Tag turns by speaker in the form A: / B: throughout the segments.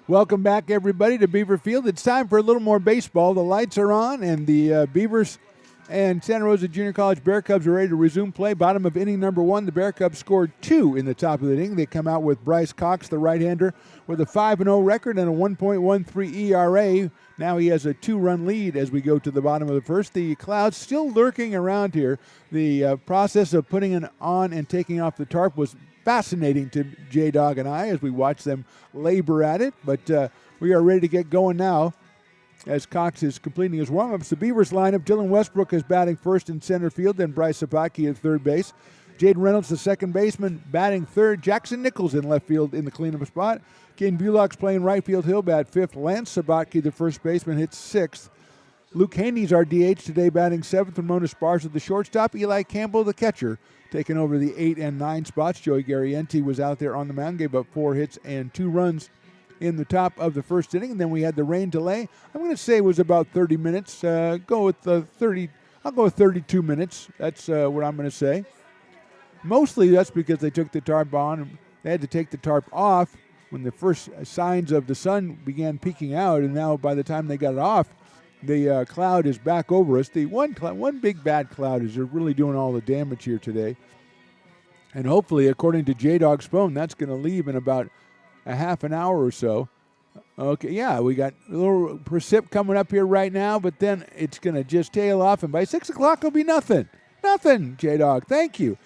A: Welcome back, everybody, to Beaver Field. It's time for a little more baseball. The lights are on, and the Beavers and Santa Rosa Junior College Bear Cubs are ready to resume play. Bottom of inning number 1, the Bear Cubs scored 2 in the top of the inning. They come out with Bryce Cox, the right-hander, with a 5-0 record and a 1.13 ERA. Now he has a 2-run lead as we go to the bottom of the first. The clouds still lurking around here. The process of putting it on and taking off the tarp was fascinating to J-Dog and I as we watch them labor at it. But we are ready to get going now as Cox is completing his warm-ups. The Beavers lineup, Dylan Westbrook is batting first in center field, then Bryce Sabaki at third base. Jaden Reynolds, the second baseman, batting third. Jackson Nichols in left field in the cleanup spot. Kane Bulock's playing right field. He'll bat fifth. Lance Sabaki, the first baseman, hits sixth. Luke Haney's our DH today, batting seventh. Ramona Esparza, the shortstop. Eli Campbell, the catcher, taking over the 8 and 9 spots. Joey Garrienti was out there on the mound, gave up 4 hits and 2 runs in the top of the first inning. And then we had the rain delay. I'm going to say it was about 30 minutes. Go with 30. I'll go with 32 minutes. That's what I'm going to say. Mostly that's because they took the tarp on. They had to take the tarp off when the first signs of the sun began peeking out. And now by the time they got it off, the cloud is back over us. The one big bad cloud is really doing all the damage here today. And hopefully, according to J-Dog's phone, that's going to leave in about a half an hour or so. Okay, yeah, we got a little precip coming up here right now, but then it's going to just tail off, and by 6 o'clock it'll be nothing. Nothing, J-Dog. Thank you.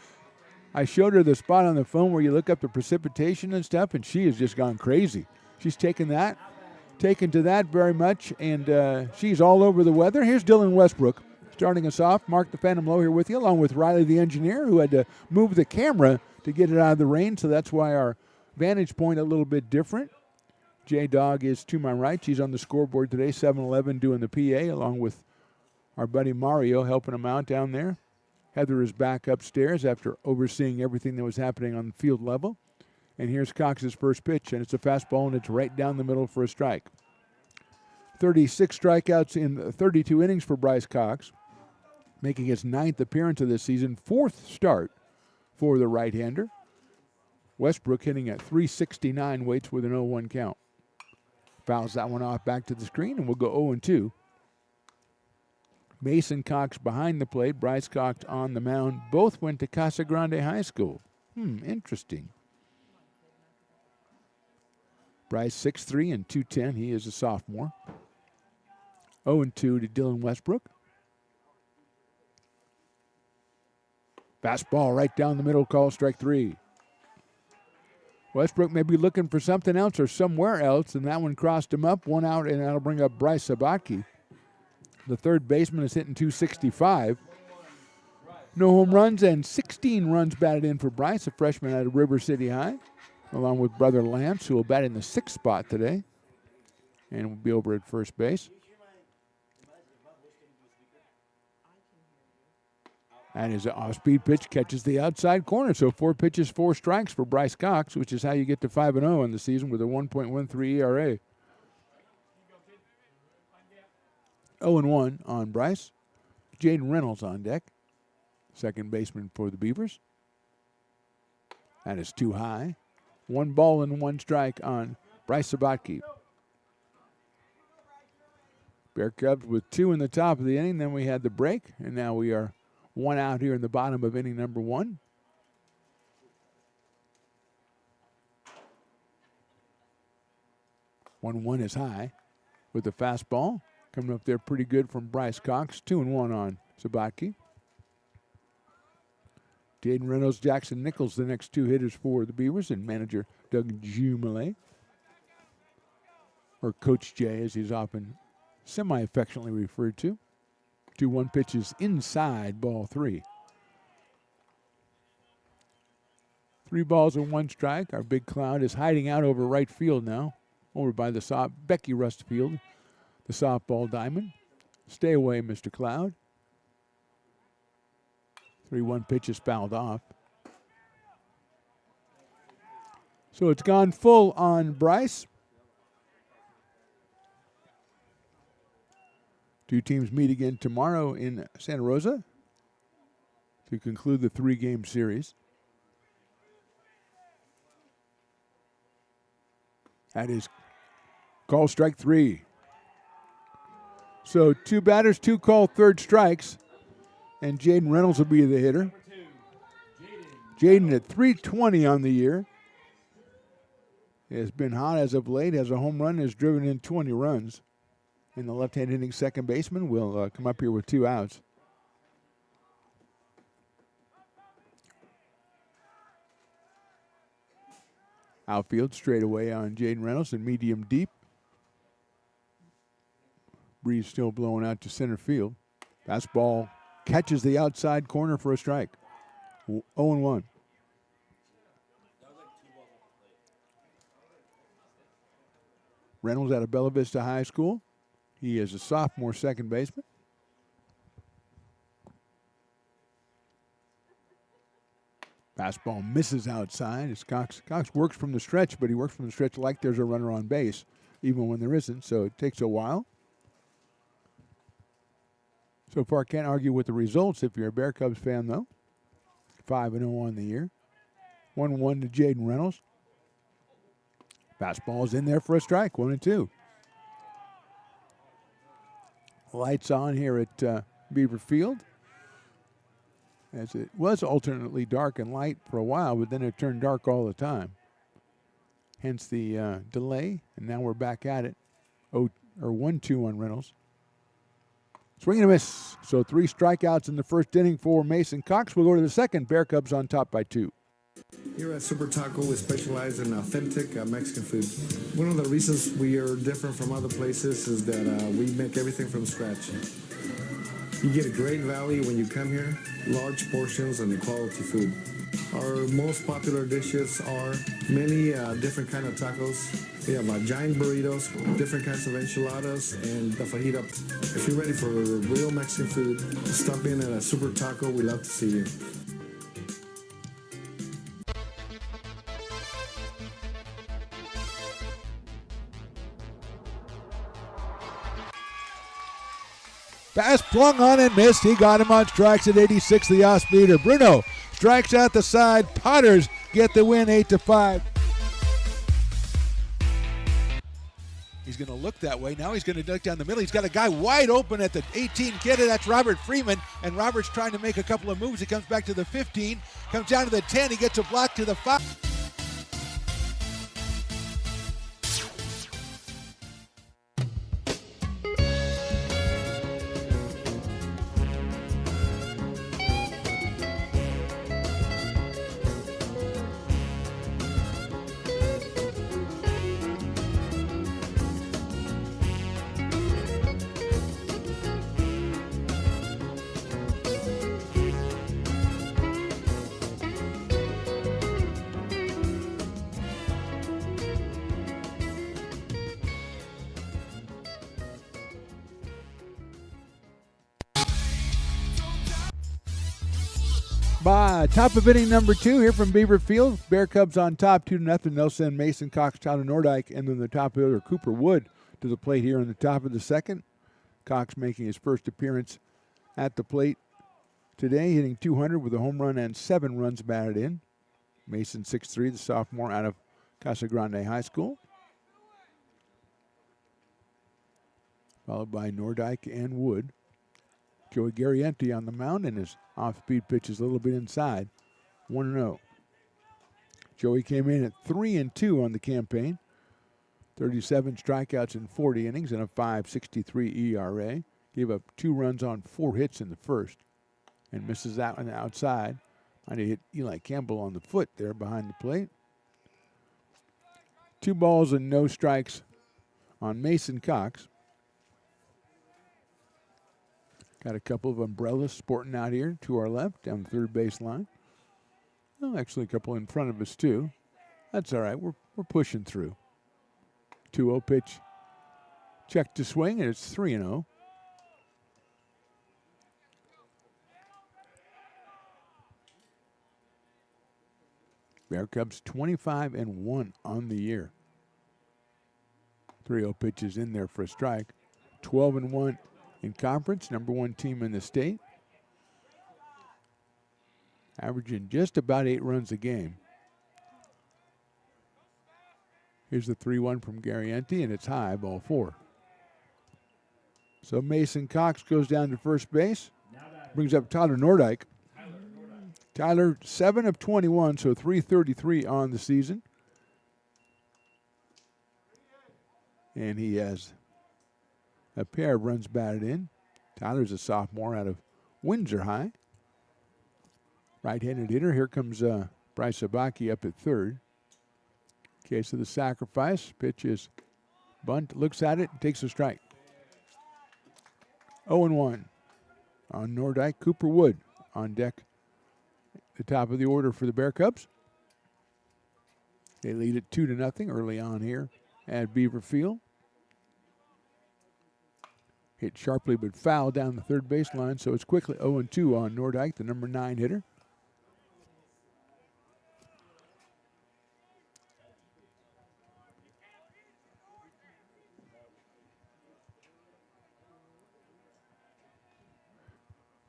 A: I showed her the spot on the phone where you look up the precipitation and stuff, and she has just gone crazy. She's taken to that very much, and she's all over the weather. Here's Dylan Westbrook starting us off. Mark the Phantom Low here with you, along with Riley the engineer, who had to move the camera to get it out of the rain, so that's why our vantage point a little bit different. J-Dog is to my right. She's on the scoreboard today, 7-11 doing the PA, along with our buddy Mario helping him out down there. Heather is back upstairs after overseeing everything that was happening on the field level. And here's Cox's first pitch, and it's a fastball, and it's right down the middle for a strike. 36 strikeouts in 32 innings for Bryce Cox, making his 9th appearance of this season, 4th start for the right-hander. Westbrook hitting at .369, waits with an 0-1 count. Fouls that one off back to the screen, and we'll go 0-2. Mason Cox behind the plate, Bryce Cox on the mound. Both went to Casa Grande High School. Interesting. Bryce 6'3" and 210. He is a sophomore. 0-2 to Dylan Westbrook. Fastball right down the middle, call strike 3. Westbrook may be looking for something else or somewhere else, and that one crossed him up. 1 out, and that'll bring up Bryce Sabaki. The third baseman is hitting .265. No home runs and 16 runs batted in for Bryce, a freshman out of River City High, along with brother Lance, who will bat in the 6th spot today and will be over at first base. And his off-speed pitch catches the outside corner. So 4 pitches, 4 strikes for Bryce Cox, which is how you get to 5-0 in the season with a 1.13 ERA. 0-1 on Bryce. Jaden Reynolds on deck, second baseman for the Beavers. That is too high. 1 ball and 1 strike on Bryce Sabaki. Bear Cubs with 2 in the top of the inning. Then we had the break, and now we are 1 out here in the bottom of inning number 1. One is high with the fastball. Coming up there pretty good from Bryce Cox. 2-1 on Sabaki. Jaden Reynolds, Jackson Nichols, the next 2 hitters for the Beavers, and manager Doug Jumale, or Coach J, as he's often semi-affectionately referred to. 2-1 pitches inside, ball 3. 3 balls and 1 strike. Our big cloud is hiding out over right field now, over by the Becky Rustfield, the softball diamond. Stay away, Mr. Cloud. 3-1 pitch is fouled off. So it's gone full on Bryce. 2 teams meet again tomorrow in Santa Rosa to conclude the 3-game series. That is Call strike 3. So 2 batters, 2 called third strikes. And Jaden Reynolds will be the hitter. Jaden at 320 on the year. Has been hot as of late. Has a home run. Has driven in 20 runs. And the left-hand hitting second baseman will come up here with 2 outs. Outfield straight away on Jaden Reynolds and medium deep. Breeze still blowing out to center field. Fastball catches the outside corner for a strike. 0-1. Reynolds out of Bella Vista High School. He is a sophomore second baseman. Fastball misses outside. As Cox works from the stretch, but he works from the stretch like there's a runner on base, even when there isn't, so it takes a while. So far, can't argue with the results if you're a Bear Cubs fan, though. 5-0 on the year. 1-1 to Jaden Reynolds. Fastball's in there for a strike, 1-2. Lights on here at Beaver Field. As it was alternately dark and light for a while, but then it turned dark all the time. Hence the delay, and now we're back at it. 1-2 on Reynolds. Swing and a miss. So 3 strikeouts in the first inning for Mason Cox. We'll go to the second. Bear Cubs on top by 2.
B: Here at Super Taco, we specialize in authentic Mexican food. One of the reasons we are different from other places is that we make everything from scratch. You get a great value when you come here, large portions and quality food. Our most popular dishes are many different kind of tacos. We have giant burritos, different kinds of enchiladas, and the fajita. If you're ready for real Mexican food, stop in at a Super Taco. We'd love to see you.
A: Pass flung on and missed. He got him on strikes at 86, the off-speeder. Bruno strikes out the side. Potters get the win 8-5. He's going to look that way. Now he's going to look down the middle. He's got a guy wide open at the 18 kid, and that's Robert Freeman. And Robert's trying to make a couple of moves. He comes back to the 15, comes down to the 10. He gets a block to the 5. By top of inning number 2 here from Beaver Field. Bear Cubs on top 2-0. They'll send Mason Cox, Tyler Nordyke, and then the top fielder Cooper Wood to the plate here in the top of the second. Cox making his first appearance at the plate today, hitting 200 with a home run and 7 runs batted in. Mason 6'3", the sophomore out of Casa Grande High School. Followed by Nordyke and Wood. Joey Garrienti on the mound, and his off-speed pitch is a little bit inside. 1-0. Joey came in at 3-2 on the campaign. 37 strikeouts in 40 innings and a 5.63 ERA. Gave up 2 runs on 4 hits in the first, and misses that one outside. Might have hit Eli Campbell on the foot there behind the plate. 2 balls and no strikes on Mason Cox. Got a couple of umbrellas sporting out here to our left down the third base line. Well, actually a couple in front of us too. That's all right. We're pushing through. 2-0 pitch. Check to swing, and it's 3-0. Bear Cubs 25-1 on the year. 3-0 pitch is in there for a strike. 12-1 in conference, number 1 team in the state. Averaging just about 8 runs a game. Here's the 3-1 from Garrienti, and it's high, ball 4. So Mason Cox goes down to first base, brings up Tyler Nordyke. Tyler, 7 of 21, so 333 on the season. And he has a pair of runs batted in. Tyler's a sophomore out of Windsor High. Right-handed hitter. Here comes Bryce Sabaki up at third. Case of the sacrifice. Pitch is bunt. Looks at it and takes a strike. 0-1 on Nordyke. Cooper Wood on deck. The top of the order for the Bear Cubs. They lead it 2-0 early on here at Beaver Field. Hit sharply but foul down the third baseline, so it's quickly 0-2 on Nordyke, the number 9 hitter.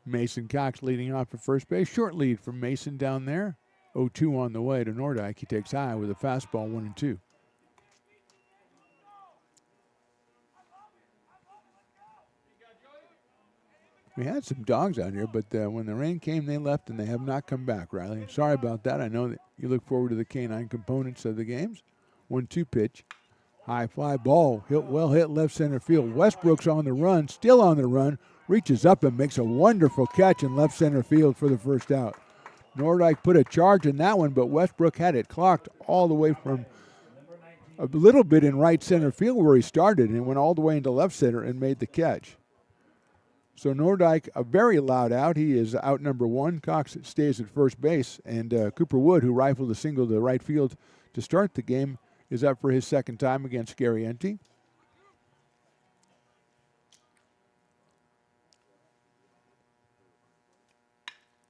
A: Mason Cox leading off at first base. Short lead from Mason down there. 0-2 on the way to Nordyke. He takes high with a fastball, 1-2. We had some dogs out here, but when the rain came, they left, and they have not come back, Riley. Sorry about that. I know that you look forward to the canine components of the games. 1-2 pitch. High fly ball. Well hit left center field. Westbrook's on the run, still on the run. Reaches up and makes a wonderful catch in left center field for the first out. Nordyke put a charge in that one, but Westbrook had it clocked all the way from a little bit in right center field where he started and went all the way into left center and made the catch. So Nordyke, a very loud out. He is out number 1. Cox stays at first base, and Cooper Wood, who rifled a single to right field to start the game, is up for his second time against Garrienti.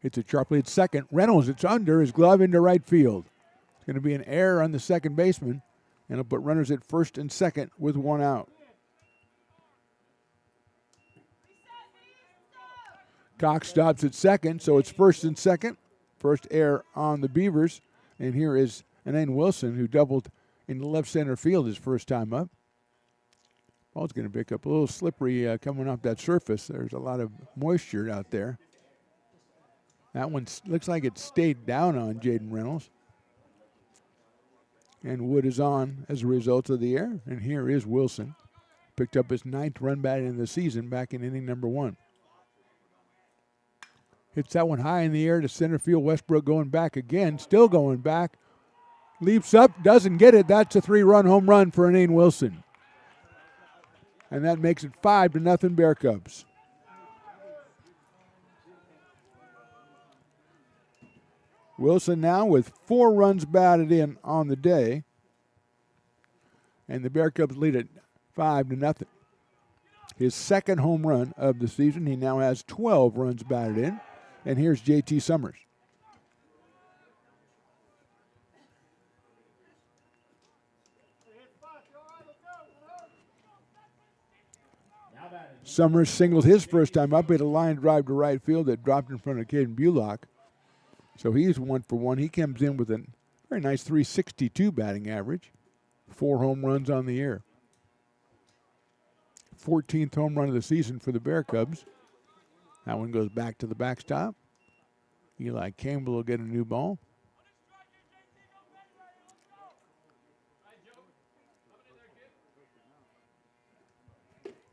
A: Hits it sharply at second. Reynolds, it's under his glove into right field. It's going to be an error on the second baseman, and it'll put runners at first and second with 1 out. Cox stops at second, so it's first and second. First error on the Beavers. And here is Anane Wilson, who doubled in the left center field his first time up. Ball's going to pick up a little slippery coming off that surface. There's a lot of moisture out there. That one looks like it stayed down on Jaden Reynolds. And Wood is on as a result of the error. And here is Wilson. Picked up his 9th run batted in the season back in inning number 1. Hits that one high in the air to center field. Westbrook going back again. Still going back. Leaps up. Doesn't get it. That's a 3-run home run for Anane Wilson. And that makes it 5-0 Bear Cubs. Wilson now with 4 runs batted in on the day. And the Bear Cubs lead it 5-0. His second home run of the season. He now has 12 runs batted in. And here's J.T. Summers. Summers singled his first time up. He had a line drive to right field that dropped in front of Caden Bullock. So he's 1 for 1. He comes in with a very nice 362 batting average. 4 home runs on the year. 14th home run of the season for the Bear Cubs. That one goes back to the backstop. Eli Campbell will get a new ball.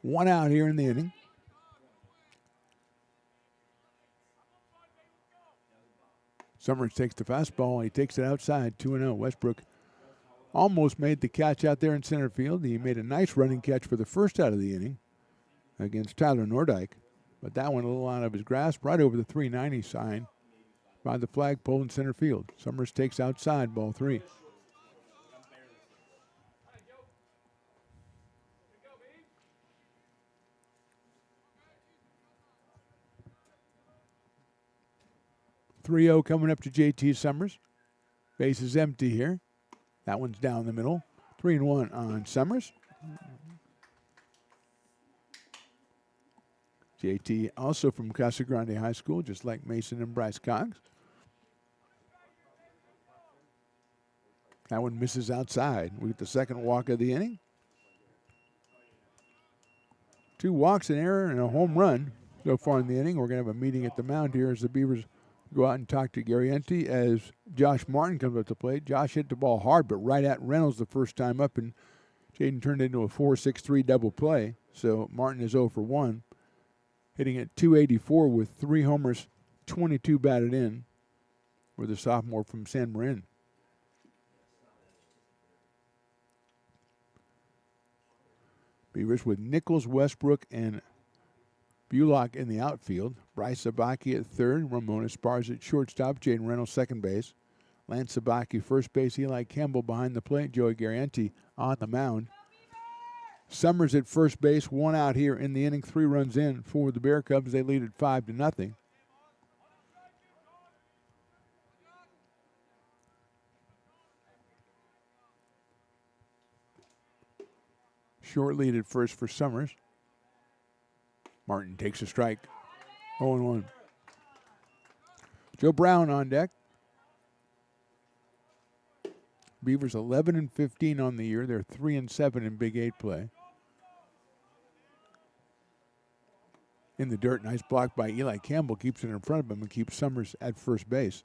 A: One out here in the inning. Summers takes the fastball. He takes it outside, 2-0. Westbrook almost made the catch out there in center field. He made a nice running catch for the first out of the inning against Tyler Nordyke. But that one a little out of his grasp, right over the 390 sign by the flagpole in center field. Summers takes outside, ball 3. .30 coming up to J.T. Summers. Base is empty here. That one's down the middle. 3-1 on Summers. J.T. also from Casa Grande High School, just like Mason and Bryce Cox. That one misses outside. We get the second walk of the inning. 2 walks, an error, and a home run so far in the inning. We're going to have a meeting at the mound here as the Beavers go out and talk to Garrienti as Josh Martin comes up to plate. Josh hit the ball hard, but right at Reynolds the first time up, and Jaden turned it into a 4-6-3 double play. So Martin is 0 for 1, hitting at .284 with 3 homers, 22 batted in for the sophomore from San Marin. Beavers with Nichols, Westbrook, and Bullock in the outfield. Bryce Sabaki at third. Ramon Esparza at shortstop. Jaden Reynolds second base. Lance Sabaki first base. Eli Campbell behind the plate. Joey Garrienti on the mound. Summers at first base. 1 out here in the inning. 3 runs in for the Bear Cubs. They lead at 5-0. Short lead at first for Summers. Martin takes a strike. 0-1. Joe Brown on deck. Beavers 11-15 on the year. They're 3-7 in Big 8 play. In the dirt, nice block by Eli Campbell. Keeps it in front of him and keeps Summers at first base.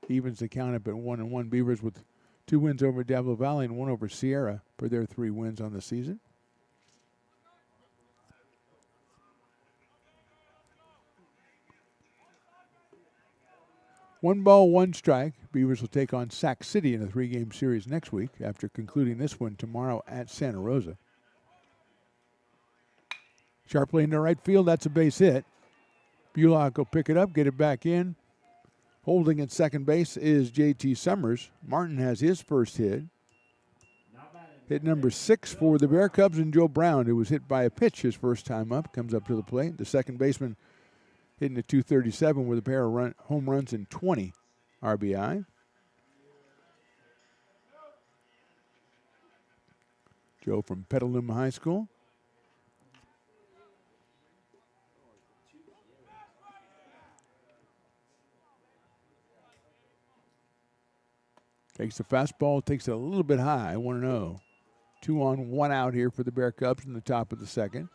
A: Evens the count up at 1-1. Beavers with 2 wins over Diablo Valley and 1 over Sierra for their 3 wins on the season. One ball, 1 strike. Beavers will take on Sac City in a 3-game series next week after concluding this one tomorrow at Santa Rosa. Sharply into right field. That's a base hit. Bullock will pick it up, get it back in. Holding at second base is J.T. Summers. Martin has his first hit. Hit number 6 for the Bear Cubs, and Joe Brown, who was hit by a pitch his first time up, comes up to the plate. The second baseman hitting a .237 with a pair of home runs and 20 RBI. Joe from Petaluma High School. Takes the fastball, takes it a little bit high, 1-0. 2 on, 1 out here for the Bear Cubs in the top of the second.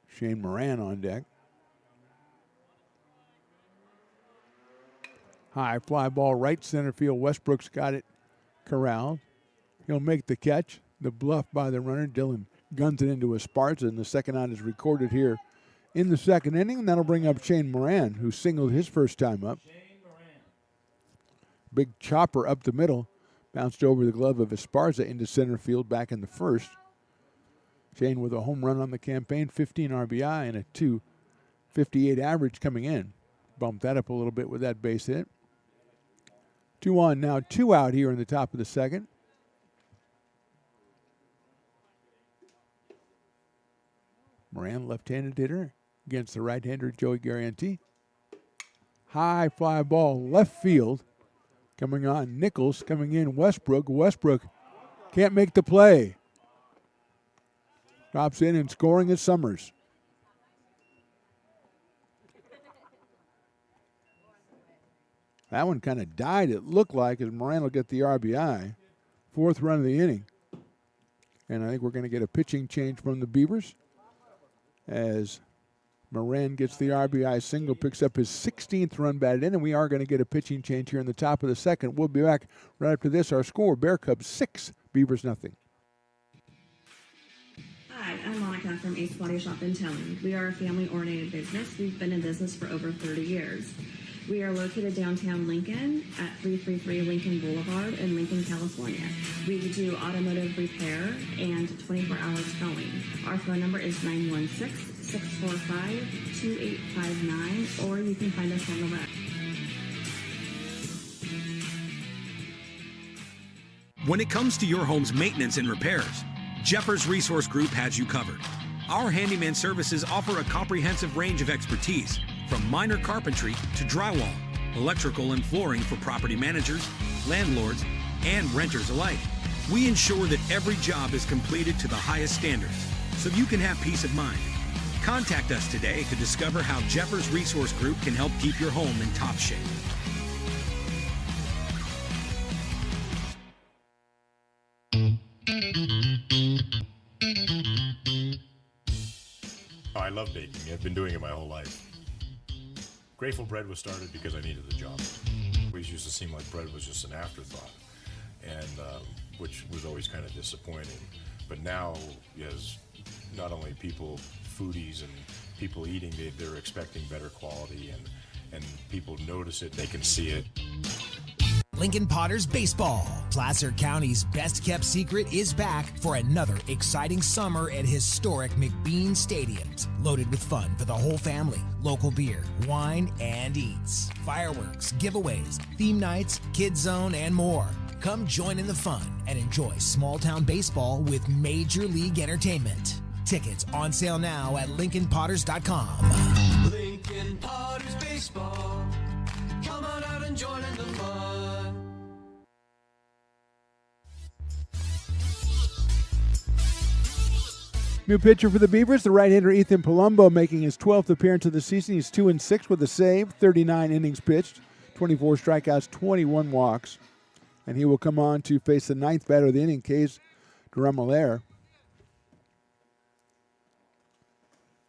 A: Shane Moran on deck. High fly ball, right center field. Westbrook's got it corralled. He'll make the catch. The bluff by the runner. Dylan guns it into Esparza, and the second out is recorded here in the second inning, and that'll bring up Shane Moran, who singled his first time up. Big chopper up the middle. Bounced over the glove of Esparza into center field back in the first. Shane with a home run on the campaign, 15 RBI and a .258 average coming in. Bumped that up a little bit with that base hit. 2 on now, 2 out here in the top of the second. Moran, left-handed hitter against the right-hander Joey Garrienti. High fly ball, left field. Coming on, Nichols. Coming in, Westbrook. Westbrook can't make the play. Drops in and scoring is Summers. That one kind of died, it looked like, as Moran will get the RBI. 4th run of the inning. And I think we're going to get a pitching change from the Beavers as Moran gets the RBI single, picks up his 16th run batted in, and we are going to get a pitching change here in the top of the second. We'll be back right after this. Our score, Bear Cubs 6, Beavers nothing.
C: Hi, I'm Monica from Ace Body Shop in Towne. We are a family-oriented business. We've been in business for over 30 years. We are located downtown Lincoln at 333 Lincoln Boulevard in Lincoln, California. We do automotive repair and 24-hour towing. Our phone number is 916-645-2859, or you can find us on the web.
D: When it comes to your home's maintenance and repairs, Jeffers Resource Group has you covered. Our handyman services offer a comprehensive range of expertise, from minor carpentry to drywall, electrical and flooring for property managers, landlords, and renters alike. We ensure that every job is completed to the highest standards, so you can have peace of mind. Contact us today to discover how Jeffers Resource Group can help keep your home in top shape.
E: I love baking. I've been doing it my whole life. Grateful Bread was started because I needed the job. It always used to seem like bread was just an afterthought, and which was always kind of disappointing. But now, as not only people, foodies and people eating, they're expecting better quality, and people notice it, they can see it.
F: Lincoln Potters Baseball. Placer County's best-kept secret is back for another exciting summer at historic McBean Stadiums. Loaded with fun for the whole family, local beer, wine, and eats. Fireworks, giveaways, theme nights, kids zone, and more. Come join in the fun and enjoy small-town baseball with Major League Entertainment. Tickets on sale now at LincolnPotters.com.
G: Lincoln Potters Baseball. Come on out and join in the fun.
A: New pitcher for the Beavers, the right-hander Ethan Palumbo, making his 12th appearance of the season. He's 2-6 with a save, 39 innings pitched, 24 strikeouts, 21 walks. And he will come on to face the ninth batter of the inning, Kays Drummelair.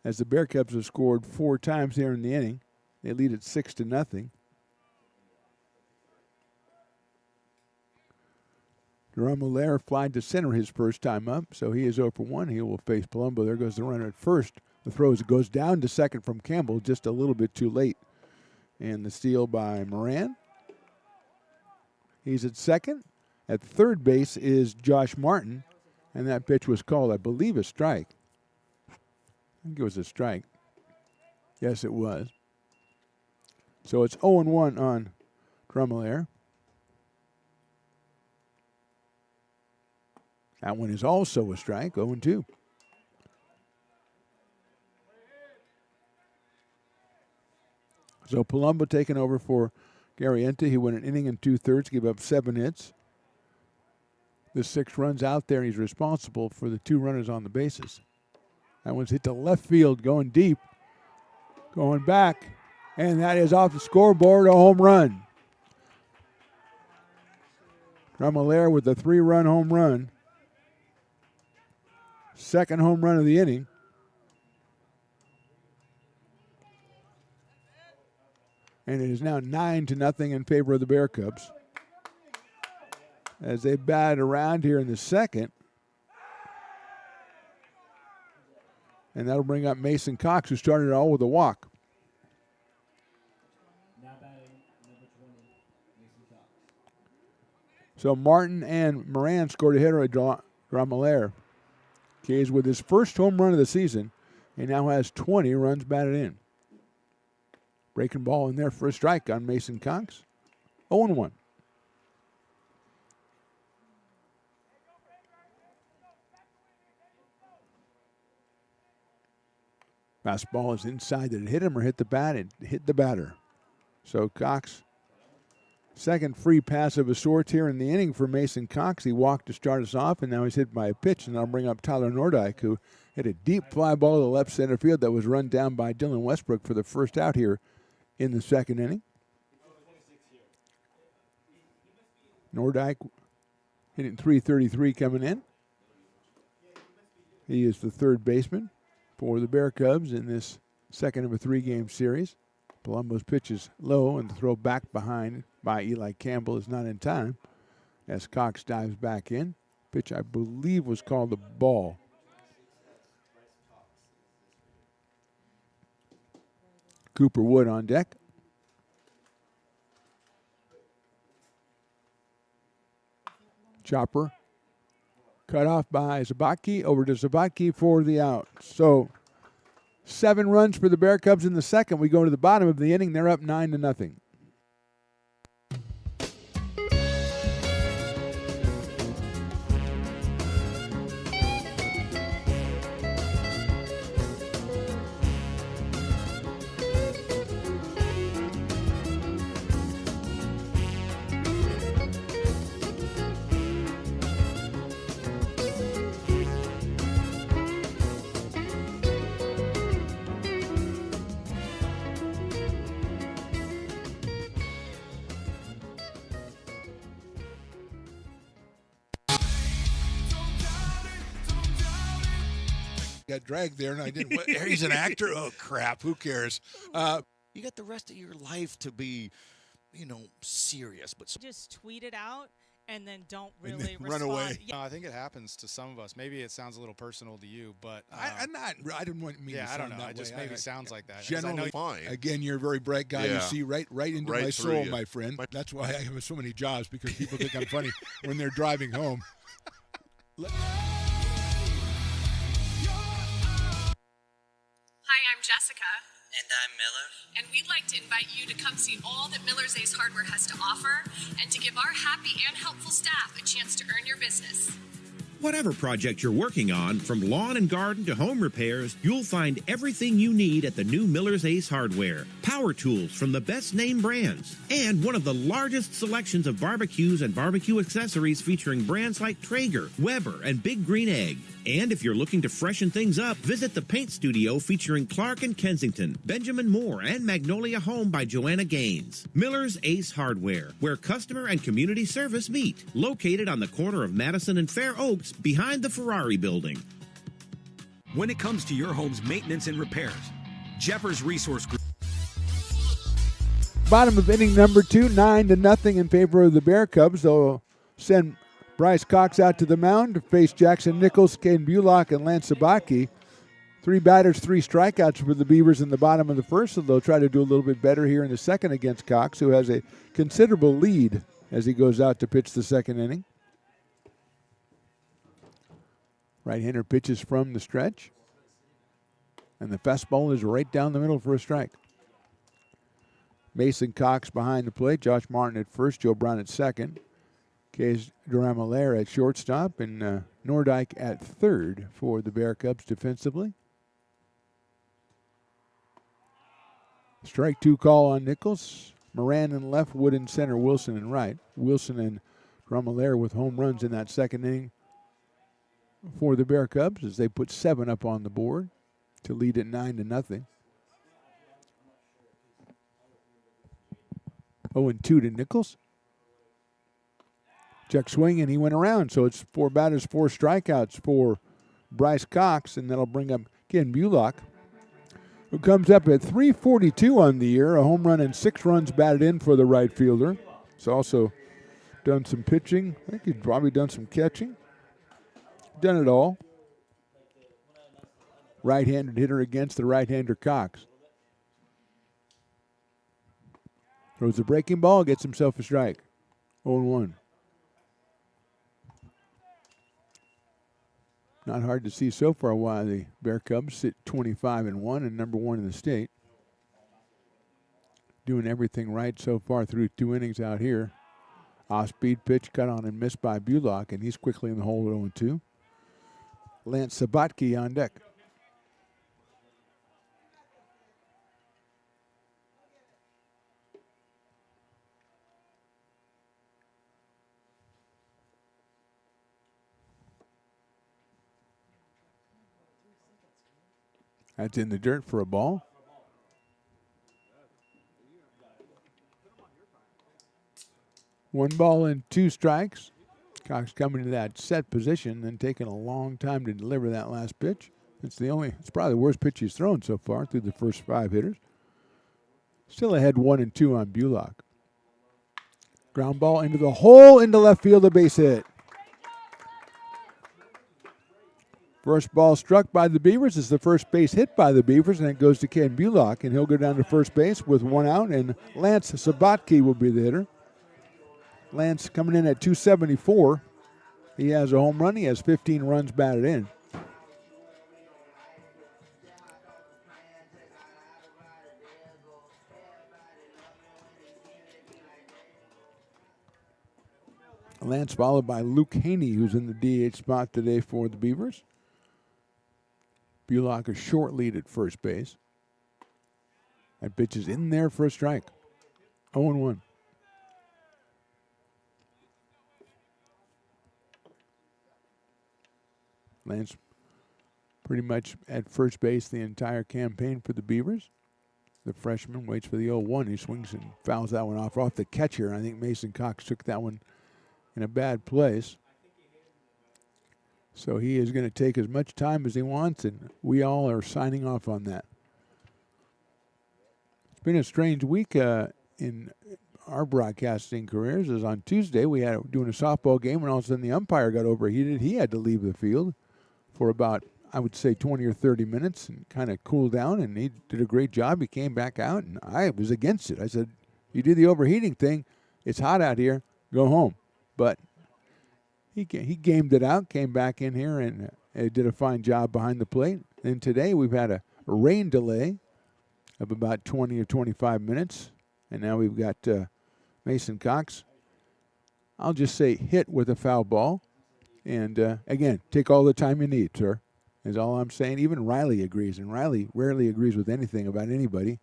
A: As the Bear Cubs have scored 4 times here in the inning. They lead it 6-0. Drummelair flied to center his first time up, so he is 0 for 1. He will face Palumbo. There goes the runner at first. The throw goes down to second from Campbell, just a little bit too late. And the steal by Moran. He's at second. At third base is Josh Martin, and that pitch was called, I believe, a strike. I think it was a strike. Yes, it was. So it's 0-1 on Drummelair. That one is also a strike, 0-2. So Palumbo taking over for Garrienta. He went an inning and 2/3, gave up 7 hits. The 6 runs out there, and he's responsible for the 2 runners on the bases. That one's hit to left field, going deep, going back, and that is off the scoreboard, a home run. Drummelair with a 3-run home run. Second home run of the inning. And it is now 9-0 in favor of the Bear Cubs. As they bat around here in the second. And that'll bring up Mason Cox, who started it all with a walk.
H: Now batting number 20, Mason Cox.
A: So Martin and Moran scored a hitter at Drummelair. Kays with his first home run of the season. He now has 20 runs batted in. Breaking ball in there for a strike on Mason Cox. 0-1. Fastball is inside. Did it hit him or hit the bat? It hit the batter. So Cox, second free pass of a sort here in the inning for Mason Cox. He walked to start us off, and now he's hit by a pitch. And I'll bring up Tyler Nordyke, who hit a deep fly ball to the left center field that was run down by Dylan Westbrook for the first out here in the second inning. Nordyke hitting .333 coming in. He is the third baseman for the Bear Cubs in this second of a 3-game series. Palumbo's pitch is low, and the throw back behind by Eli Campbell is not in time as Cox dives back in. Pitch, I believe, was called the ball. Cooper Wood on deck. Chopper cut off by Zabotke, over to Zabotke for the out. So 7 runs for the Bear Cubs in the second. We go to the bottom of the inning. They're up 9-0. Got dragged there, and I didn't. What, he's an actor? Oh, crap. Who cares?
I: You got the rest of your life to be, serious. But
J: just tweet it out and then don't
A: And
J: really
A: then run
J: respond.
A: away.
J: Yeah.
K: I think it happens to some of us. Maybe it sounds a little personal to you, but
A: I didn't want me to
K: yeah, I
A: sound
K: don't know.
A: that
K: It just
A: way.
K: maybe
A: I-
K: sounds like that. 'Cause
A: Generally,
L: Fine.
A: again, you're a very bright guy. You
L: Yeah.
A: see right into
L: Right
A: my
L: through
A: soul,
L: you.
A: my friend. That's why I have so many jobs, because people think I'm funny when they're driving home.
M: Hi, I'm Jessica,
N: And I'm Miller.
M: and we'd like to invite you to come see all that Miller's Ace Hardware has to offer and to give our happy and helpful staff a chance to earn your business.
O: Whatever project you're working on, from lawn and garden to home repairs, you'll find everything you need at the new Miller's Ace Hardware. Power tools from the best name brands, and one of the largest selections of barbecues and barbecue accessories featuring brands like Traeger, Weber, and Big Green Egg. And if you're looking to freshen things up, visit the paint studio featuring Clark and Kensington, Benjamin Moore, and Magnolia Home by Joanna Gaines. Miller's Ace Hardware, where customer and community service meet. Located on the corner of Madison and Fair Oaks, behind the Ferrari building.
D: When it comes to your home's maintenance and repairs, Jeffers Resource Group.
A: Bottom of inning number 2, 9-0 in favor of the Bear Cubs. They'll send Bryce Cox out to the mound to face Jackson Nichols, Caden Bullock, and Lance Sabaki. 3 batters, 3 strikeouts for the Beavers in the bottom of the first, so they'll try to do a little bit better here in the second against Cox, who has a considerable lead as he goes out to pitch the second inning. Right-hander pitches from the stretch, and the fastball is right down the middle for a strike. Mason Cox behind the plate, Josh Martin at first, Joe Brown at second. Case Duramalaire at shortstop, and Nordyke at third for the Bear Cubs defensively. Strike 2 call on Nichols. Moran in left, Wood in center, Wilson in right. Wilson and Duramalaire with home runs in that second inning for the Bear Cubs as they put 7 up on the board to lead at 9-0. 0-2 to Nichols. Check swing, and he went around. So it's 4 batters, 4 strikeouts for Bryce Cox, and that'll bring up Ken Bullock, who comes up at .342 on the year, a home run and 6 runs batted in for the right fielder. He's also done some pitching. I think he's probably done some catching. Done it all. Right-handed hitter against the right-hander Cox. Throws a breaking ball, gets himself a strike. 0-1. Not hard to see so far why the Bear Cubs sit 25-1 and number 1 in the state. Doing everything right so far through 2 innings out here. Off-speed pitch cut on and missed by Bullock, and he's quickly in the hole at 0-2. Lance Sabatke on deck. That's in the dirt for a ball. One ball and 2 strikes. Cox coming to that set position, then taking a long time to deliver that last pitch. It's probably the worst pitch he's thrown so far through the first 5 hitters. Still ahead 1-2 on Bullock. Ground ball into the hole, into left field, a base hit. First ball struck by the Beavers is the first base hit by the Beavers, and it goes to Ken Bullock, and he'll go down to first base with 1 out, and Lance Sabatke will be the hitter. Lance coming in at .274. He has a home run. He has 15 runs batted in. Lance followed by Luke Haney, who's in the DH spot today for the Beavers. Bullock a short lead at first base. That pitch is in there for a strike. 0-1. Lance pretty much at first base the entire campaign for the Beavers. The freshman waits for the 0-1. He swings and fouls that one off the catcher. I think Mason Cox took that one in a bad place. So he is going to take as much time as he wants, and we all are signing off on that. It's been a strange week in our broadcasting careers. As on Tuesday, we had doing a softball game, and all of a sudden the umpire got overheated. He had to leave the field for about, I would say, 20 or 30 minutes and kind of cool down, and he did a great job. He came back out, and I was against it. I said, you do the overheating thing. It's hot out here. Go home. But he gamed it out, came back in here, and did a fine job behind the plate. And today we've had a rain delay of about 20 or 25 minutes, and now we've got Mason Cox. I'll just say hit with a foul ball. And, again, take all the time you need, sir, is all I'm saying. Even Riley agrees, and Riley rarely agrees with anything about anybody.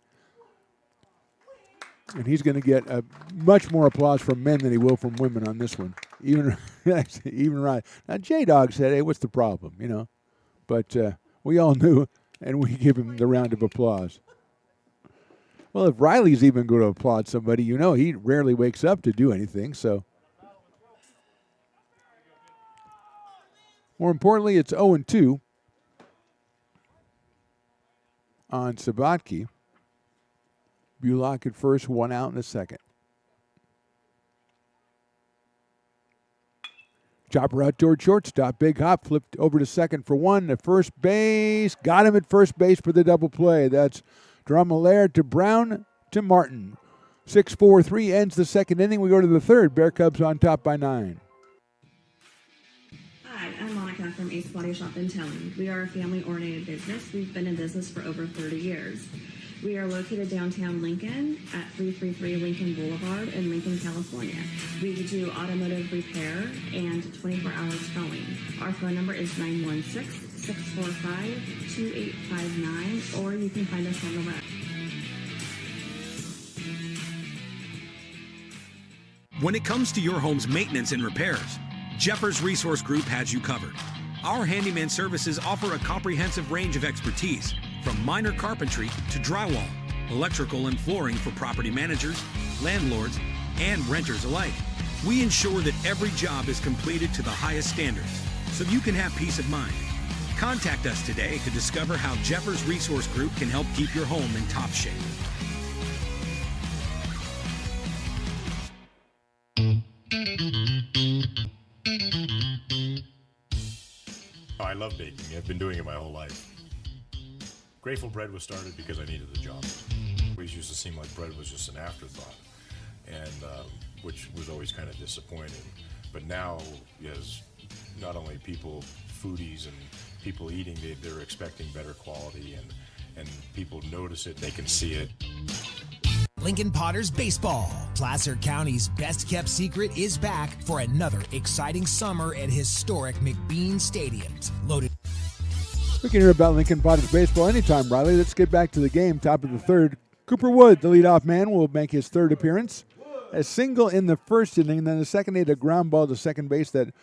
A: And he's going to get much more applause from men than he will from women on this one. Even Riley. Now, J-Dog said, hey, what's the problem, you know? But we all knew, and we give him the round of applause. Well, if Riley's even going to applaud somebody, you know he rarely wakes up to do anything, so. More importantly, it's 0-2 on Sabatke. Bullock at first, 1 out in the second. Chopper out toward shortstop. Big hop, flipped over to second for 1 to first base. Got him at first base for the double play. That's Drummelaire to Brown to Martin. 6-4-3 ends the second inning. We go to the third. Bear Cubs on top by 9.
C: Hi, I'm Monica from Ace Body Shop in Telling. We are a family-oriented business. We've been in business for over 30 years. We are located downtown Lincoln at 333 Lincoln Boulevard in Lincoln, California. We do automotive repair and 24-hour towing. Our phone number is 916-645-2859, or you can find us on the web.
D: When it comes to your home's maintenance and repairs, Jeffers Resource Group has you covered. Our handyman services offer a comprehensive range of expertise, from minor carpentry to drywall, electrical and flooring for property managers, landlords, and renters alike. We ensure that every job is completed to the highest standards, so you can have peace of mind. Contact us today to discover how Jeffers Resource Group can help keep your home in top shape.
E: I love baking. I've been doing it my whole life. Grateful Bread was started because I needed the job. It always used to seem like bread was just an afterthought, and which was always kind of disappointing. But now, as not only people, foodies and people eating, they're expecting better quality, and people notice it, they can see it.
F: Lincoln Potters Baseball. Placer County's best-kept secret is back for another exciting summer at historic McBean Stadiums. Loaded.
A: We can hear about Lincoln Potters Baseball anytime, Riley. Let's get back to the game. Top of the third. Cooper Wood, the leadoff man, will make his third appearance. A single in the first inning, and then the second he had a ground ball to second base that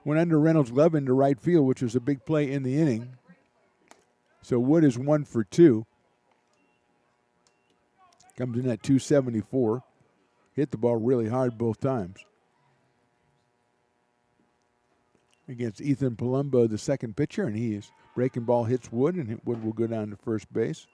A: went under Reynolds' glove into right field, which was a big play in the inning. So Wood is 1 for 2. Comes in at 274. Hit the ball really hard both times. Against Ethan Palumbo, the second pitcher, and he is breaking ball, hits Wood, and Wood will go down to first base.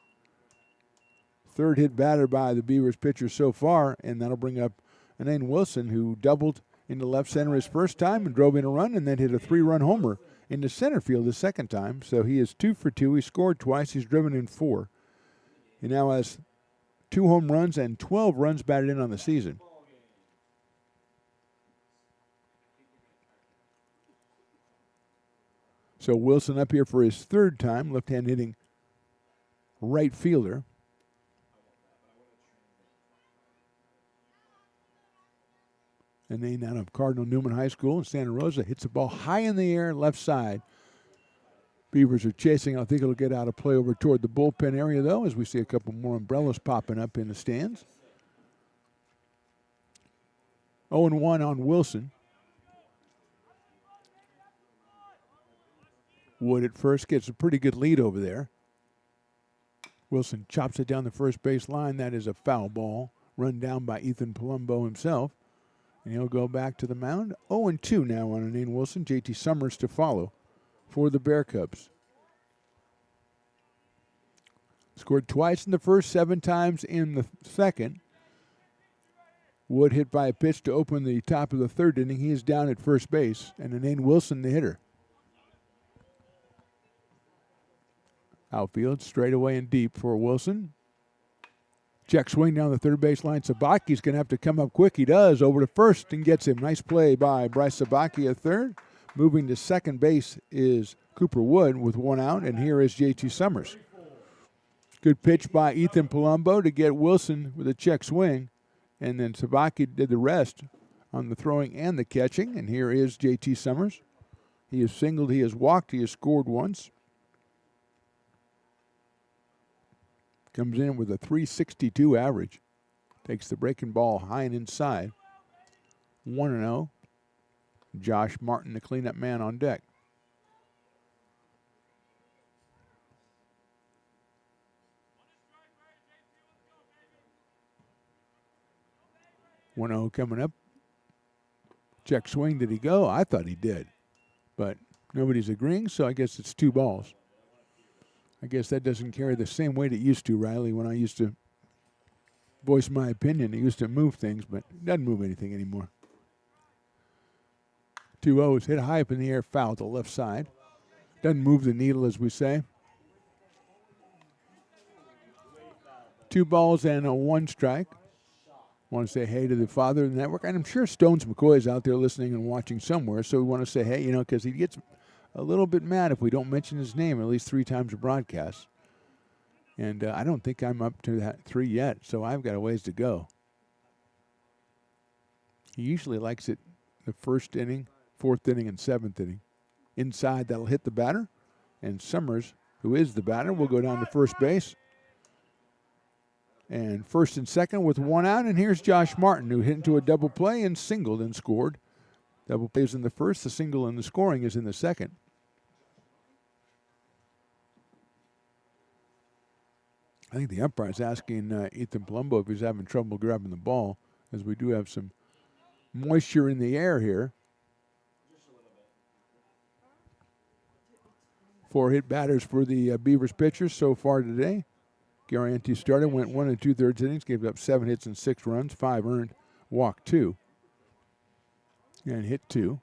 A: Third hit batter by the Beavers pitcher so far, and that'll bring up Anane Wilson, who doubled into left center his first time and drove in a run, and then hit a 3-run homer into center field the second time. So he is 2 for 2. He scored twice. He's driven in 4. He now has 2 home runs and 12 runs batted in on the season. So Wilson up here for his third time, left-hand hitting right fielder. And then out of Cardinal Newman High School in Santa Rosa, hits the ball high in the air, left side. Beavers are chasing. I think it'll get out of play over toward the bullpen area, though, as we see a couple more umbrellas popping up in the stands. 0-1 on Wilson. Wood at first gets a pretty good lead over there. Wilson chops it down the first base line. That is a foul ball, run down by Ethan Palumbo himself. And he'll go back to the mound. 0-2 now on Inane Wilson. JT Summers to follow for the Bear Cubs. Scored twice in the first, 7 times in the second. Wood hit by a pitch to open the top of the third inning. He is down at first base, and Inane Wilson the hitter. Outfield, straight away and deep for Wilson. Check swing down the third base line. Sabaki's going to have to come up quick. He does, over to first and gets him. Nice play by Bryce Sabaki at third. Moving to second base is Cooper Wood with 1 out, and here is JT Summers. Good pitch by Ethan Palumbo to get Wilson with a check swing, and then Sabaki did the rest on the throwing and the catching, and here is JT Summers. He has singled, he has walked, he has scored once. Comes in with a .362 average. Takes the breaking ball high and inside. 1-0. Josh Martin, the cleanup man, on deck. Coming up. Check swing. Did he go? I thought he did. But nobody's agreeing, so I guess it's 2 balls. I guess that doesn't carry the same weight it used to, Riley, when I used to voice my opinion. It used to move things, but it doesn't move anything anymore. 2-0 is hit high up in the air, foul to the left side. Doesn't move the needle, as we say. 2 balls and a 1 strike. Want to say hey to the father of the network. And I'm sure Stones McCoy is out there listening and watching somewhere, so we want to say hey, because he gets a little bit mad if we don't mention his name at least 3 times a broadcast. And I don't think I'm up to that 3 yet, so I've got a ways to go. He usually likes it the first inning, 4th inning, and 7th inning. Inside, that'll hit the batter. And Summers, who is the batter, will go down to first base. And first and second with 1 out. And here's Josh Martin, who hit into a double play and singled and scored. Double plays in the first, the single and the scoring is in the second. I think the umpire is asking Ethan Palumbo if he's having trouble grabbing the ball, as we do have some moisture in the air here. 4 hit batters for the Beavers pitchers so far today. Garrienti started, went 1 2/3 innings, gave up 7 hits and 6 runs, 5 earned, walked 2. And hit 2.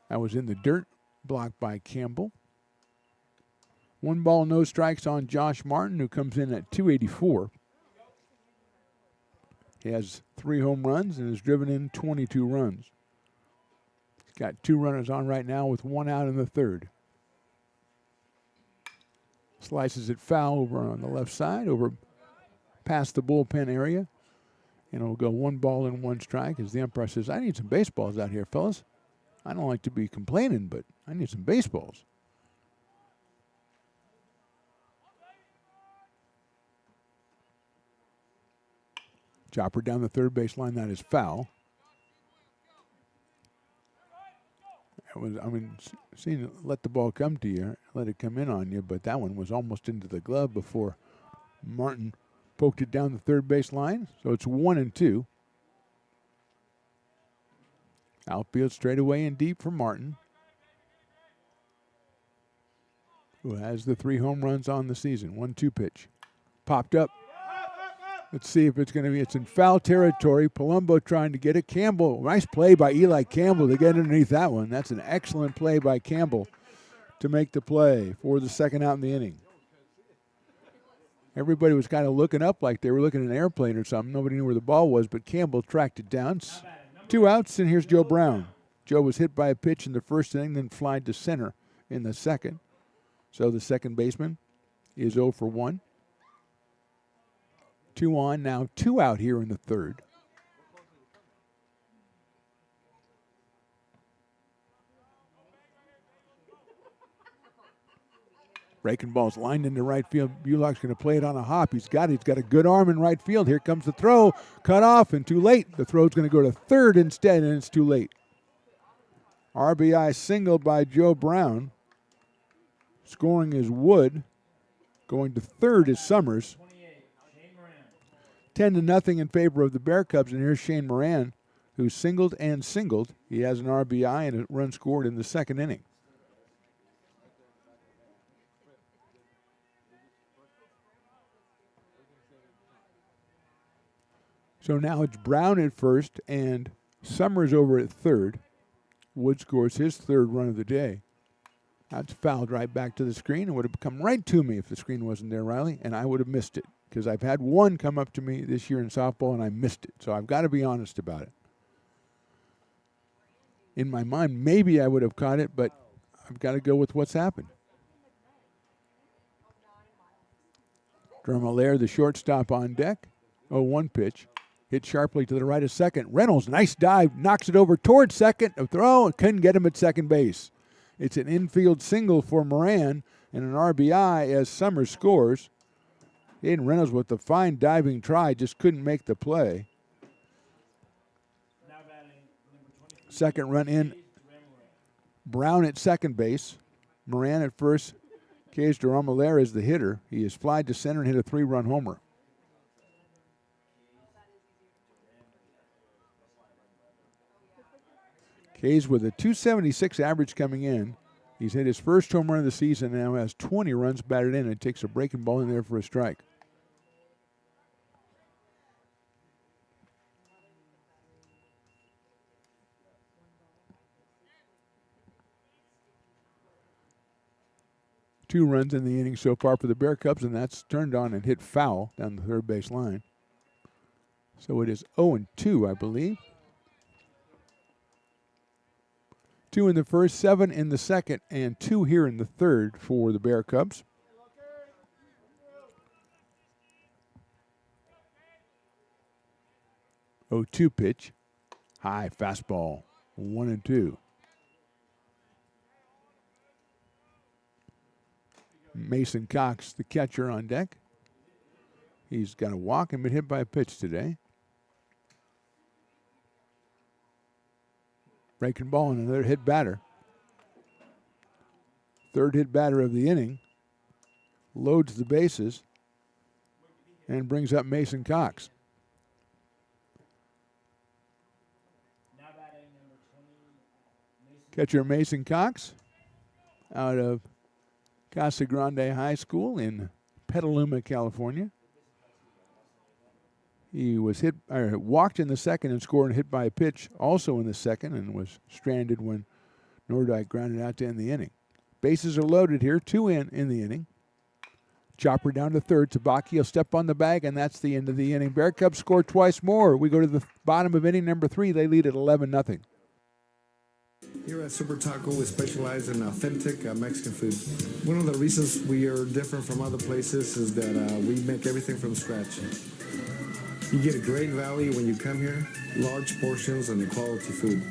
A: That was in the dirt, blocked by Campbell. 1 ball, no strikes on Josh Martin, who comes in at .284. He has 3 home runs and has driven in 22 runs. He's got 2 runners on right now with 1 out in the third. Slices it foul over on the left side, over past the bullpen area. And it'll go 1 ball and 1 strike as the umpire says, I need some baseballs out here, fellas. I don't like to be complaining, but I need some baseballs. Chopper down the third base line, that is foul. Let the ball come to you, let it come in on you, but that one was almost into the glove before Martin poked it down the third base line. So it's 1-2. Outfield straight away and deep for Martin, who has the 3 home runs on the season. 1-2 pitch. Popped up. Let's see if it's going to be. It's in foul territory. Palumbo trying to get it. Campbell, nice play by Eli Campbell to get underneath that one. That's an excellent play by Campbell to make the play for the second out in the inning. Everybody was kind of looking up like they were looking at an airplane or something. Nobody knew where the ball was, but Campbell tracked it down. 2 outs, and here's Joe Brown. Joe was hit by a pitch in the first inning, then flied to center in the second. So the second baseman is 0 for 1. 2 on, now 2 out here in the third. Breaking ball's lined into right field. Bullock's going to play it on a hop. He's got a good arm in right field. Here comes the throw. Cut off and too late. The throw's going to go to third instead, and it's too late. RBI single by Joe Brown. Scoring is Wood. Going to third is Summers. 10-0 in favor of the Bear Cubs, and here's Shane Moran, who singled and singled. He has an RBI and a run scored in the second inning. So now it's Brown at first and Summers over at third. Wood scores his third run of the day. That's fouled right back to the screen and would have come right to me if the screen wasn't there, Riley, and I would have missed it because I've had one come up to me this year in softball and I missed it. So I've got to be honest about it. In my mind, maybe I would have caught it, but I've got to go with what's happened. Drummelaire, the shortstop, on deck. 0-1 pitch. Hit sharply to the right of second. Reynolds, nice dive, knocks it over towards second. A throw, couldn't get him at second base. It's an infield single for Moran and an RBI as Summers scores. Aiden Reynolds with the fine diving try, just couldn't make the play. Second run in. Brown at second base. Moran at first. Cage Drummelaire is the hitter. He is flied to center and hit a 3-run homer. Kays with a 276 average coming in. He's hit his first home run of the season and now has 20 runs batted in and takes a breaking ball in there for a strike. Two runs in the inning so far for the Bear Cubs, and that's turned on and hit foul down the third base line. So it is 0-2, I believe. 2 in the first, 7 in the second, and 2 here in the third for the Bear Cubs. Oh, 2 pitch. High fastball. 1-2. Mason Cox, the catcher, on deck. He's got a walk and been hit by a pitch today. Breaking ball and another hit batter. Third hit batter of the inning. Loads the bases and brings up Mason Cox. Catcher Mason Cox out of Casa Grande High School in Petaluma, California. He was walked in the second and scored and hit by a pitch also in the second and was stranded when Nordyke grounded out to end the inning. Bases are loaded here, 2 in the inning. Chopper down to third. Tabaki will step on the bag, and that's the end of the inning. Bear Cubs score twice more. We go to the bottom of inning number 3. They lead at 11-0.
B: Here at Super Taco, we specialize in authentic Mexican food. One of the reasons we are different from other places is that we make everything from scratch. You get a great value when you come here, large portions and quality food.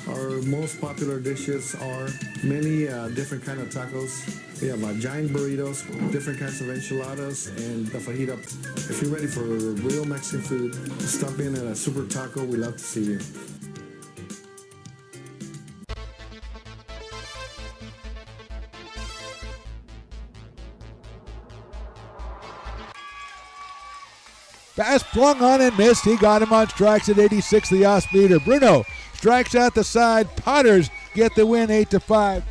B: Our most popular dishes are many different kind of tacos. We have giant burritos, different kinds of enchiladas, and the fajita. If you're ready for real Mexican food, stop in at a Super Taco. We'd love to see you.
A: Pass flung on and missed. He got him on strikes at 86, the off-speeder. Bruno strikes out the side. Potters get the win 8-5.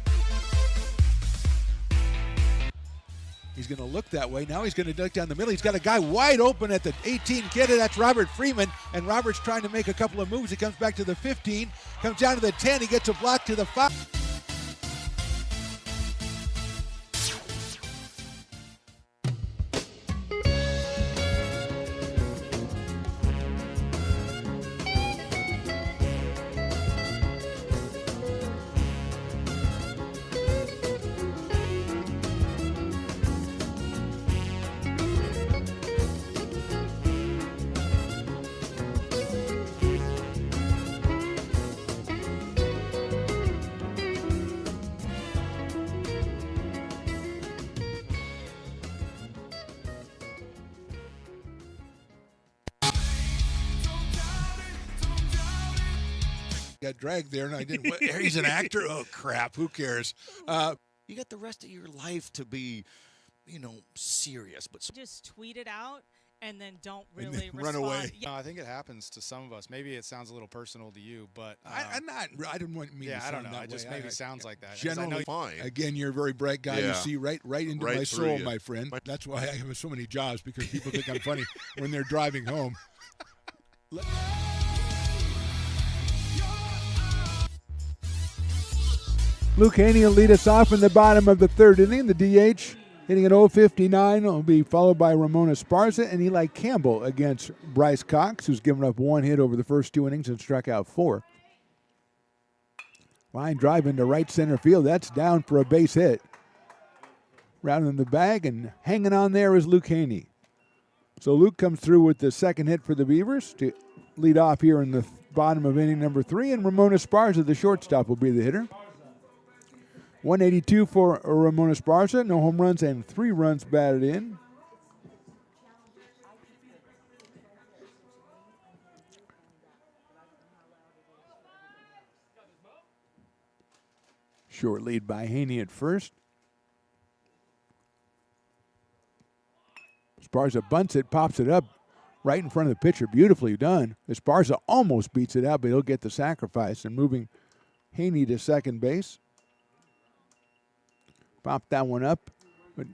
A: He's going to look that way. Now he's going to look down the middle. He's got a guy wide open at the 18 kid. That's Robert Freeman. And Robert's trying to make a couple of moves. He comes back to the 15. Comes down to the 10. He gets a block to the 5. Got dragged there, and I didn't. He's an actor. Oh crap! Who cares?
I: You got the rest of your life to be, serious. But
J: just tweet it out and then don't
A: And
J: really
A: then run
J: respond.
A: away.
J: Yeah.
K: No, I think it happens to some of us. Maybe it sounds a little personal to you, but
A: I didn't want me to
K: yeah, I don't
A: sound
K: know.
A: that
K: It just
A: way.
K: maybe sounds like that. 'Cause I
A: Generally,
K: know
L: fine.
A: again, you're a very bright guy. You
L: Yeah.
A: see right into
L: Right
A: my
L: through
A: soul,
L: you.
A: my friend. That's why I have so many jobs, because people think I'm funny when they're driving home. Luke Haney will lead us off in the bottom of the third inning. The DH hitting at 0.59 will be followed by Ramon Esparza and Eli Campbell against Bryce Cox, who's given up one hit over the first 2 innings and struck out 4. Line drive into right center field. That's down for a base hit. Rounding the bag and hanging on there is Luke Haney. So Luke comes through with the second hit for the Beavers to lead off here in the bottom of inning number 3, and Ramon Esparza, the shortstop, will be the hitter. 182 for Ramon Esparza, no home runs and 3 runs batted in. Short lead by Haney at first. Esparza bunts it, pops it up right in front of the pitcher. Beautifully done. Esparza almost beats it out, but he'll get the sacrifice, and moving Haney to second base. Popped that one up, but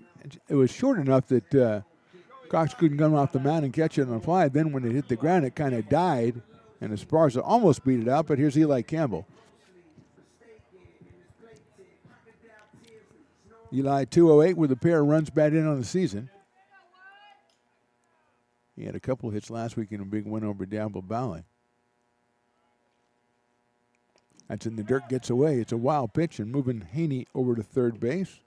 A: it was short enough that Cox couldn't come off the mound and catch it on the fly. Then when it hit the ground, it kind of died, and Esparza almost beat it out, but here's Eli Campbell. Eli 208 with a pair of runs batted in on the season. He had a couple hits last week in a big win over Diablo Valley. That's in the dirt, gets away. It's a wild pitch, and moving Haney over to third base,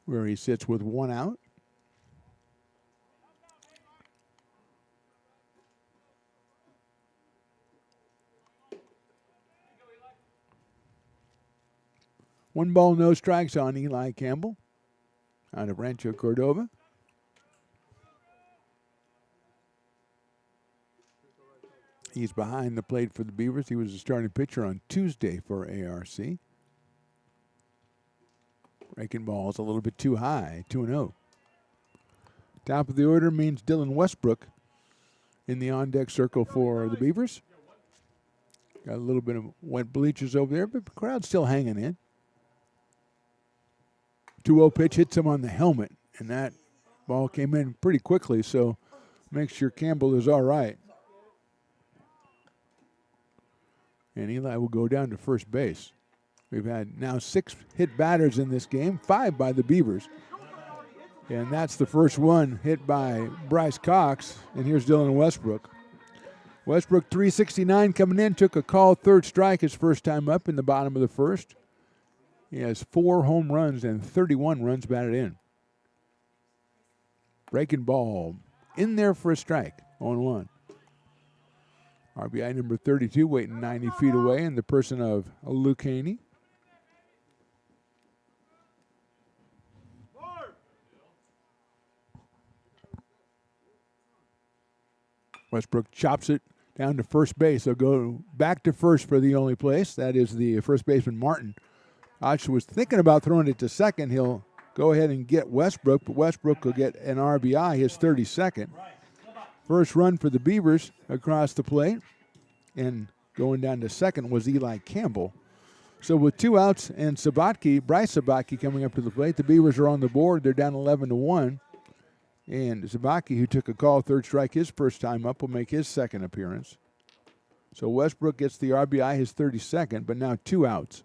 A: where he sits with 1 out. One ball, no strikes on Eli Campbell out of Rancho Cordova. He's behind the plate for the Beavers. He was a starting pitcher on Tuesday for ARC. Breaking ball is a little bit too high, 2-0. Top of the order means Dylan Westbrook in the on-deck circle for the Beavers. Got a little bit of wet bleachers over there, but the crowd's still hanging in. 2-0 pitch hits him on the helmet, and that ball came in pretty quickly, so make sure Campbell is all right. And Eli will go down to first base. We've had now 6 hit batters in this game, 5 by the Beavers. And that's the first one hit by Bryce Cox. And here's Dylan Westbrook. Westbrook, 369 coming in, took a call, third strike his first time up in the bottom of the first. He has 4 home runs and 31 runs batted in. Breaking ball in there for a strike, 0-1. RBI number 32 waiting 90 feet away in the person of Luke Haney. Westbrook chops it down to first base. They'll go back to first for the only place. That is the first baseman, Martin. Osh was thinking about throwing it to second. He'll go ahead and get Westbrook, but Westbrook will get an RBI, his 32nd. First run for the Beavers across the plate, and going down to second was Eli Campbell. So with 2 outs and Bryce Sabatke coming up to the plate, the Beavers are on the board. They're down 11-1. And Sabatke, who took a call, third strike his first time up, will make his second appearance. So Westbrook gets the RBI, his 32nd, but now 2 outs.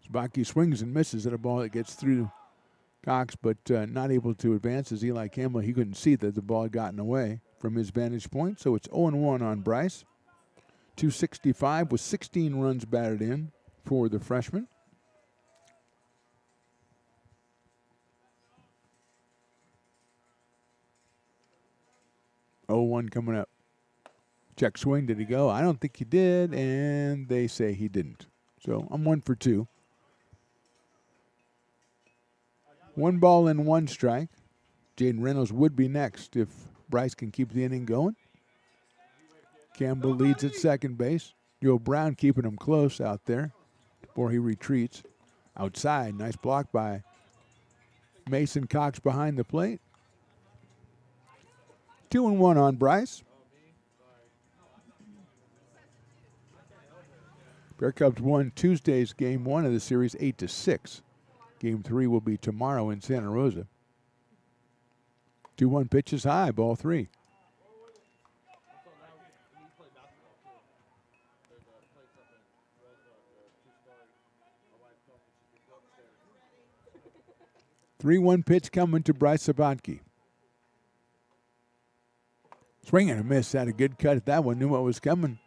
A: Sabatke swings and misses at a ball that gets through Cox, but not able to advance as Eli Campbell. He couldn't see that the ball had gotten away from his vantage point, so it's 0-1 on Bryce. 265 with 16 runs batted in for the freshman. Oh, 1 coming up. Check swing, did he go? I don't think he did, and they say he didn't. So I'm 1 for 2. 1 ball and 1 strike. Jaden Reynolds would be next if Bryce can keep the inning going. Campbell leads at second base. Joe Brown keeping him close out there before he retreats. Outside, nice block by Mason Cox behind the plate. 2-1 on Bryce. Bear Cubs won Tuesday's game 1 of the series 8-6. Game 3 will be tomorrow in Santa Rosa. 2-1 pitch is high, ball 3. Three-one pitch coming to Bryce Sabatke. Swing and a miss. Had a good cut at that one. Knew what was coming.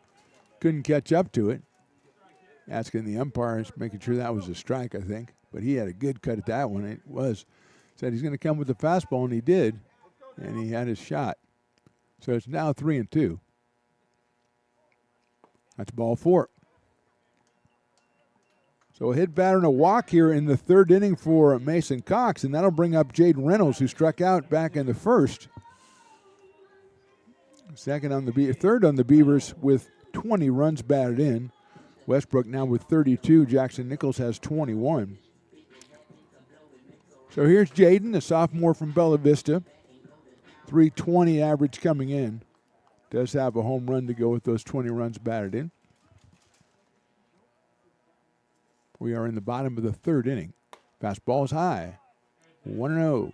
A: Couldn't catch up to it. Asking the umpires, making sure that was a strike, I think. But he had a good cut at that one. It was. Said he's going to come with the fastball, and he did. And he had his shot. So it's now 3-2. That's ball 4. So a hit, batter, and a walk here in the third inning for Mason Cox, and that'll bring up Jaden Reynolds, who struck out back in the first. Third on the Beavers with 20 runs batted in. Westbrook now with 32. Jackson Nichols has 21. So here's Jaden, a sophomore from Bella Vista. 320 average coming in. Does have a home run to go with those 20 runs batted in. We are in the bottom of the third inning. Fastball's high. 1-0.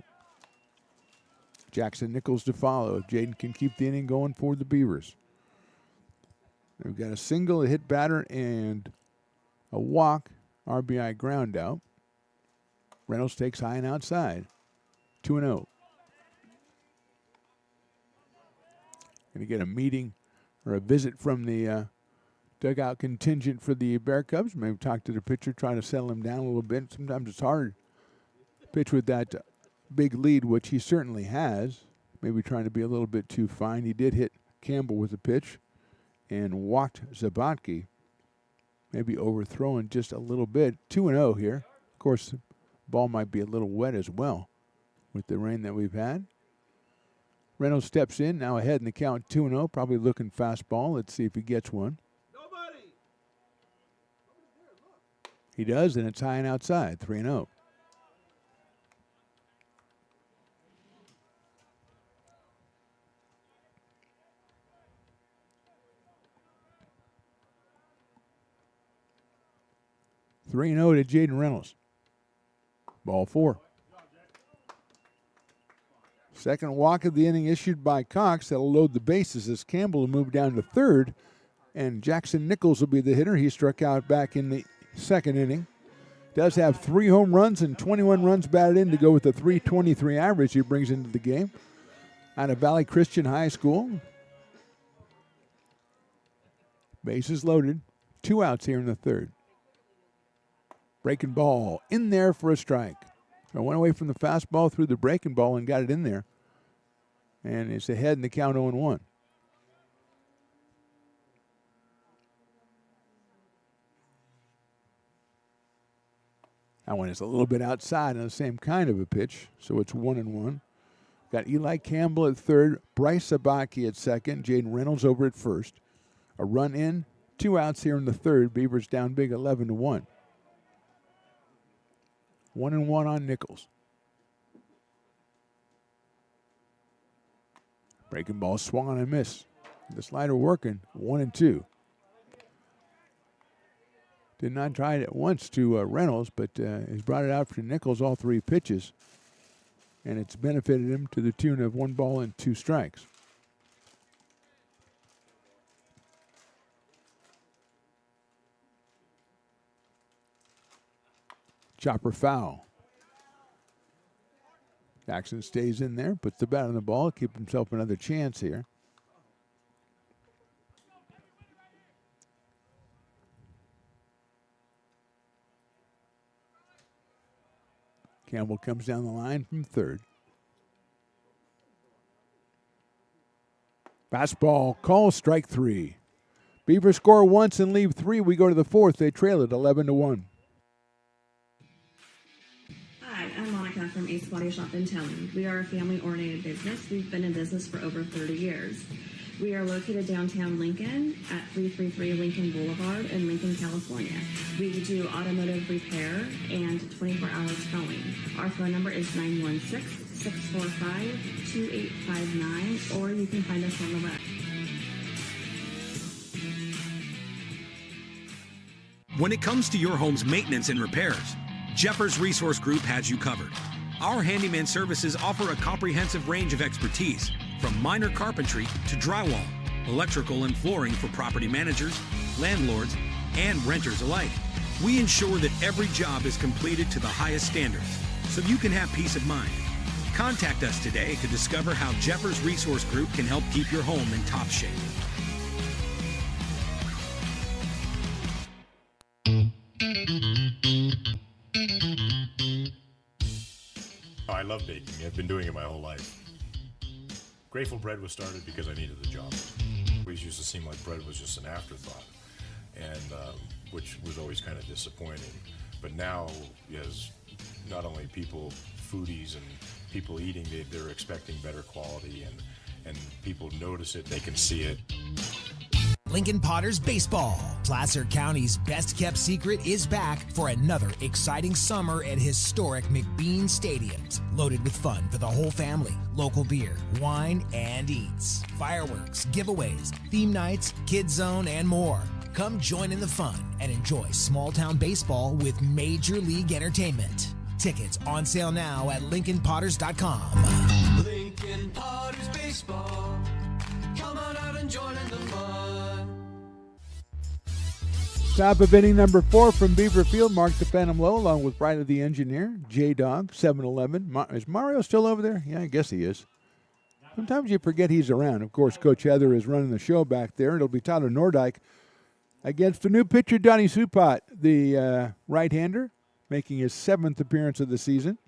A: Jackson Nichols to follow. If Jaden can keep the inning going for the Beavers. We've got a single, a hit batter, and a walk. RBI ground out. Reynolds takes high and outside. 2-0. Going to get a meeting or a visit from the dugout contingent for the Bear Cubs. Maybe talk to the pitcher, try to settle him down a little bit. Sometimes it's hard to pitch with that big lead, which he certainly has. Maybe trying to be a little bit too fine. He did hit Campbell with a pitch and walked Sabatke. Maybe overthrowing just a little bit. 2-0 here. Of course, the ball might be a little wet as well with the rain that we've had. Reynolds steps in, now ahead in the count, 2-0. Probably looking fastball. Let's see if he gets one. He does, and it's high and outside, 3-0. To Jaden Reynolds. Ball 4. Second walk of the inning issued by Cox. That'll load the bases as Campbell will move down to third. And Jackson Nichols will be the hitter. He struck out back in the second inning. Does have 3 home runs and 21 runs batted in to go with the 323 average he brings into the game. Out of Valley Christian High School. Bases loaded. 2 outs here in the third. Breaking ball in there for a strike. So went away from the fastball, threw the breaking ball and got it in there. And it's ahead in the count 0-1. That one is a little bit outside on the same kind of a pitch, so it's 1-1. Got Eli Campbell at third, Bryce Sabatke at second, Jaden Reynolds over at first. A run in, 2 outs here in the third. Beavers down big 11-1. 1-1 on Nichols. Breaking ball swung on and miss. The slider working, 1-2. Did not try it at once to Reynolds, but he's brought it out for Nichols all 3 pitches. And it's benefited him to the tune of 1 ball and 2 strikes. Chopper foul. Jackson stays in there, puts the bat on the ball, keep himself another chance here. Campbell comes down the line from third. Fastball, call, strike 3. Beavers score once and leave 3. We go to the fourth. They trail it 11-1.
C: Hi, I'm Monica from Ace Body Shop in Telling. We are a family-oriented business. We've been in business for over 30 years. We are located downtown Lincoln at 333 Lincoln Boulevard in Lincoln, California. We do automotive repair and 24-hour towing. Our phone number is 916 645-2859, or you can find us on the web.
D: When it comes to your home's maintenance and repairs, Jeffers Resource Group has you covered. Our handyman services offer a comprehensive range of expertise, from minor carpentry to drywall, electrical and flooring for property managers, landlords, and renters alike. We ensure that every job is completed to the highest standards, so you can have peace of mind. Contact us today to discover how Jeffers Resource Group can help keep your home in top shape.
E: I love baking. I've been doing it my whole life. Grateful Bread was started because I needed the job. It always used to seem like bread was just an afterthought, and which was always kind of disappointing. But now, as not only people, foodies and people eating, they're expecting better quality, and people notice it, they can see it.
F: Lincoln Potters Baseball. Placer County's best-kept secret is back for another exciting summer at historic McBean Stadiums. Loaded with fun for the whole family, local beer, wine, and eats. Fireworks, giveaways, theme nights, kids zone, and more. Come join in the fun and enjoy small-town baseball with Major League Entertainment. Tickets on sale now at LincolnPotters.com.
G: Lincoln Potters Baseball. Come on out and join in the fun.
A: Top of inning number 4 from Beaver Field. Mark the Phantom Low along with Riley the Engineer. J-Dog, 7-11. Is Mario still over there? Yeah, I guess he is. Sometimes you forget he's around. Of course, Coach Heather is running the show back there. It'll be Tyler Nordyke against the new pitcher, Donnie Supat, the right-hander, making his 7th appearance of the season.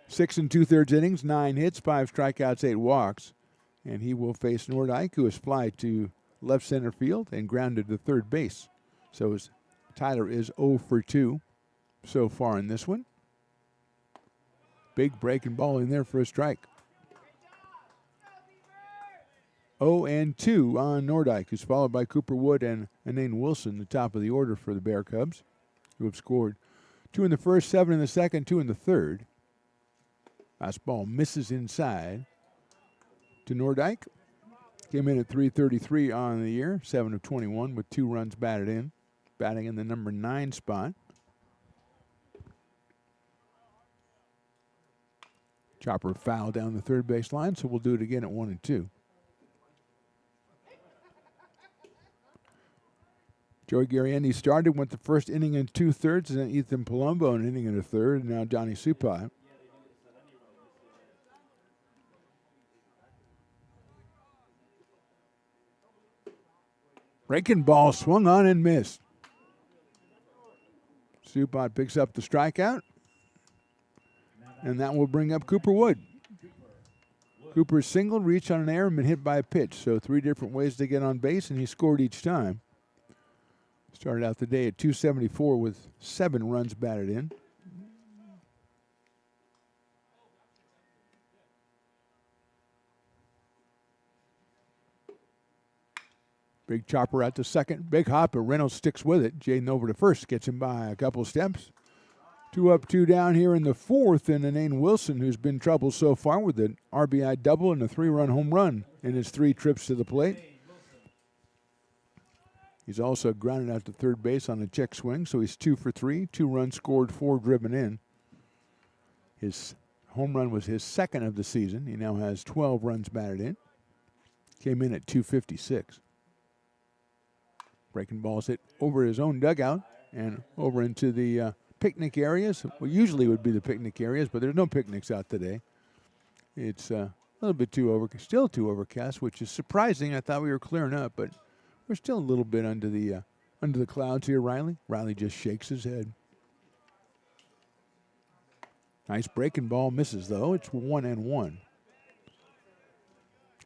A: Six and 2/3 innings, 9 hits, 5 strikeouts, 8 walks. And he will face Nordyke, who has fly to left center field and grounded to third base. So Tyler is 0 for 2 so far in this one. Big breaking ball in there for a strike. 0-2 on Nordyke, who's followed by Cooper Wood and Anane Wilson, the top of the order for the Bear Cubs, who have scored 2 in the first, 7 in the second, 2 in the third. Last ball misses inside to Nordyke. Came in at .333 on the year, 7 of 21 with 2 runs batted in. Batting in the number 9 spot. Chopper foul down the third base line, so we'll do it again at 1-2. Joey Garriendi started, went the first inning in 2/3, and then Ethan Palumbo an inning and a third, and now Donnie Supat. Breaking ball swung on and missed. Supat picks up the strikeout, and that will bring up Cooper Wood. Cooper singled, reached on an error, and been hit by a pitch. So 3 different ways to get on base, and he scored each time. Started out the day at .274 with 7 runs batted in. Big chopper out to second. Big hop, but Reynolds sticks with it. Jaden over to first, gets him by a couple steps. 2 up, 2 down here in the 4th, and Anane Wilson, who's been trouble so far with an RBI double and a 3-run home run in his 3 trips to the plate. He's also grounded out to third base on a check swing, so he's 2 for 3. 2 runs scored, 4 driven in. His home run was his 2nd of the season. He now has 12 runs batted in. Came in at .256. Breaking balls hit over his own dugout and over into the picnic areas. Well, usually would be the picnic areas, but there's no picnics out today. It's a little bit still too overcast, which is surprising. I thought we were clearing up, but we're still a little bit under the clouds here, Riley. Riley just shakes his head. Nice breaking ball, misses though. It's 1-1.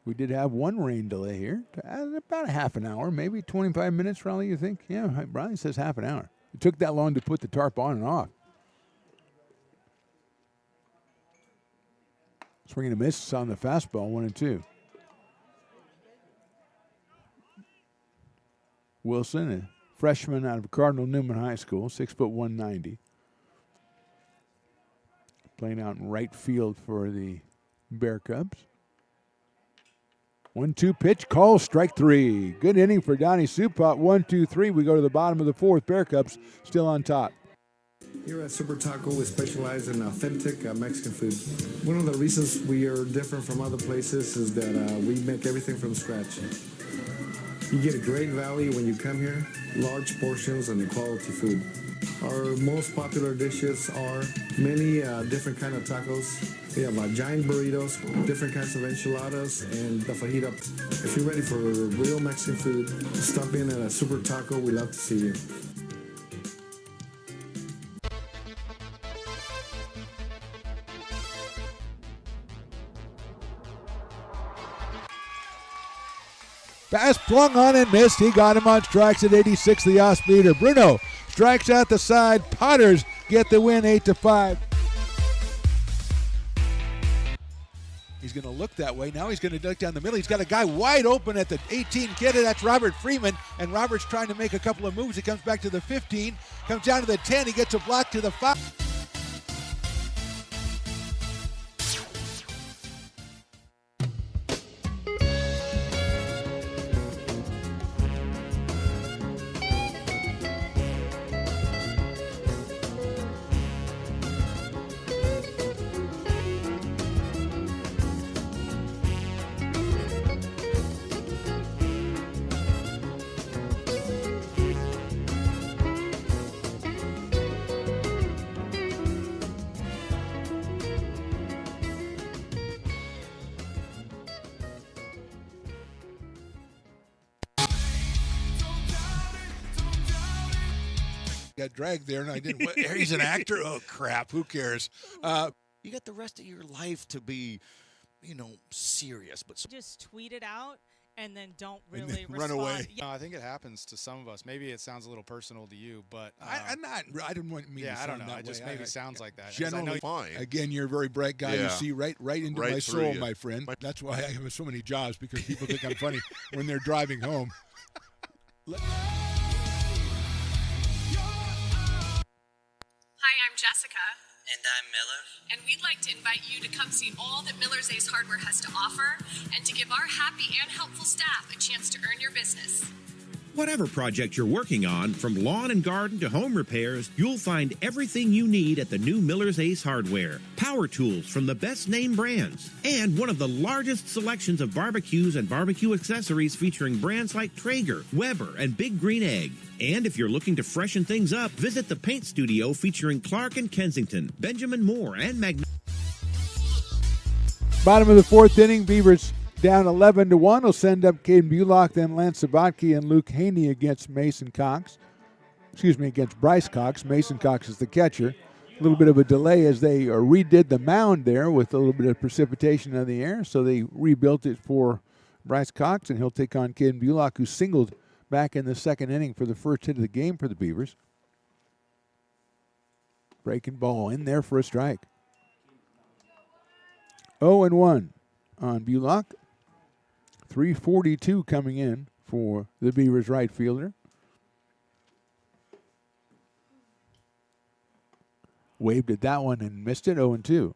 A: We did have 1 rain delay here, about a half an hour, maybe 25 minutes, Riley, you think? Yeah, Riley says half an hour. It took that long to put the tarp on and off. Swing and a miss on the fastball, 1-2. Wilson, a freshman out of Cardinal Newman High School, 6'1", 190. playing out in right field for the Bear Cubs. 1-2 pitch, call, strike three. Good inning for Donnie Supat. 1-2-3. We go to the bottom of the fourth. Bear Cubs still on top.
B: Here at Super Taco, we specialize in authentic Mexican food. One of the reasons we are different from other places is that we make everything from scratch. You get a great value when you come here, large portions and quality food. Our most popular dishes are many different kind of tacos. We have giant burritos, different kinds of enchiladas, and the fajita. If you're ready for real Mexican food, stop in at a Super Taco. We'd love to see you.
A: Pass flung on and missed. He got him on strikes at 86, the off speeder. Bruno strikes out the side. Potters get the win 8-5. He's going to look that way. Now he's going to duck down the middle. He's got a guy wide open at the 18 kidder. That's Robert Freeman. And Robert's trying to make a couple of moves. He comes back to the 15, comes down to the 10. He gets a block to the 5. Got dragged there, and I didn't. He's an actor. Oh crap! Who cares?
I: You got the rest of your life to be, serious. But
J: just tweet it out and then don't
A: And
J: really
A: then run
J: respond.
A: away.
J: Yeah.
K: No, I think it happens to some of us. Maybe it sounds a little personal to you, but
A: I'm not. I didn't want me.
K: Yeah,
A: to
K: I don't
A: sound
K: know.
A: that
K: It just
A: way.
K: maybe sounds like that. 'Cause
A: Generally,
K: I know
E: fine.
A: Again, you're a very bright guy. You
E: Yeah.
A: see right into
E: Right
A: my
E: through
A: soul,
E: you.
A: my friend. That's why I have so many jobs, because people think I'm funny when they're driving home.
M: Hi, I'm Jessica.
L: And I'm Miller.
M: And we'd like to invite you to come see all that Miller's Ace Hardware has to offer and to give our happy and helpful staff a chance to earn your business.
O: Whatever project you're working on, from lawn and garden to home repairs, you'll find everything you need at the new Miller's Ace Hardware. Power tools from the best name brands, and one of the largest selections of barbecues and barbecue accessories featuring brands like Traeger, Weber, and Big Green Egg. And if you're looking to freshen things up, visit the paint studio featuring Clark and Kensington, Benjamin Moore, and
A: Bottom of the fourth inning, Beavers down 11-1. Will send up Caden Bulock, then Lance Sabatke and Luke Haney against Mason Cox. Against Bryce Cox. Mason Cox is the catcher. A little bit of a delay as they redid the mound there with a little bit of precipitation in the air, so they rebuilt it for Bryce Cox, and he'll take on Caden Bulock, who singled back in the second inning for the first hit of the game for the Beavers. Breaking ball in there for a strike. 0-1 on Bulock. 342 coming in for the Beavers right fielder. Waved at that one and missed it. 0-2.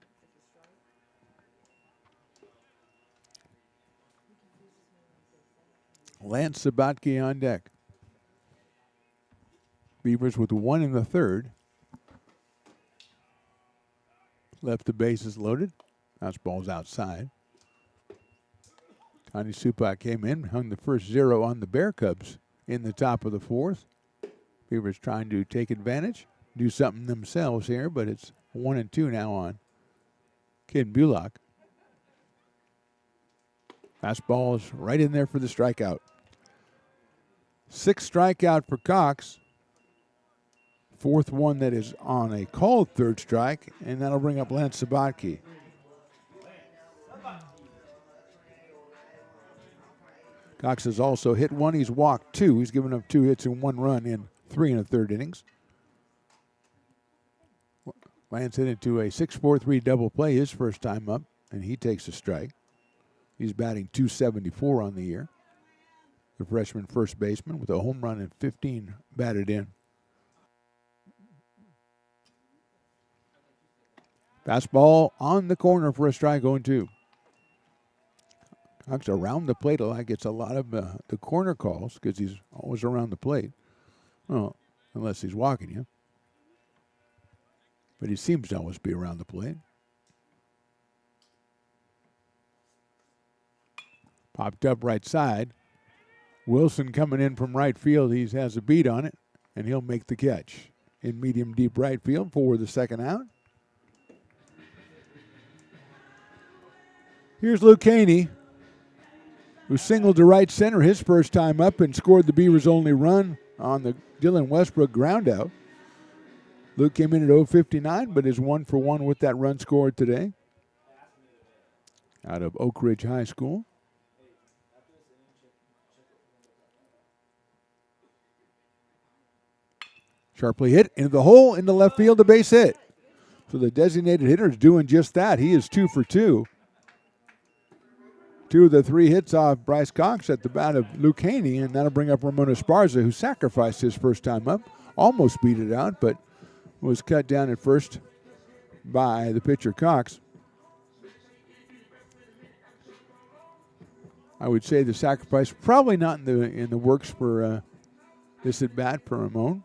A: Lance Sabatke on deck. Beavers with one in the third. Left the bases loaded. Fastball's outside. Tony Supak came in, hung the first 0 on the Bear Cubs in the top of the fourth. Beavers trying to take advantage, do something themselves here, but it's 1-2 now on Caden Bulock. Fastball is right in there for the strikeout. 6th strikeout for Cox. 4th one that is on a called third strike, and that'll bring up Lance Sabatke. Cox has also hit 1. He's walked 2. He's given up 2 hits and 1 run in 3 1/3 innings. Lance hit into a 6-4-3 double play his first time up, and he takes a strike. He's batting .274 on the year. The freshman first baseman with a home run and 15 batted in. Fastball on the corner for a strike, 0-2. Cox around the plate a lot. Gets a lot of the corner calls because he's always around the plate. Well, unless he's walking you. But he seems to always be around the plate. Popped up right side. Wilson coming in from right field. He has a beat on it, and he'll make the catch in medium deep right field for the second out. Here's Luke Haney, who singled to right center his first time up and scored the Beavers' only run on the Dylan Westbrook groundout. Luke came in at 0.59, but is 1 for 1 with that run scored today out of Oak Ridge High School. Sharply hit into the hole, into left field, a base hit. So the designated hitter is doing just that. He is 2 for 2. 2 of the 3 hits off Bryce Cox at the bat of Luke Haney, and that'll bring up Ramon Esparza, who sacrificed his first time up. Almost beat it out, but was cut down at first by the pitcher Cox. I would say the sacrifice probably not in the works for this at bat for Ramon.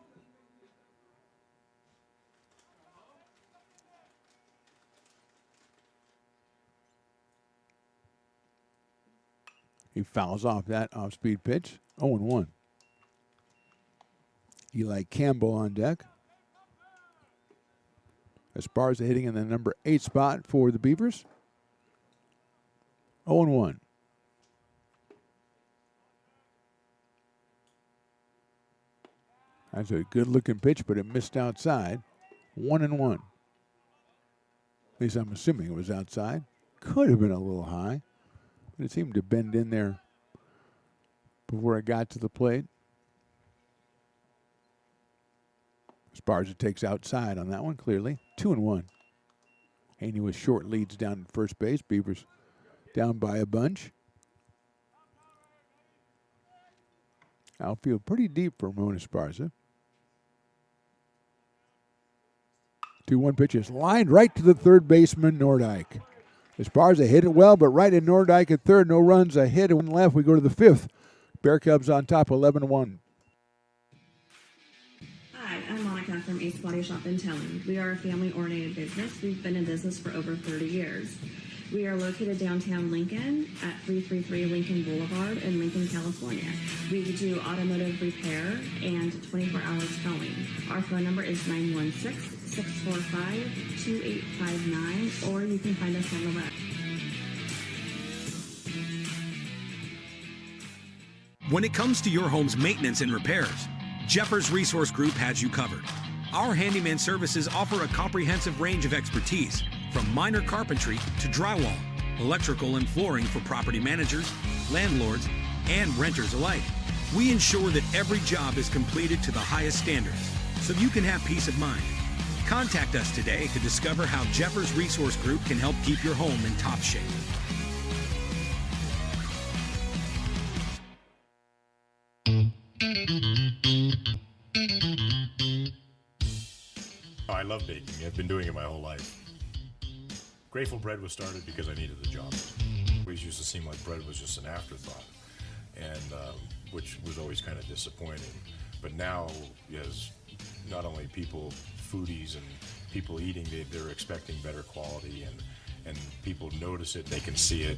A: He fouls off that off-speed pitch. 0-1. Eli Campbell on deck. Esparza hitting in the number 8 spot for the Beavers. 0-1. That's a good-looking pitch, but it missed outside. 1-1. At least I'm assuming it was outside. Could have been a little high. But it seemed to bend in there before it got to the plate. Esparza takes outside on that one, clearly. 2-1. Haney with short leads down at first base. Beavers down by a bunch. Outfield pretty deep for Ramon Esparza. 2-1 pitch is lined right to the third baseman, Nordyke. Esparza hit it well, but right in Nordyke at third. No runs, a hit, and 1 left. We go to the 5th. Bear Cubs on top, 11-1.
C: Hi, I'm Monica from Ace Body Shop in Telling. We are a family-oriented business. We've been in business for over 30 years. We are located downtown Lincoln at 333 Lincoln Boulevard in Lincoln, California. We do automotive repair and 24-hour towing. Our phone number is 916-645-2859, or you can find us on the web.
D: When it comes to your home's maintenance and repairs, Jeffers Resource Group has you covered. Our handyman services offer a comprehensive range of expertise, from minor carpentry to drywall, electrical and flooring for property managers, landlords, and renters alike. We ensure that every job is completed to the highest standards, so you can have peace of mind. Contact us today to discover how Jeffers Resource Group can help keep your home in top shape.
E: I love baking. I've been doing it my whole life. Grateful Bread was started because I needed the job. It always used to seem like bread was just an afterthought, and which was always kind of disappointing. But now, as not only people, foodies and people eating, they're expecting better quality, and people notice it, they can see it.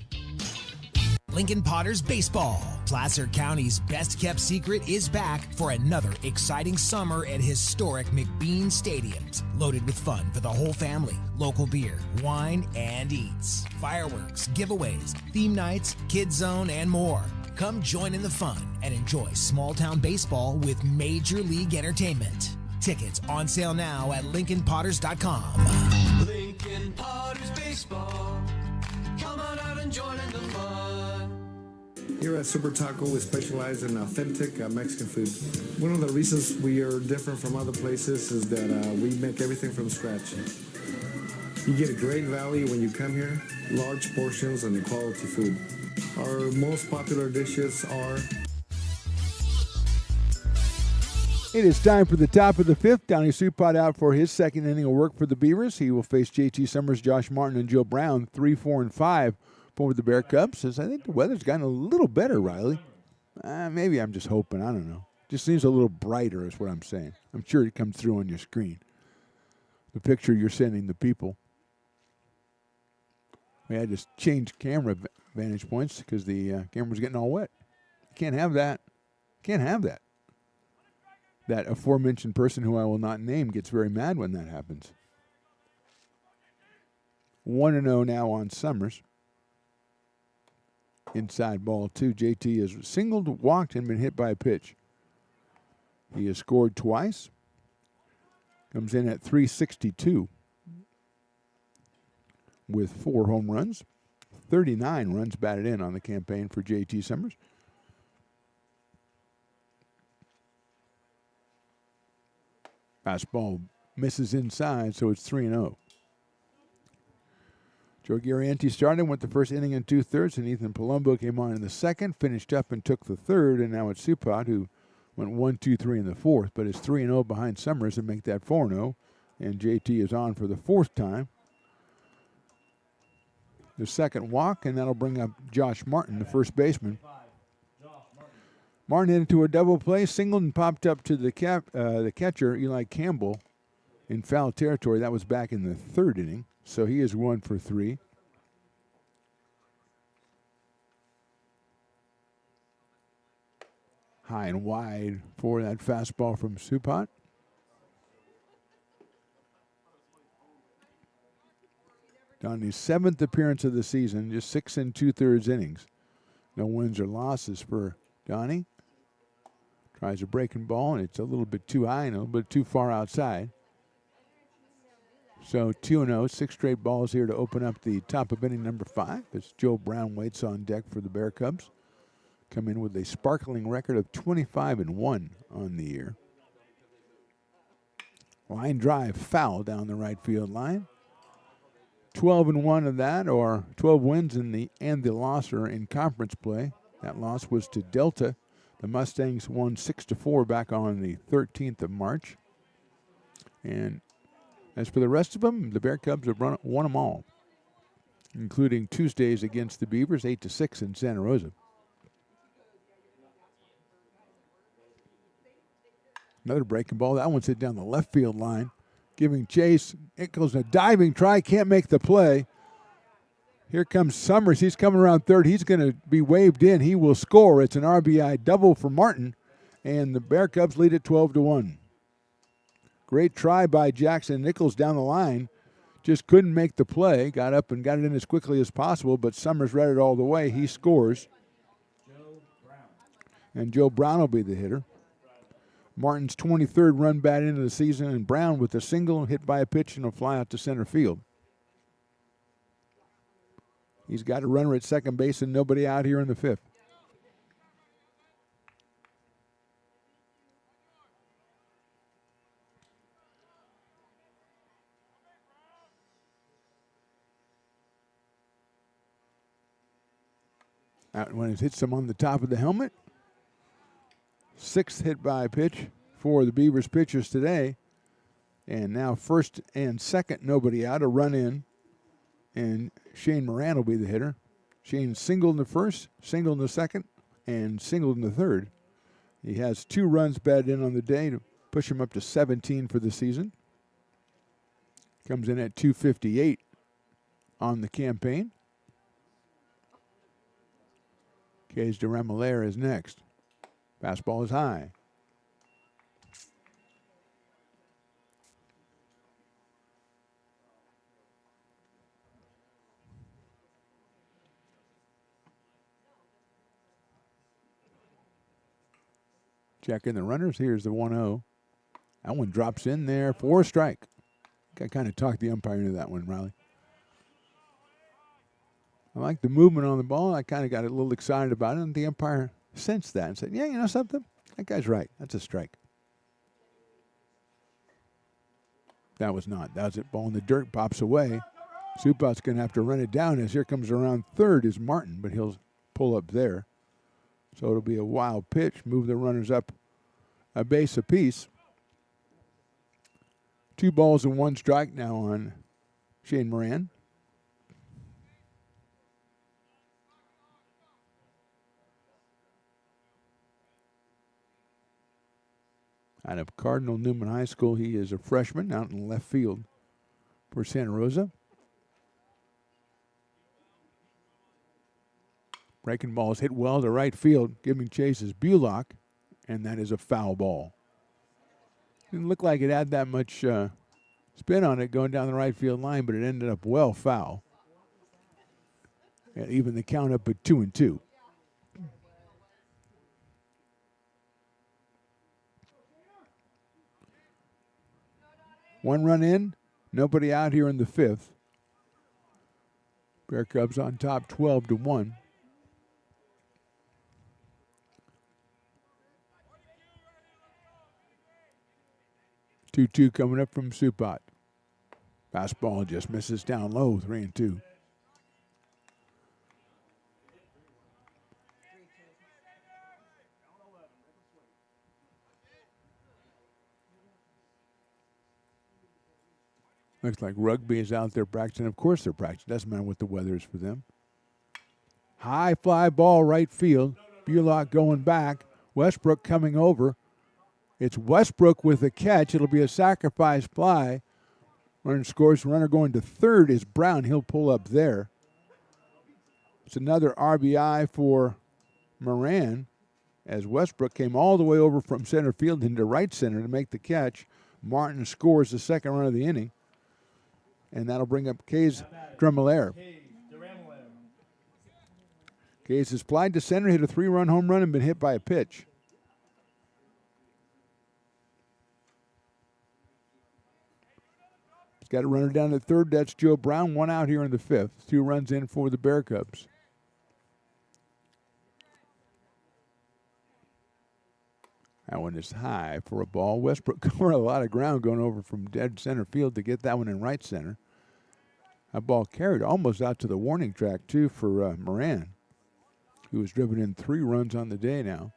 F: Lincoln Potters Baseball. Placer County's best-kept secret is back for another exciting summer at historic McBean Stadiums. Loaded with fun for the whole family, local beer, wine, and eats. Fireworks, giveaways, theme nights, kids zone, and more. Come join in the fun and enjoy small-town baseball with Major League Entertainment. Tickets on sale now at LincolnPotters.com.
G: Lincoln Potters Baseball. Come on out and join in the fun.
B: Here at Super Taco, we specialize in authentic Mexican food. One of the reasons we are different from other places is that we make everything from scratch. You get a great value when you come here, large portions and quality food. Our most popular dishes are
A: It is time for the top of the fifth. Donnie Supot out for his second inning of work for the Beavers. He will face JT Summers, Josh Martin, and Joe Brown, 3, 4, and 5 for the Bear Cubs. As I think the weather's gotten a little better, Riley. Maybe I'm just hoping. I don't know. Just seems a little brighter is what I'm saying. I'm sure it comes through on your screen. The picture you're sending the people. We had to change camera vantage points because the camera's getting all wet. Can't have that. Can't have that. That aforementioned person who I will not name gets very mad when that happens. 1-0 now on Summers. Inside ball 2. JT has singled, walked, and been hit by a pitch. He has scored twice. Comes in at 362 with 4 home runs. 39 runs batted in on the campaign for JT Summers. Fastball misses inside, so it's 3-0. Joe Garrienti started, went the first inning in 2/3, and Ethan Palumbo came on in the second, finished up and took the third, and now it's Supot who went 1, 2, 3 in the fourth, but it's 3-0 behind Summers and make that 4-0, and JT is on for the fourth time. The second walk, and that'll bring up Josh Martin, the first baseman. Martin hit into a double play, singled and popped up to the catcher, Eli Campbell, in foul territory. That was back in the third inning, so he is 1 for 3. High and wide for that fastball from Supot. Donnie's 7th appearance of the season, just 6 2/3 innings. No wins or losses for Donnie. Tries a breaking ball, and it's a little bit too high and a little bit too far outside. So 2-0, 6 straight balls here to open up the top of inning number 5 as Joe Brown waits on deck for the Bear Cubs. Come in with a sparkling record of 25-1 on the year. Line drive foul down the right field line. 12-1 of that, or 12 wins and the loss are in conference play. That loss was to Delta. The Mustangs won 6-4 back on the 13th of March. And as for the rest of them, the Bear Cubs have won them all, including Tuesdays against the Beavers, 8-6 in Santa Rosa. Another breaking ball. That one's hit down the left field line, giving chase. It goes a diving try, can't make the play. Here comes Summers. He's coming around third. He's going to be waved in. He will score. It's an RBI double for Martin, and the Bear Cubs lead it 12-1. Great try by Jackson Nichols down the line. Just couldn't make the play. Got up and got it in as quickly as possible, but Summers read it all the way. He scores. And Joe Brown will be the hitter. Martin's 23rd run bat into the season, and Brown with a single hit by a pitch and a fly out to center field. He's got a runner at second base and nobody out here in the 5th. Out when it hits him on the top of the helmet. 6th hit by pitch for the Beavers pitchers today. And now first and second, nobody out, a run in. And Shane Moran will be the hitter. Shane singled in the first, singled in the second, and singled in the third. He has 2 runs batted in on the day to push him up to 17 for the season. Comes in at 258 on the campaign. Cage de Remolaire is next. Fastball is high. Checking the runners. Here's the 1-0. That one drops in there for a strike. I kind of talked the umpire into that one, Riley. I like the movement on the ball. I kind of got a little excited about it, and the umpire sensed that and said, yeah, you know something? That guy's right. That's a strike. That was not. That was it. Ball in the dirt, pops away. Supot's going to have to run it down as here comes around third is Martin, but he'll pull up there. So it'll be a wild pitch, move the runners up a base apiece. 2 balls and 1 strike now on Shane Moran. Out of Cardinal Newman High School, he is a freshman out in left field for Santa Rosa. Breaking ball is hit well to right field. Giving chase is Bullock, and that is a foul ball. Didn't look like it had that much spin on it going down the right field line, but it ended up well foul. And even the count up at 2-2. One run in, nobody out here in the 5th. Bear Cubs on top 12-1. Two coming up from Supat. Fastball just misses down low, 3-2. Looks like Rugby is out there practicing. Of course they're practicing. Doesn't matter what the weather is for them. High fly ball right field. Bullock going back. Westbrook coming over. It's Westbrook with the catch. It'll be a sacrifice fly. Runner scores. Runner going to third is Brown. He'll pull up there. It's another RBI for Moran as Westbrook came all the way over from center field into right center to make the catch. Martin scores the second run of the inning. And that'll bring up Case Drumelaire. Case has flied to center, hit a 3-run home run, and been hit by a pitch. He's got a runner down at third. That's Joe Brown. 1 out here in the 5th. 2 runs in for the Bear Cubs. That one is high for a ball. Westbrook covered a lot of ground going over from dead center field to get that one in right center. That ball carried almost out to the warning track, too, for Moran, who has driven in 3 runs on the day now.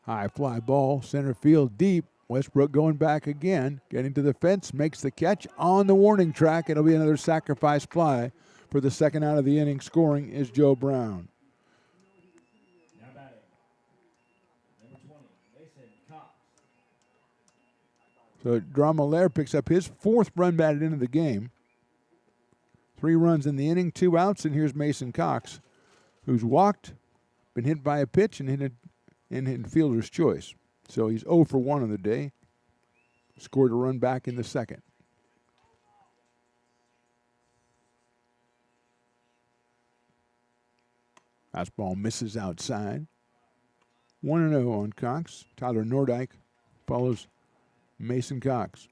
A: High fly ball, center field deep. Westbrook going back again, getting to the fence, makes the catch on the warning track. It'll be another sacrifice fly for the second out of the inning. Scoring is Joe Brown.
H: Now batting. Number 20, Mason Cox.
A: So Drumelaire picks up his 4th run batted into the game. 3 runs in the inning, 2 outs, and here's Mason Cox, who's walked, been hit by a pitch, and hit in fielder's choice. So he's 0 for 1 on the day. Scored a run back in the second. Fastball misses outside. 1-0 on Cox. Tyler Nordyke follows Mason Cox.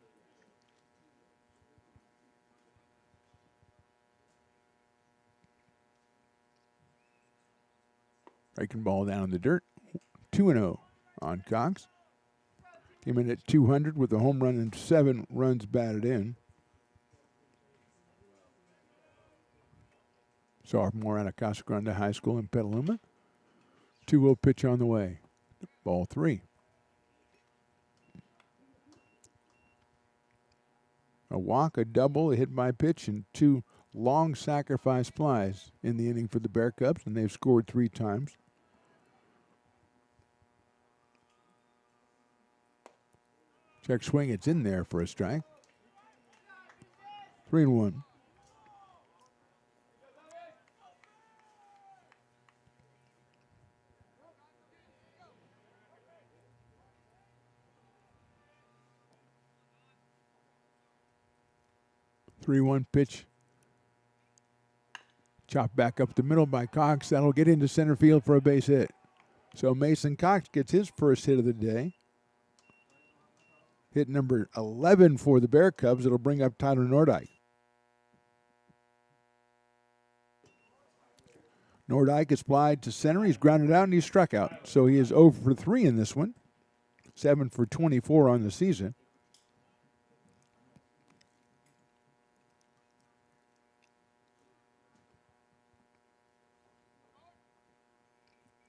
A: Breaking ball down in the dirt. 2-0 on Cox. Came in at 200 with a home run and 7 runs batted in. Sophomore out of Casa Grande High School in Petaluma. 2-0 pitch on the way. Ball 3. A walk, a double, a hit by pitch, and 2 long sacrifice flies in the inning for the Bear Cubs, and they've scored 3 times. Check swing, it's in there for a strike. 3-1. Three-one pitch. Chopped back up the middle by Cox. That'll get into center field for a base hit. So Mason Cox gets his first hit of the day. Hit number 11 for the Bear Cubs. It'll bring up Tyler Nordyke. Nordyke is flied to center. He's grounded out and he's struck out. So he is 0 for 3 in this one. 7 for 24 on the season.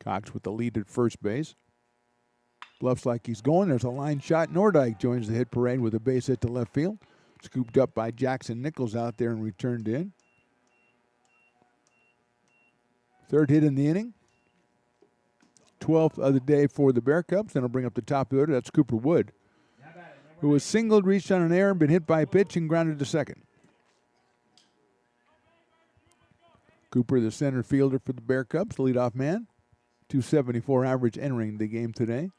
A: Cox with the lead at first base. Bluffs like he's going. There's a line shot. Nordyke joins the hit parade with a base hit to left field. Scooped up by Jackson Nichols out there and returned in. Third hit in the inning. 12th of the day for the Bear Cubs. Then will bring up the top of the order. That's Cooper Wood, who was singled, reached on an error, been hit by a pitch, and grounded to second. Cooper, the center fielder for the Bear Cubs, leadoff man. 274 average entering the game today.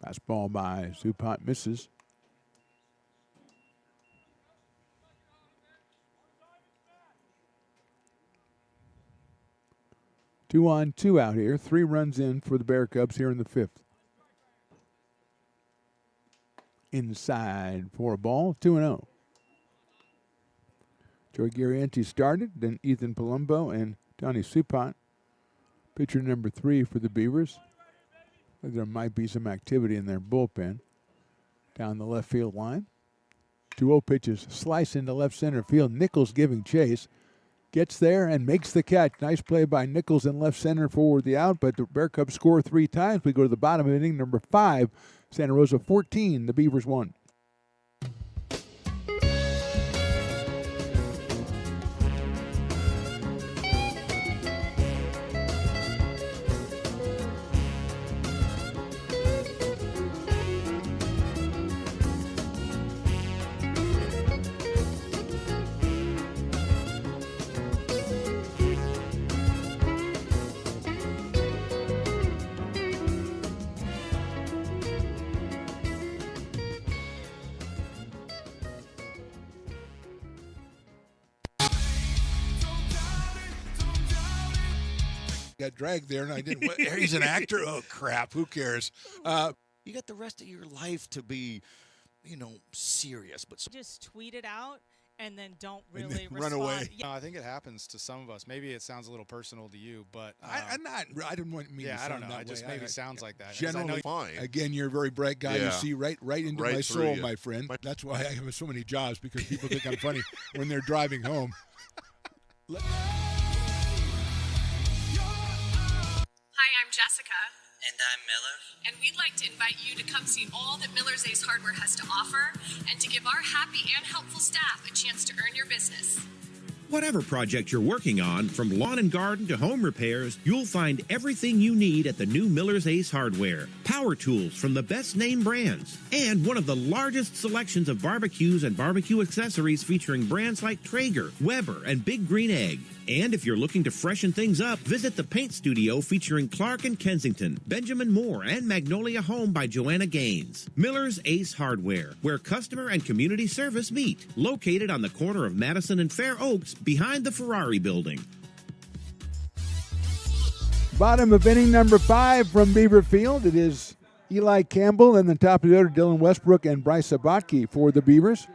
A: Fastball by Supot misses. Two on, two out here. 3 runs in for the Bear Cubs here in the 5th. Inside for a ball, 2-0. Joey Garrienti started, then Ethan Palumbo and Donnie Supot. Pitcher number 3 for the Beavers. There might be some activity in their bullpen. Down the left field line. 2-0 pitches slice into left center field. Nichols giving chase. Gets there and makes the catch. Nice play by Nichols in left center for the out, but the Bear Cubs score 3 times. We go to the bottom of inning number 5. Santa Rosa 14, the Beavers 1.
L: Got dragged there, and I didn't. He's an actor. Oh crap! Who cares?
I: You got the rest of your life to be, serious. But
J: just tweet it out and then don't
L: And
J: really
L: then run
J: respond.
L: away.
J: Yeah.
K: No, I think it happens to some of us. Maybe it sounds a little personal to you, but
L: I'm not. I didn't want me.
K: Yeah,
L: to
K: I don't
L: sound
K: know.
L: that
K: It just
L: way.
K: maybe sounds like that. 'cause I
L: Generally,
K: know
L: fine. Again, you're a very bright guy. You
N: Yeah.
L: see right into
N: Right
L: my
N: through
L: soul,
N: you.
L: my friend. That's why I have so many jobs, because people think I'm funny when they're driving home.
M: Hi, I'm Jessica.
P: And I'm Miller.
M: And we'd like to invite you to come see all that Miller's Ace Hardware has to offer and to give our happy and helpful staff a chance to earn your business.
O: Whatever project you're working on, from lawn and garden to home repairs, you'll find everything you need at the new Miller's Ace Hardware. Power tools from the best name brands, and one of the largest selections of barbecues and barbecue accessories featuring brands like Traeger, Weber, and Big Green Egg. And if you're looking to freshen things up, visit the paint studio featuring Clark and Kensington, Benjamin Moore, and Magnolia Home by Joanna Gaines. Miller's Ace Hardware, where customer and community service meet. Located on the corner of Madison and Fair Oaks, behind the Ferrari building.
A: Bottom of inning number 5 from Beaver Field. It is Eli Campbell and the top of the order, Dylan Westbrook and Bryce Sabatke for the Beavers.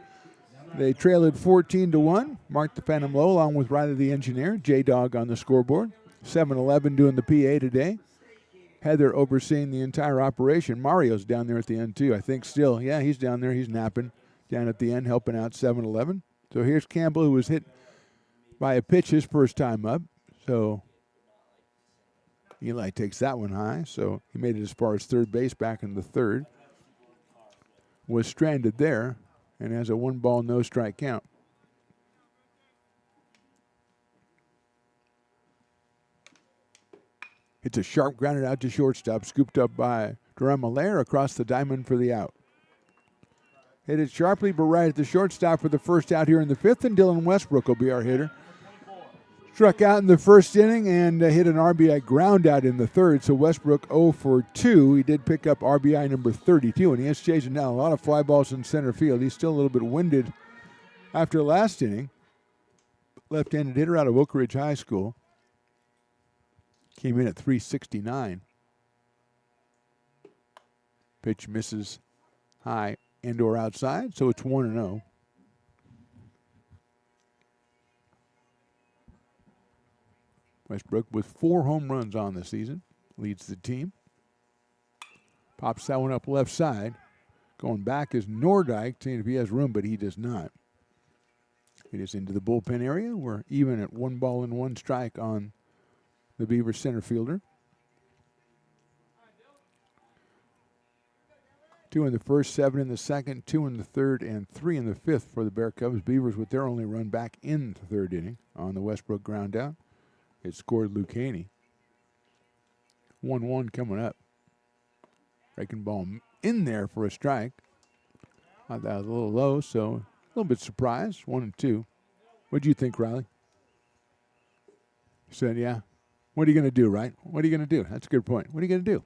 A: They trailed it 14-1. Mark the Phantom Low along with Riley the Engineer. J-Dog on the scoreboard. 7-11 doing the PA today. Heather overseeing the entire operation. Mario's down there at the end too, I think still. Yeah, he's down there. He's napping down at the end, helping out 7-11. So here's Campbell, who was hit by a pitch his first time up. So Eli takes that one high. So he made it as far as third base back in the third. Was stranded there and has a 1-ball, no strike count. It's a sharp grounded out to shortstop, scooped up by Durham Allaire across the diamond for the out. Hit it sharply, but right at the shortstop for the first out here in the 5th, and Dylan Westbrook will be our hitter. Struck out in the first inning and hit an RBI ground out in the third, so Westbrook 0 for 2. He did pick up RBI number 32, and he is chasing down a lot of fly balls in center field. He's still a little bit winded after last inning. Left-handed hitter out of Oak Ridge High School. Came in at 369. Pitch misses high and or outside, so it's 1-0. Westbrook with 4 home runs on the season, leads the team. Pops that one up left side. Going back is Nordyke, seeing if he has room, but he does not. It is into the bullpen area. We're even at 1 ball and 1 strike on the Beavers center fielder. 2 in the first, 7 in the second, 2 in the third, and 3 in the fifth for the Bear Cubs. Beavers with their only run back in the third inning on the Westbrook ground out. It scored Lucchini. 1-1 coming up. Breaking ball in there for a strike. Thought that was a little low, so a little bit surprised. 1-2. What do you think, Riley? He said, yeah. What are you going to do, right? What are you going to do? That's a good point. What are you going to do?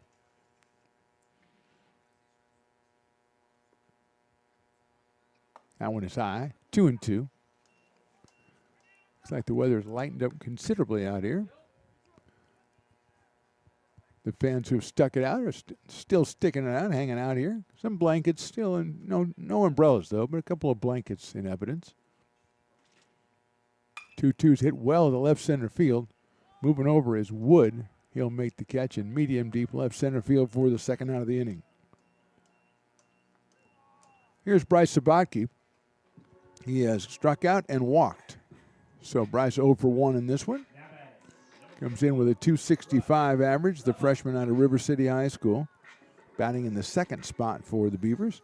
A: That one is high. 2-2. Looks like the weather's lightened up considerably out here. The fans who've stuck it out are still sticking it out, hanging out here. Some blankets still, and no umbrellas though, but a couple of blankets in evidence. 2-2's hit well to left center field. Moving over is Wood. He'll make the catch in medium deep left center field for the second out of the inning. Here's Bryce Sabatke. He has struck out and walked. So Bryce 0 for 1 in this one. Comes in with a .265 average, the freshman out of River City High School. Batting in the second spot for the Beavers.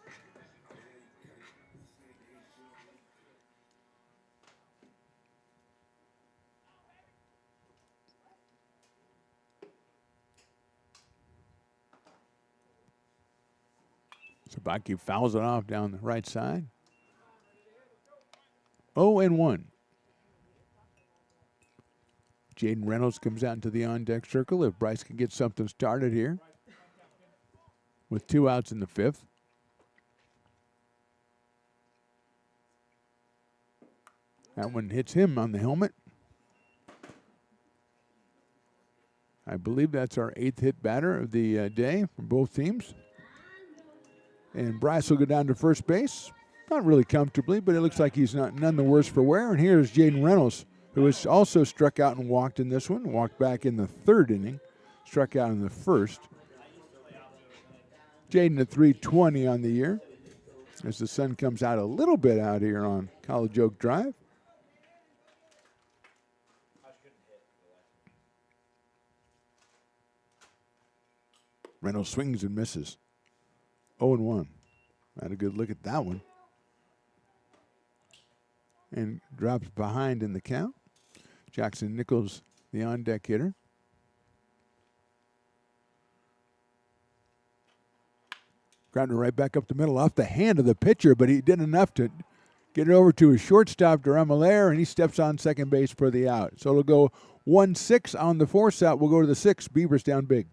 A: Sabatke fouls it off down the right side. 0-1. Jaden Reynolds comes out into the on-deck circle if Bryce can get something started here. With 2 outs in the fifth. That one hits him on the helmet. I believe that's our 8th hit batter of the day from both teams. And Bryce will go down to first base. Not really comfortably, but it looks like he's none the worse for wear. And here's Jaden Reynolds, who has also struck out and walked in this one. Walked back in the third inning. Struck out in the first. Jaden at .320 on the year. As the sun comes out a little bit out here on College Oak Drive. Reynolds swings and misses. 0-1. Had a good look at that one. And drops behind in the count. Jackson Nichols, the on-deck hitter. Grounder right back up the middle off the hand of the pitcher, but he did enough to get it over to his shortstop, Durham Allaire, and he steps on second base for the out. So it'll go 1-6 on the force out. We'll go to the 6th. Beavers down big.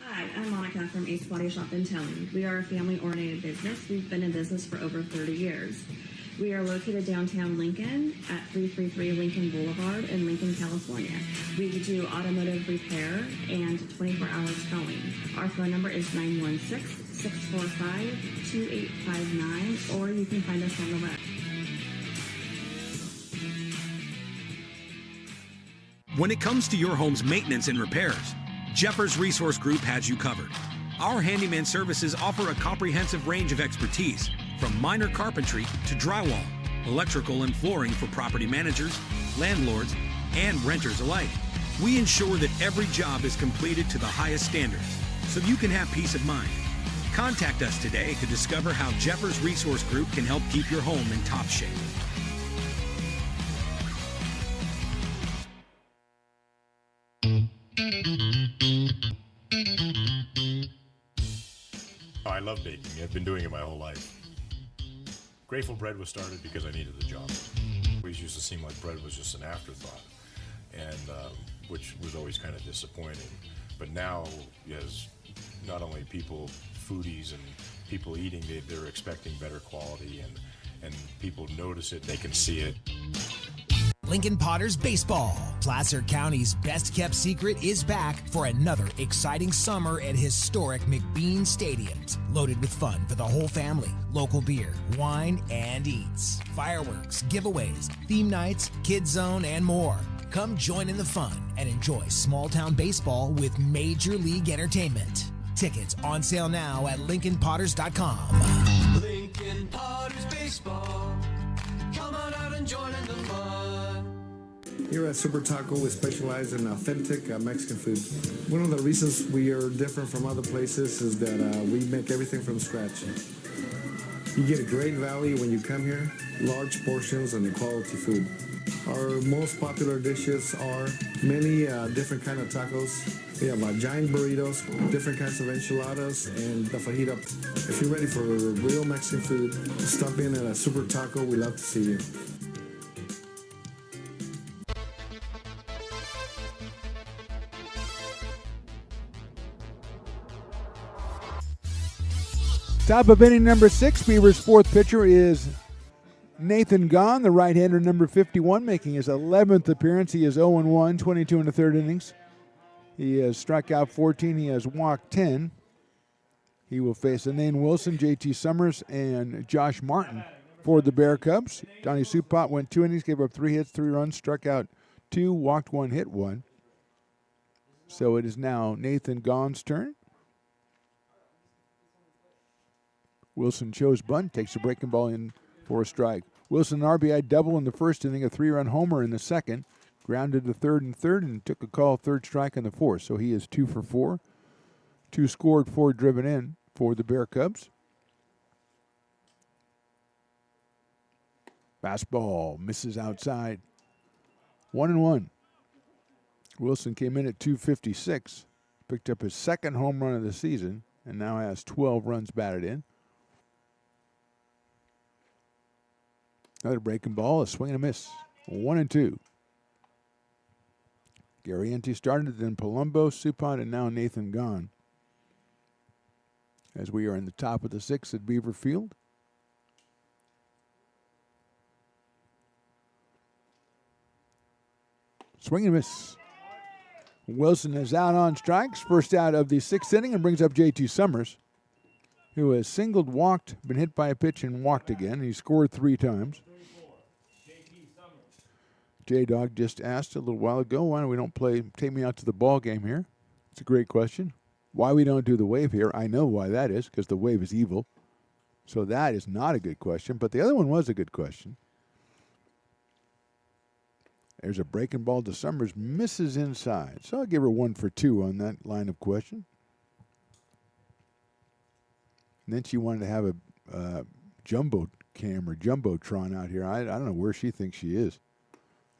C: Hi, I'm Monica from Ace Body Shop in Telling. We are a family-oriented business. We've been in business for over 30 years. We are located downtown Lincoln at 333 Lincoln Boulevard in Lincoln, California. We do automotive repair and 24-hour towing. Our phone number is 916-645-2859, or you can find us on the web.
D: When it comes to your home's maintenance and repairs, Jeffers Resource Group has you covered. Our handyman services offer a comprehensive range of expertise, from minor carpentry to drywall, electrical and flooring for property managers, landlords, and renters alike. We ensure that every job is completed to the highest standards, so you can have peace of mind. Contact us today to discover how Jeffers Resource Group can help keep your home in top shape.
E: I love baking. I've been doing it my whole life. Grateful Bread was started because I needed the job. It always used to seem like bread was just an afterthought, and which was always kind of disappointing. But now, as not only people, foodies and people eating, they're expecting better quality, and people notice it, they can see it.
F: Lincoln Potters Baseball. Placer County's best-kept secret is back for another exciting summer at historic McBean Stadiums. Loaded with fun for the whole family, local beer, wine, and eats. Fireworks, giveaways, theme nights, kids zone, and more. Come join in the fun and enjoy small-town baseball with Major League Entertainment. Tickets on sale now at LincolnPotters.com.
G: Lincoln Potters Baseball. Come on out and join in the fun.
B: Here at Super Taco, we specialize in authentic Mexican food. One of the reasons we are different from other places is that we make everything from scratch. You get a great value when you come here, large portions and quality food. Our most popular dishes are many different kind of tacos. We have giant burritos, different kinds of enchiladas, and the fajita. If you're ready for real Mexican food, stop in at a Super Taco. We'd love to see you.
A: Top of inning number 6, Beavers' fourth pitcher is Nathan Gahn, the right-hander, number 51, making his 11th appearance. He is 0-1, 22 in the third innings. He has struck out 14. He has walked 10. He will face Anane Wilson, JT Summers, and Josh Martin for the Bear Cubs. Donnie Supot went 2 innings, gave up 3 hits, 3 runs, struck out 2, walked 1, hit 1. So it is now Nathan Gahn's turn. Wilson chose bunt, takes a breaking ball in for a strike. Wilson RBI double in the first inning, a 3-run homer in the second, grounded to third and took a call third strike in the fourth. So he is 2 for 4. 2 scored, 4 driven in for the Bear Cubs. Fastball misses outside. 1-1. Wilson came in at 256, picked up his second home run of the season, and now has 12 runs batted in. Another breaking ball, a swing and a miss. 1-2. Garrienti started, then Palumbo, Supot, and now Nathan Gahn. As we are in the top of the 6th at Beaver Field. Swing and miss. Wilson is out on strikes. First out of the 6th inning and brings up JT Summers, who has singled, walked, been hit by a pitch, and walked again. He scored 3 times. J-Dog just asked a little while ago, why don't we don't play Take Me Out to the Ball Game here? It's a great question. Why we don't do the wave here, I know why that is, because the wave is evil. So that is not a good question, but the other one was a good question. There's a breaking ball to Summers, misses inside. So I'll give her 1 for 2 on that line of question. And then she wanted to have a jumbo cam or jumbotron out here. I don't know where she thinks she is.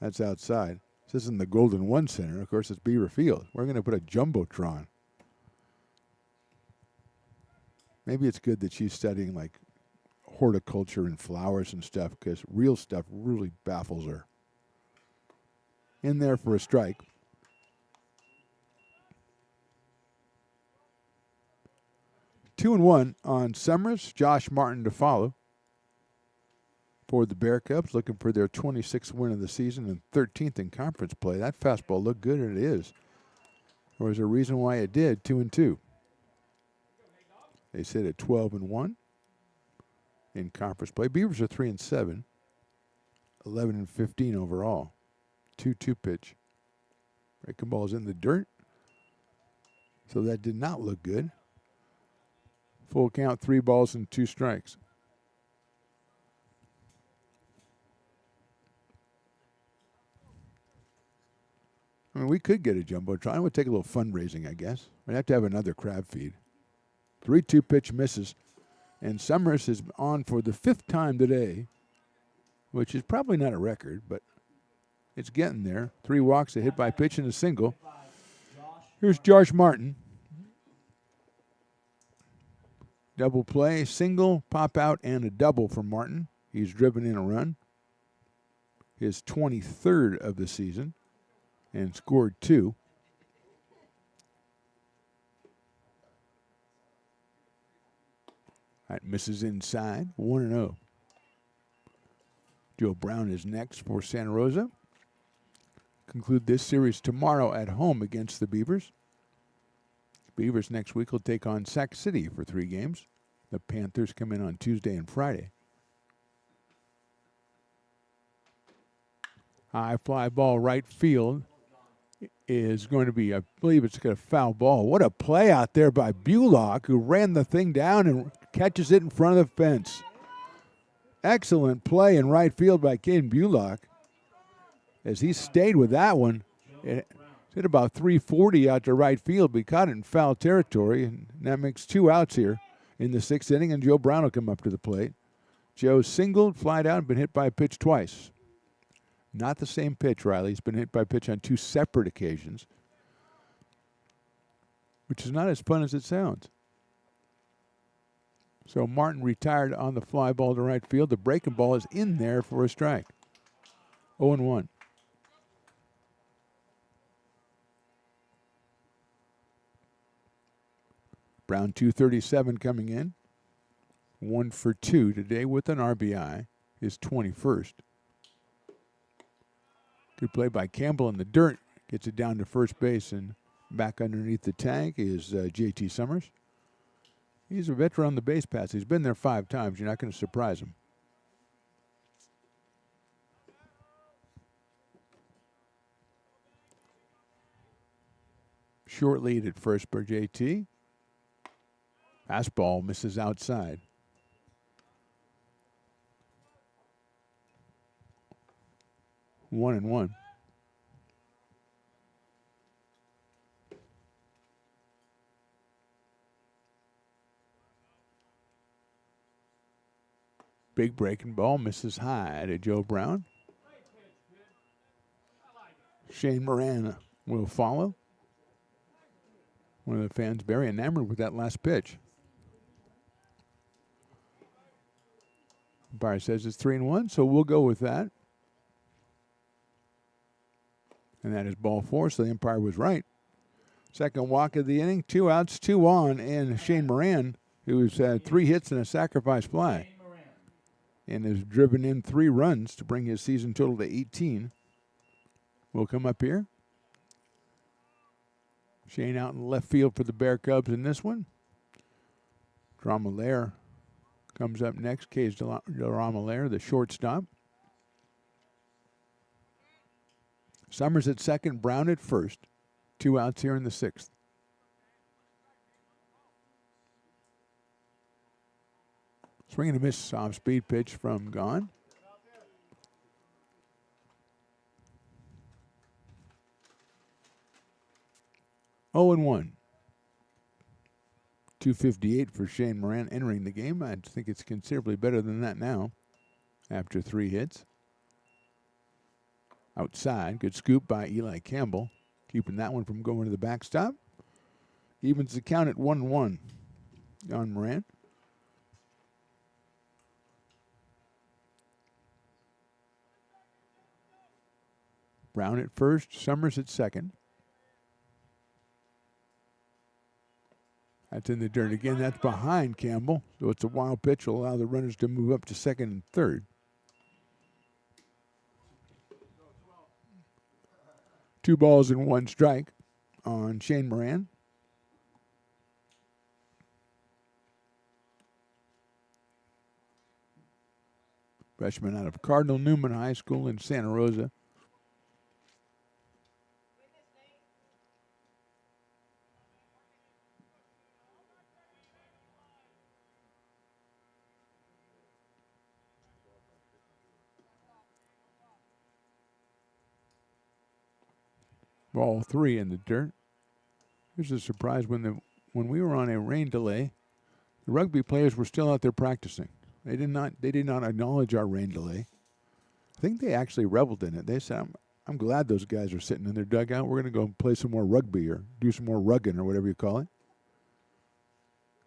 A: That's outside. This isn't the Golden One Center. Of course, it's Beaver Field. We're going to put a jumbotron. Maybe it's good that she's studying like horticulture and flowers and stuff, because real stuff really baffles her. In there for a strike. Two and one on Summers. Josh Martin to follow for the Bear Cubs, looking for their 26th win of the season and 13th in conference play. That fastball looked good, and it is. There was a reason why it did. 2-2. They sit at 12-1 in conference play. Beavers are 3-7, 11-15 overall. 2-2 pitch. Breaking ball is in the dirt, so that did not look good. Full count, 3 balls and 2 strikes. I mean, we could get a jumbotron. It would take a little fundraising, I guess. We'd have to have another crab feed. 3-2 pitch misses, and Summers is on for the 5th time today, which is probably not a record, but it's getting there. 3 walks, a hit by pitch, and a single. Here's Josh Martin. Double play, single, pop out, and a double for Martin. He's driven in a run. His 23rd of the season, and scored 2. That misses inside, 1-0. Joe Brown is next for Santa Rosa. Conclude this series tomorrow at home against the Beavers. Beavers next week will take on Sac City for 3 games. The Panthers come in on Tuesday and Friday. High fly ball right field is going to be, I believe it's going to foul ball. What a play out there by Bullock, who ran the thing down and catches it in front of the fence. Excellent play in right field by Caden Bullock as he stayed with that one. It hit about 340 out to right field, but he caught it in foul territory, and that makes 2 outs here in the 6th inning, and Joe Brown will come up to the plate. Joe singled, flied out, and been hit by a pitch twice. Not the same pitch, Riley. He's been hit by a pitch on 2 separate occasions, which is not as fun as it sounds. So Martin retired on the fly ball to right field. The breaking ball is in there for a strike. 0-1. Brown 237 coming in. 1 for 2 today with an RBI. His 21st. Good play by Campbell in the dirt. Gets it down to first base, and back underneath the tag is J.T. Summers. He's a veteran on the base paths. He's been there 5 times. You're not going to surprise him. Short lead at first for J.T. Fastball misses outside. 1-1. Big breaking ball misses high to Joe Brown. Shane Moran will follow. One of the fans very enamored with that last pitch. Umpire says it's 3-1, so we'll go with that. And that is ball 4, so the umpire was right. Second walk of the inning, 2 outs, 2 on, and Shane Moran, who's had 3 hits and a sacrifice fly, and has driven in 3 runs to bring his season total to 18. Will come up here. Shane out in left field for the Bear Cubs in this one. Dromalaire comes up next. Case Dromalaire, the shortstop. Summers at second, Brown at first. 2 outs here in the 6th. Swing and a miss, off speed pitch from Gone. Oh and 1. 258 for Shane Moran entering the game. I think it's considerably better than that now after 3 hits. Outside, good scoop by Eli Campbell, keeping that one from going to the backstop. Evens the count at 1-1 on Moran. Brown at first, Summers at second. That's in the dirt again. That's behind Campbell. So it's a wild pitch. Will allow the runners to move up to second and third. 2 balls and 1 strike on Shane Moran. Freshman out of Cardinal Newman High School in Santa Rosa. Ball 3 in the dirt. Here's a surprise when we were on a rain delay, the rugby players were still out there practicing. They did not acknowledge our rain delay. I think they actually reveled in it. They said, I'm glad those guys are sitting in their dugout. We're going to go and play some more rugby or do some more rugging or whatever you call it.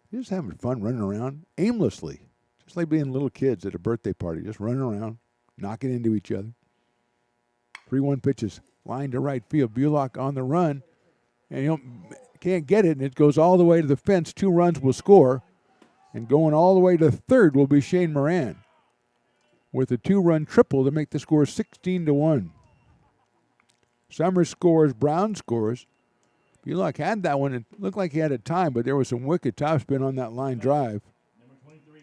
A: You're just having fun running around aimlessly, just like being little kids at a birthday party, just running around, knocking into each other. 3-1 pitches. Line to right field. Bullock on the run. And can't get it, and it goes all the way to the fence. 2 runs will score. And going all the way to third will be Shane Moran with a 2-run triple to make the score 16-1. Summers scores. Brown scores. Bullock had that one. It looked like he had a time, but there was some wicked topspin on that line drive.
H: Number 23,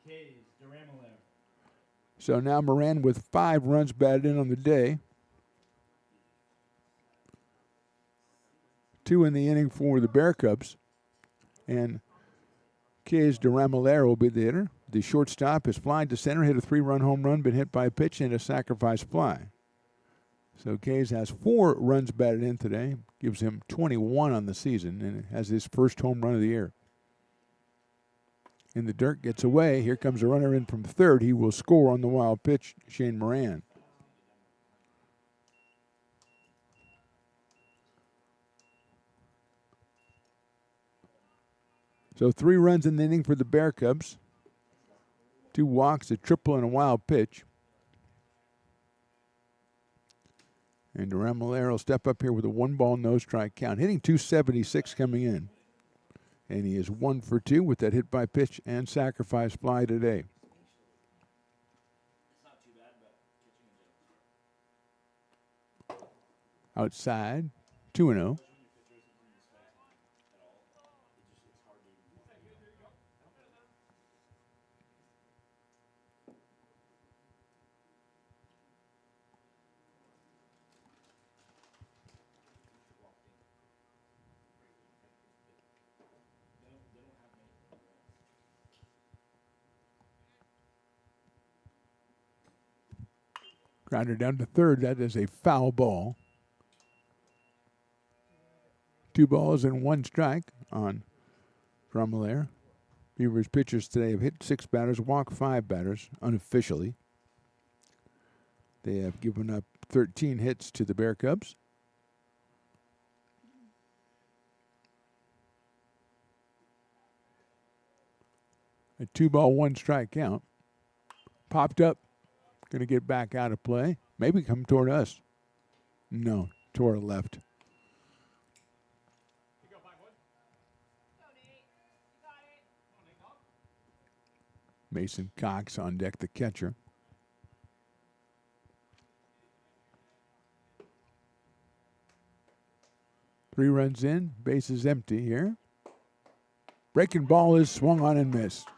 H: Case Duramalaire.
A: So now Moran with 5 runs batted in on the day. 2 in the inning for the Bear Cubs. And Kez DeRamilero will be the hitter. The shortstop is flying to center, hit a 3-run home run, been hit by a pitch and a sacrifice fly. So Kez has 4 runs batted in today, gives him 21 on the season, and has his first home run of the year. In the dirt, gets away. Here comes a runner in from third. He will score on the wild pitch, Shane Moran. So 3 runs in the inning for the Bear Cubs. 2 walks, a triple, and a wild pitch. And DeRamilero will step up here with a 1-ball, no strike count. Hitting .276 coming in. And he is 1 for 2 with that hit by pitch and sacrifice fly today. Outside, 2-0. Grounder down to third. That is a foul ball. 2 balls and 1 strike on Drumelair. Beavers pitchers today have hit 6 batters, walked 5 batters unofficially. They have given up 13 hits to the Bear Cubs. A 2-ball, 1 strike count. Popped up. Going to get back out of play. Maybe come toward us. No, toward left. Mason Cox on deck, the catcher. Three runs in, base is empty here. Breaking ball is swung on and missed.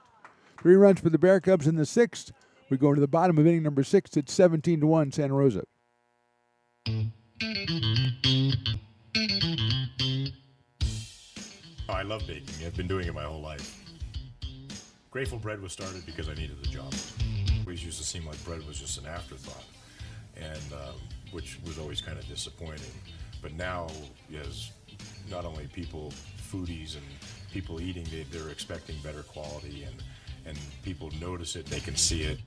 A: 3 runs for the Bear Cubs in the 6th. We go to the bottom of inning number 6. It's 17-1 Santa Rosa.
E: Oh, I love baking. I've been doing it my whole life. Grateful Bread was started because I needed the job. It always used to seem like bread was just an afterthought, and which was always kind of disappointing. But now, as not only people, foodies and people eating, they're expecting better quality, and people notice it, they can see it.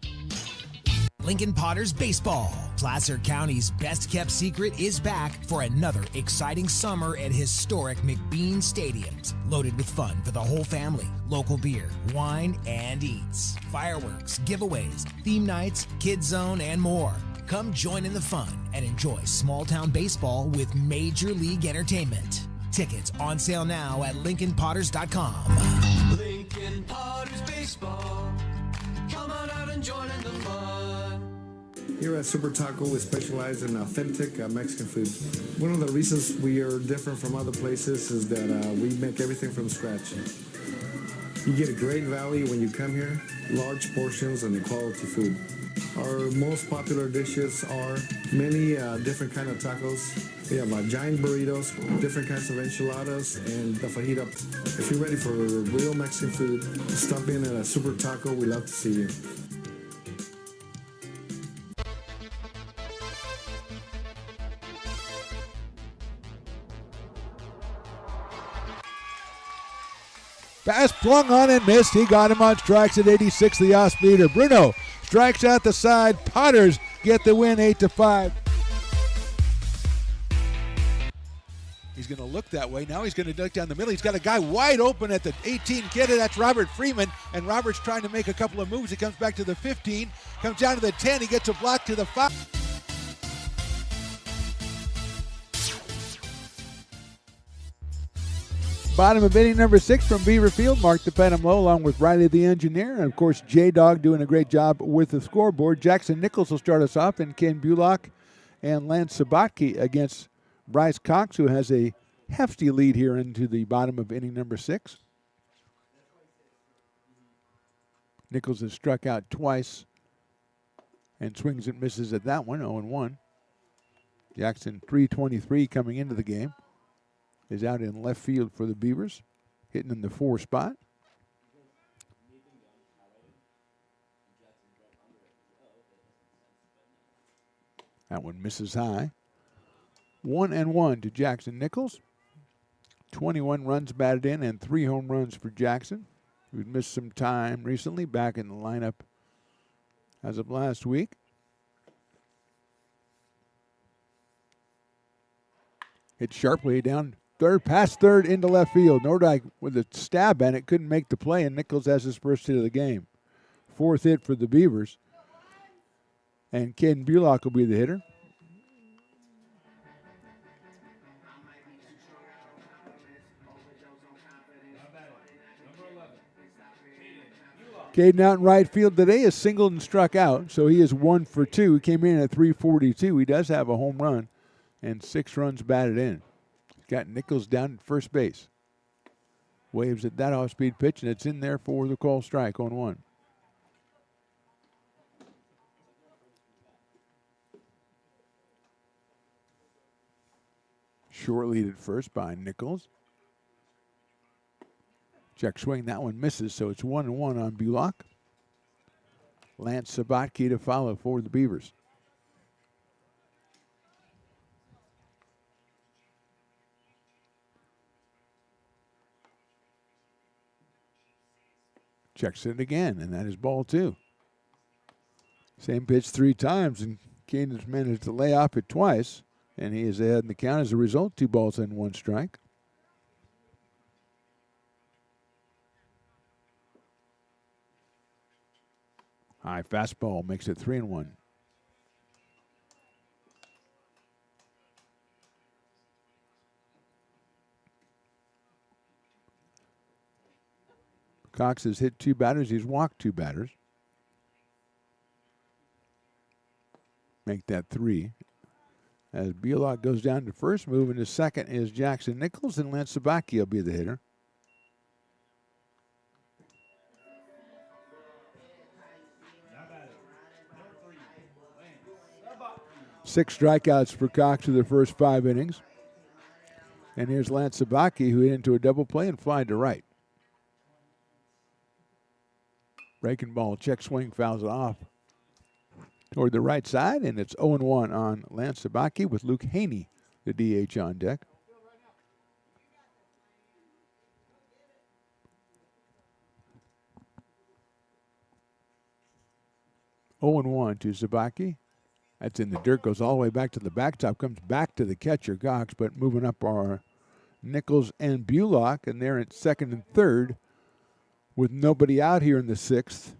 F: Lincoln Potters Baseball. Placer County's best-kept secret is back for another exciting summer at historic McBean Stadiums. Loaded with fun for the whole family, local beer, wine, and eats. Fireworks, giveaways, theme nights, kids zone, and more. Come join in the fun and enjoy small-town baseball with Major League Entertainment. Tickets on sale now at LincolnPotters.com.
G: Lincoln Potters Baseball. Come on out and join in the fun.
B: Here at Super Taco, we specialize in authentic Mexican food. One of the reasons we are different from other places is that we make everything from scratch. You get a great value when you come here, large portions and quality food. Our most popular dishes are many different kind of tacos. We have giant burritos, different kinds of enchiladas, and the fajita. If you're ready for real Mexican food, stop in at a Super Taco. We love to see you.
A: Pass flung on and missed. He got him on strikes at 86, the off-speeder. Bruno strikes out the side. Potters get the win 8-5. He's going to look that way. Now he's going to duck down the middle. He's got a guy wide open at the 18 kid. That's Robert Freeman. And Robert's trying to make a couple of moves. He comes back to the 15. Comes down to the 10. He gets a block to the 5. Bottom of inning number 6 from Beaver Field. Mark the Phantom Low along with Riley the engineer. And, of course, J-Dog doing a great job with the scoreboard. Jackson Nichols will start us off. And Ken Bullock and Lance Sabatke against Bryce Cox, who has a hefty lead here into the bottom of inning number 6. Nichols has struck out twice and swings and misses at that one, 0-1. Jackson 323 coming into the game. is out in left field for the Beavers, hitting in the 4 spot. That one misses high. 1-1 to Jackson Nichols. 21 runs batted in and 3 home runs for Jackson, who'd missed some time recently, back in the lineup as of last week. Hit sharply down third, past third into left field. Nordyke with a stab at it, couldn't make the play, and Nichols has his first hit of the game. 4th hit for the Beavers. And Caden Bulock will be the hitter. Caden out in right field today is singled and struck out, so he is 1 for 2. He came in at 342. He does have a home run and 6 runs batted in. He's got Nichols down at first base. Waves at that off-speed pitch, and it's in there for the call strike on 1. Short lead at first by Nichols. Check swing, that one misses, so it's 1-1 on Bulock. Lance Sabatke to follow for the Beavers. Checks it again, and that is ball 2. Same pitch 3 times, and Caden's managed to lay off it twice, and he is ahead in the count as a result. 2 balls and 1 strike. High fastball makes it 3-1. Cox has hit 2 batters. He's walked 2 batters. Make that 3. As Bulock goes down to first, moving to second is Jackson Nichols, and Lance Sabatke will be the hitter. Six strikeouts for Cox through the first 5 innings. And here's Lance Sabatke, who hit into a double play and flied to right. Breaking ball, check swing, fouls it off toward the right side, and it's 0-1 on Lance Sabatke with Luke Haney, the DH, on deck. Oh and 1 to Sabatke. That's in the dirt, goes all the way back to the backstop, comes back to the catcher, Cox, but moving up are Nichols and Bulock, and they're at second and third with nobody out here in the 6th.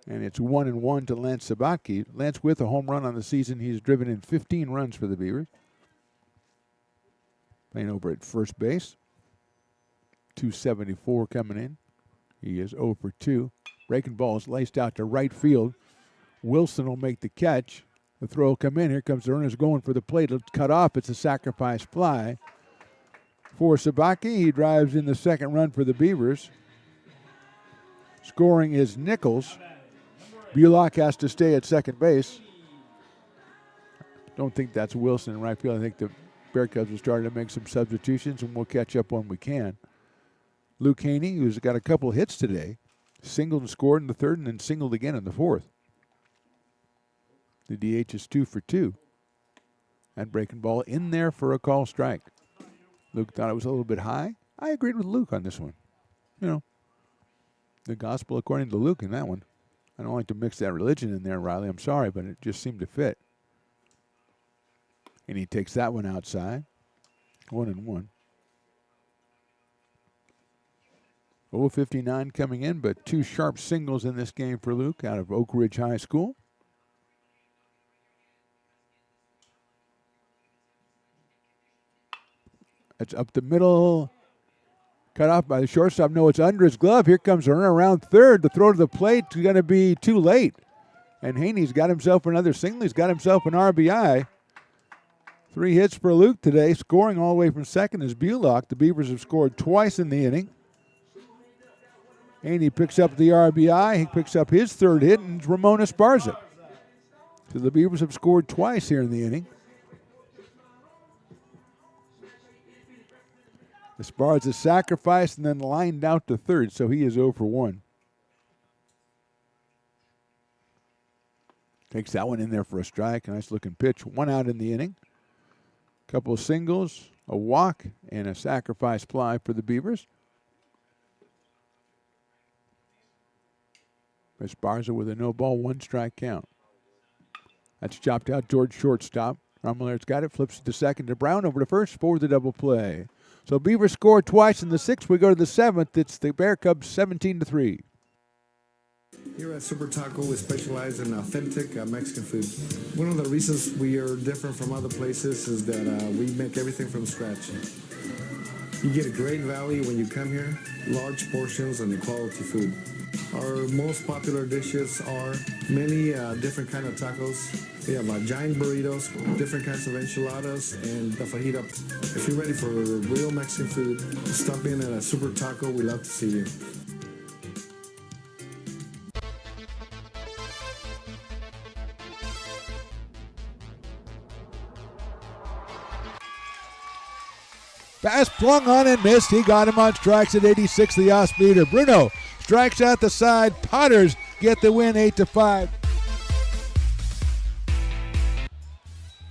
A: And it's 1-1 to Lance Sabatke. Lance with a home run on the season. He's driven in 15 runs for the Beavers. Playing over at first base. 274 coming in. He is 0 for 2. Breaking ball is laced out to right field. Wilson will make the catch. The throw will come in. Here comes the runners going for the plate. It's cut off. It's a sacrifice fly for Sabatke. He drives in the second run for the Beavers. Scoring is Nichols. Bulock has to stay at second base. Don't think that's Wilson in right field. I think the Bear Cubs are starting to make some substitutions, and we'll catch up when we can. Luke Haney, who's got a couple hits today, singled and scored in the 3rd and then singled again in the 4th. The DH is 2 for 2. And breaking ball in there for a call strike. Luke thought it was a little bit high. I agreed with Luke on this one. You know, the gospel according to Luke in that one. I don't like to mix that religion in there, Riley. I'm sorry, but it just seemed to fit. And he takes that one outside. 1-1. 0-59 coming in, but 2 sharp singles in this game for Luke out of Oak Ridge High School. It's up the middle. Cut off by the shortstop. No, it's under his glove. Here comes a runner around third. The throw to the plate is going to be too late. And Haney's got himself another single. He's got himself an RBI. 3 hits for Luke today. Scoring all the way from second is Bulock. The Beavers have scored twice in the inning. Haney picks up the RBI. He picks up his 3rd hit, and Ramon Esparza. So the Beavers have scored twice here in the inning. Esparza sacrificed and then lined out to third, so he is 0 for 1. Takes that one in there for a strike. Nice looking pitch. 1 out in the inning. Couple of singles, a walk, and a sacrifice fly for the Beavers. Esparza with a no ball, 1 strike count. That's chopped out towards shortstop. Rommelaire's got it, flips it to second to Brown, over to first for the double play. So Beavers score twice in the 6th. We go to the 7th. It's the Bear Cubs 17-3.
B: Here at Super Taco, we specialize in authentic Mexican food. One of the reasons we are different from other places is that we make everything from scratch. You get a great value when you come here, large portions and quality food. Our most popular dishes are many different kind of tacos. We have giant burritos, different kinds of enchiladas, and the fajita. If you're ready for real Mexican food, stop in at a Super Taco. We love to see you.
A: Pass flung on and missed. He got him on strikes at 86, the off-speeder. Bruno strikes out the side. Potters get the win 8-5.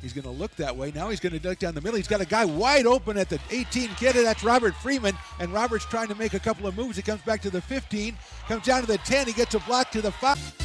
A: He's going to look that way. Now he's going to duck down the middle. He's got a guy wide open at the 18 kid. That's Robert Freeman. And Robert's trying to make a couple of moves. He comes back to the 15. Comes down to the 10. He gets a block to the 5.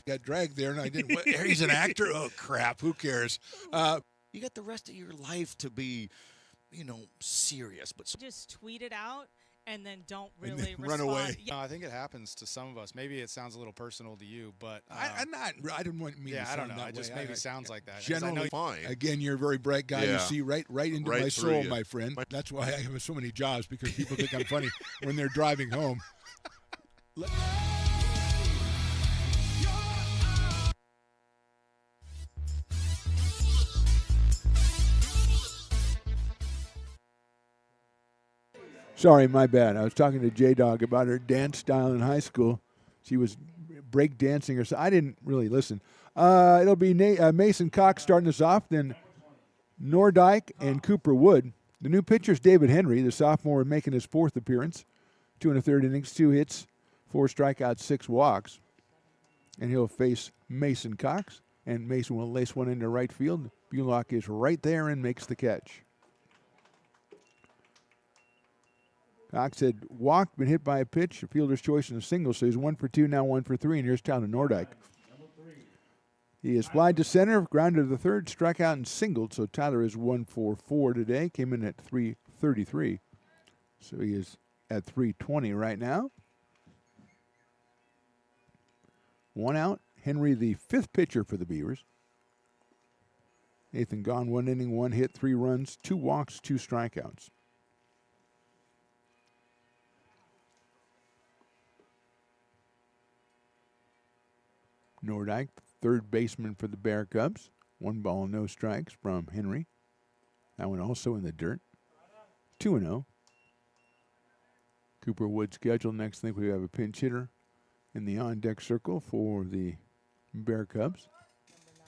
L: Got dragged there, and I didn't. He's an actor. Oh crap! Who cares?
I: You got the rest of your life to be, serious. But
J: just tweet it out and then don't
L: And
J: really
L: then run
J: respond.
L: away.
J: Yeah.
K: No, I think it happens to some of us. Maybe it sounds a little personal to you, but
L: I'm not. I didn't want me.
K: Yeah,
L: to
K: I
L: sound
K: don't know.
L: that
K: It just
L: way.
K: maybe sounds like that. 'cause I
L: Generally,
K: know
E: fine.
L: Again, you're a very bright guy. You
E: Yeah.
L: see right into
E: Right
L: my
E: through
L: soul,
E: you.
L: my friend. That's why I have so many jobs, because people think I'm funny when they're driving home.
A: Sorry, my bad. I was talking to J-Dog about her dance style in high school. She was break dancing or so. I didn't really listen. It'll be Mason Cox starting us off, then Nordyke and Cooper Wood. The new pitcher's David Henry, the sophomore, making his 4th appearance. 2 1/3 innings, 2 hits, 4 strikeouts, 6 walks. And he'll face Mason Cox, and Mason will lace one into right field. Bulock is right there and makes the catch. Cox had walked, been hit by a pitch, a fielder's choice and a single, so he's 1 for 2, now 1 for 3, and here's Tyler Nordyke. He is flied to center, grounded to the third, struck out and singled, so Tyler is 1 for 4 today, came in at 333. So he is at 320 right now. 1 out. Henry, the 5th pitcher for the Beavers. Nathan gone 1 inning, 1 hit, 3 runs, 2 walks, 2 strikeouts. Nordyke, 3rd baseman for the Bear Cubs. 1 ball, no strikes from Henry. That one also in the dirt. 2-0. Cooper Wood scheduled. Next thing we have a pinch hitter in the on-deck circle for the Bear Cubs. Number 9.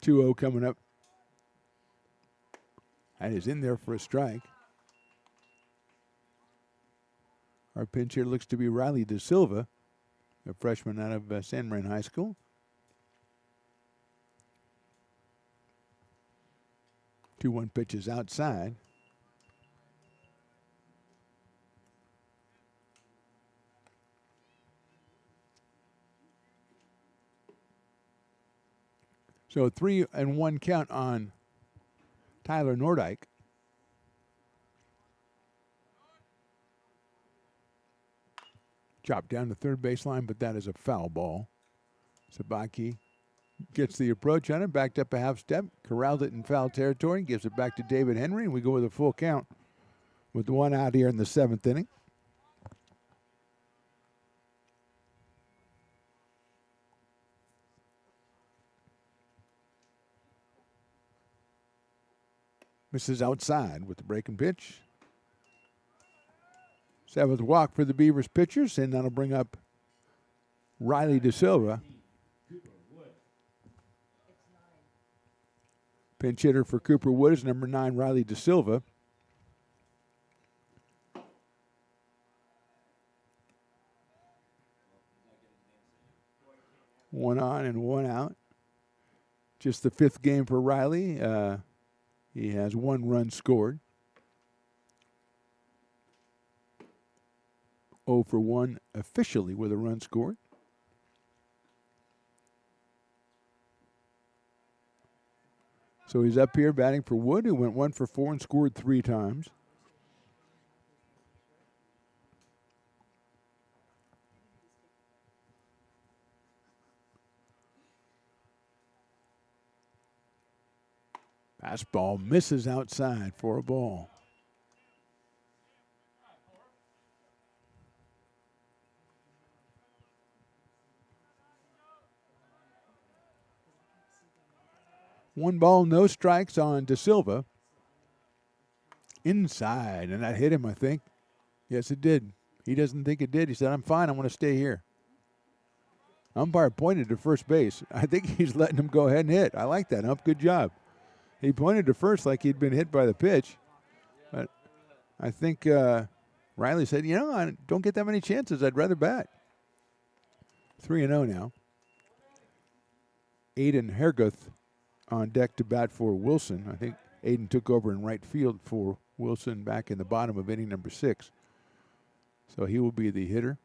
A: 2-0 coming up. That is in there for a strike. Our pinch hitter looks to be Riley De Silva, a freshman out of San Marin High School. 2-1 pitches outside. So 3-1 count on Tyler Nordyke. Chopped down the third baseline, but that is a foul ball. Sabaki gets the approach on it, backed up a half step, corralled it in foul territory, gives it back to David Henry, and we go with a full count with one out here in the 7th inning. Misses outside with the breaking pitch. 7th walk for the Beavers pitchers, and that'll bring up Riley De Silva. Pinch hitter for Cooper Wood is number 9, Riley De Silva. One on and one out. Just the 5th game for Riley. He has 1 run scored. 0 for 1 officially with a run scored. So he's up here batting for Wood, who went 1 for 4 and scored 3 times. Fastball misses outside for a ball. One ball, no strikes on De Silva. Inside, and that hit him, I think. Yes, it did. He doesn't think it did. He said, I'm fine, I want to stay here. Umpire pointed to first base. I think he's letting him go ahead and hit. I like that, Ump. Good job. He pointed to first like he'd been hit by the pitch. But I think Riley said, I don't get that many chances. I'd rather bat. 3-0 now. Aiden Herguth on deck to bat for Wilson. I think Aiden took over in right field for Wilson back in the bottom of inning number 6. So he will be the hitter.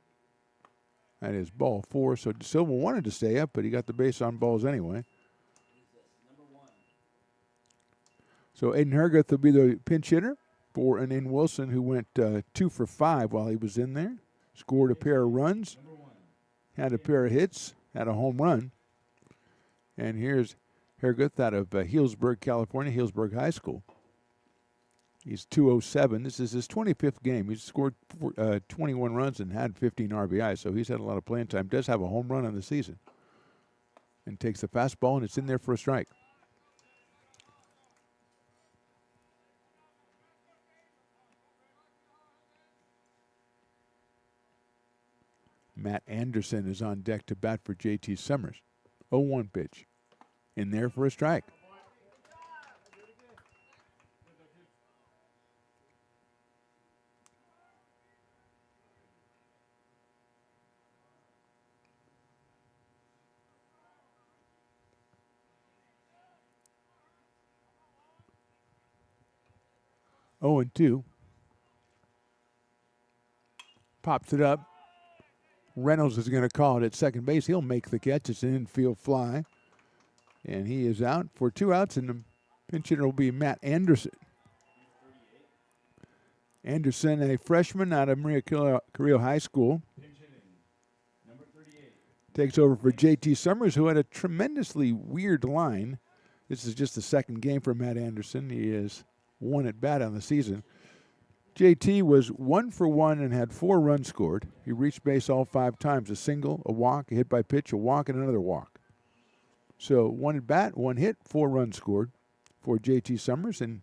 A: That is ball 4. So De Silva wanted to stay up, but he got the base on balls anyway. So Aiden Herguth will be the pinch hitter for an in Wilson, who went 2 for 5 while he was in there. Scored a pair of runs, had a pair of hits, had a home run. And here's Herguth out of Healdsburg, California, Healdsburg High School. He's 207. This is his 25th game. He's scored 21 runs and had 15 RBIs, so he's had a lot of playing time. Does have a home run on the season. And takes the fastball, and it's in there for a strike. Matt Anderson is on deck to bat for JT Summers. 0-1 pitch. In there for a strike. Oh, and 2. Pops it up. Reynolds is going to call it at second base. He'll make the catch. It's an infield fly. And he is out for 2 outs, and the pinch hitter will be Matt Anderson. Anderson, a freshman out of Maria Carrillo High School. Takes over for JT Summers, who had a tremendously weird line. This is just the 2nd game for Matt Anderson. He is 1 at bat on the season. JT was 1 for 1 and had 4 runs scored. He reached base all 5 times, a single, a walk, a hit by pitch, a walk, and another walk. So 1 at bat, 1 hit, 4 runs scored for JT Summers, and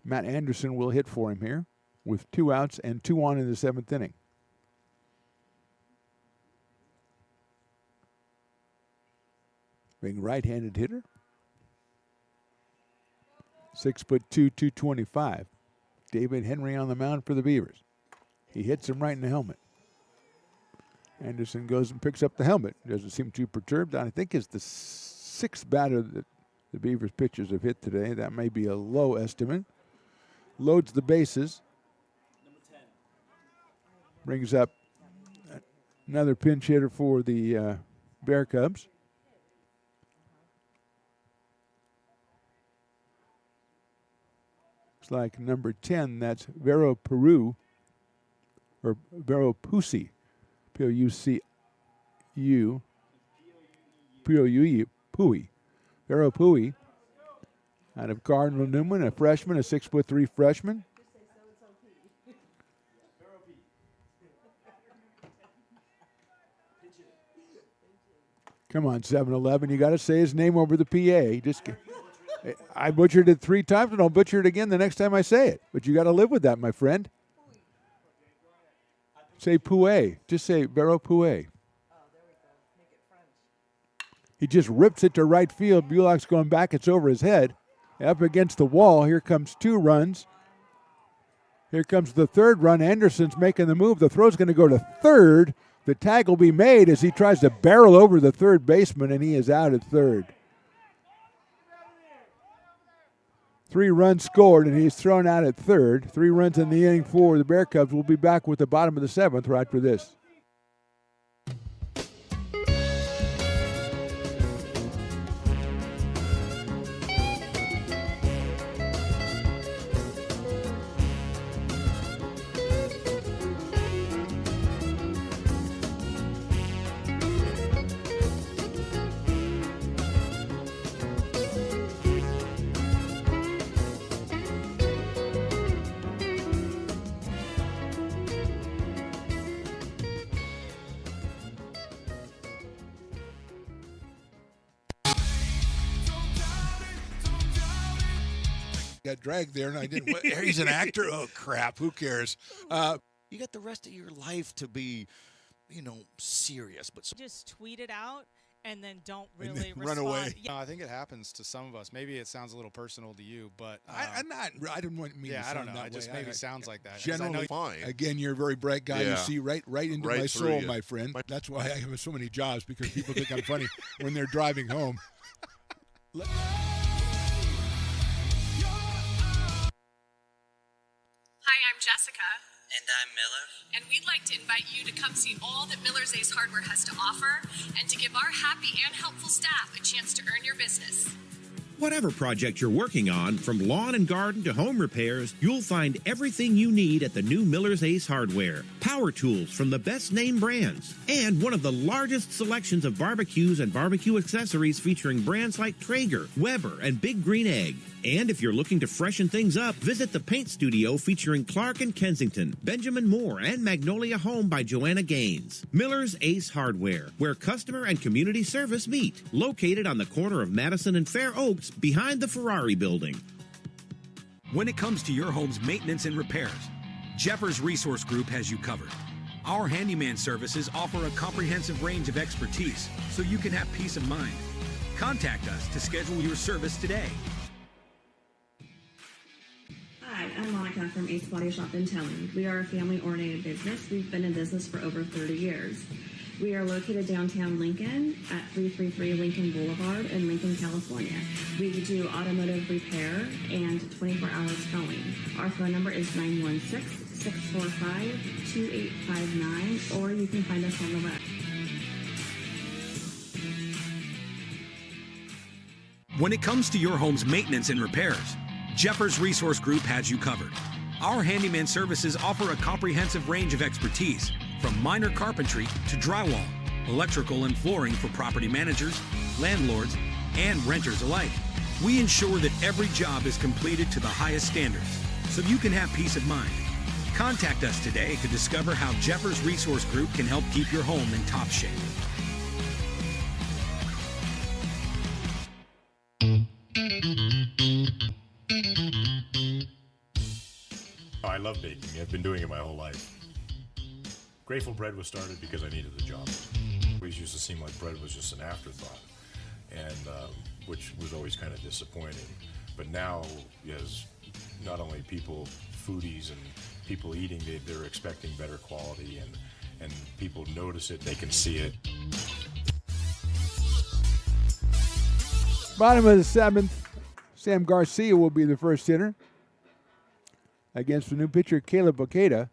A: Matt Anderson will hit for him here with 2 outs and 2 on in the 7th inning. Big right-handed hitter. 6'2", 225. David Henry on the mound for the Beavers. He hits him right in the helmet. Anderson goes and picks up the helmet. Doesn't seem too perturbed. I think it's the 6th batter that the Beavers pitchers have hit today. That may be a low estimate. Loads the bases. Brings up another pinch hitter for the Bear Cubs. Looks like number 10, that's Vero Peru, or Vero Pusi. P-O-U-C-U. P-O-U-E. Pui. Vero Pui. Out of Cardinal Newman, a freshman, a 6'3" freshman. Come on, 7-Eleven. You got to say his name over the PA. I butchered it 3 times, and I'll butcher it again the next time I say it. But you got to live with that, my friend. Say Pouet. Just say Vero Pouet. He just rips it to right field. Bullock's going back. It's over his head. Up against the wall. Here comes 2 runs. Here comes the 3rd run. Anderson's making the move. The throw's going to go to third. The tag will be made as he tries to barrel over the third baseman, and he is out at third. 3 runs scored, and he's thrown out at third. 3 runs in the inning for the Bear Cubs. We'll be back with the bottom of the 7th right after this.
L: Got dragged there, and I didn't. He's an actor. Oh crap! Who cares?
I: You got the rest of your life to be, serious. But
J: just tweet it out and then don't
L: And
J: really
L: then run
J: respond.
L: away.
J: Yeah.
K: No, I think it happens to some of us. Maybe it sounds a little personal to you, but
L: I'm not. I didn't want me.
K: Yeah,
L: to
K: I
L: sound
K: don't know.
L: that
K: It just
L: way.
K: maybe sounds like that. 'cause I
L: Generally,
K: know-
N: Fine.
L: again, you're a very bright guy. You
N: Yeah.
L: see right into
N: Right
L: my
N: through
L: soul,
N: you.
L: my friend. That's why I have so many jobs, because people think I'm funny when they're driving home.
M: Hi, I'm Jessica,
P: And I'm Miller.
M: and we'd like to invite you to come see all that Miller's Ace Hardware has to offer and to give our happy and helpful staff a chance to earn your business.
O: Whatever project you're working on, from lawn and garden to home repairs, you'll find everything you need at the new Miller's Ace Hardware. Power tools from the best name brands, and one of the largest selections of barbecues and barbecue accessories featuring brands like Traeger, Weber, and Big Green Egg. And if you're looking to freshen things up, visit the paint studio featuring Clark and Kensington, Benjamin Moore, and Magnolia Home by Joanna Gaines. Miller's Ace Hardware, where customer and community service meet. Located on the corner of Madison and Fair Oaks, behind the Ferrari building.
D: When it comes to your home's maintenance and repairs, Jeffers Resource Group has you covered. Our handyman services offer a comprehensive range of expertise, so you can have peace of mind. Contact us to schedule your service today.
C: Hi, I'm Monica from Ace Body Shop in Telling. We are a family-oriented business. We've been in business for over 30 years. We are located downtown Lincoln at 333 Lincoln Boulevard in Lincoln, California. We do automotive repair and 24-hour towing. Our phone number is 916-645-2859, or you can find us on the web.
D: When it comes to your home's maintenance and repairs, Jeffers Resource Group has you covered. Our handyman services offer a comprehensive range of expertise, from minor carpentry to drywall, electrical and flooring for property managers, landlords, and renters alike. We ensure that every job is completed to the highest standards, so you can have peace of mind. Contact us today to discover how Jeffers Resource Group can help keep your home in top shape.
E: I love baking. I've been doing it my whole life. Grateful Bread was started because I needed the job. It always used to seem like bread was just an afterthought, and which was always kind of disappointing. But now, as not only people, foodies and people eating, they're expecting better quality, and people notice it, they can see it.
A: Bottom of the 7th, Sam Garcia will be the first hitter against the new pitcher Caleb Bacada,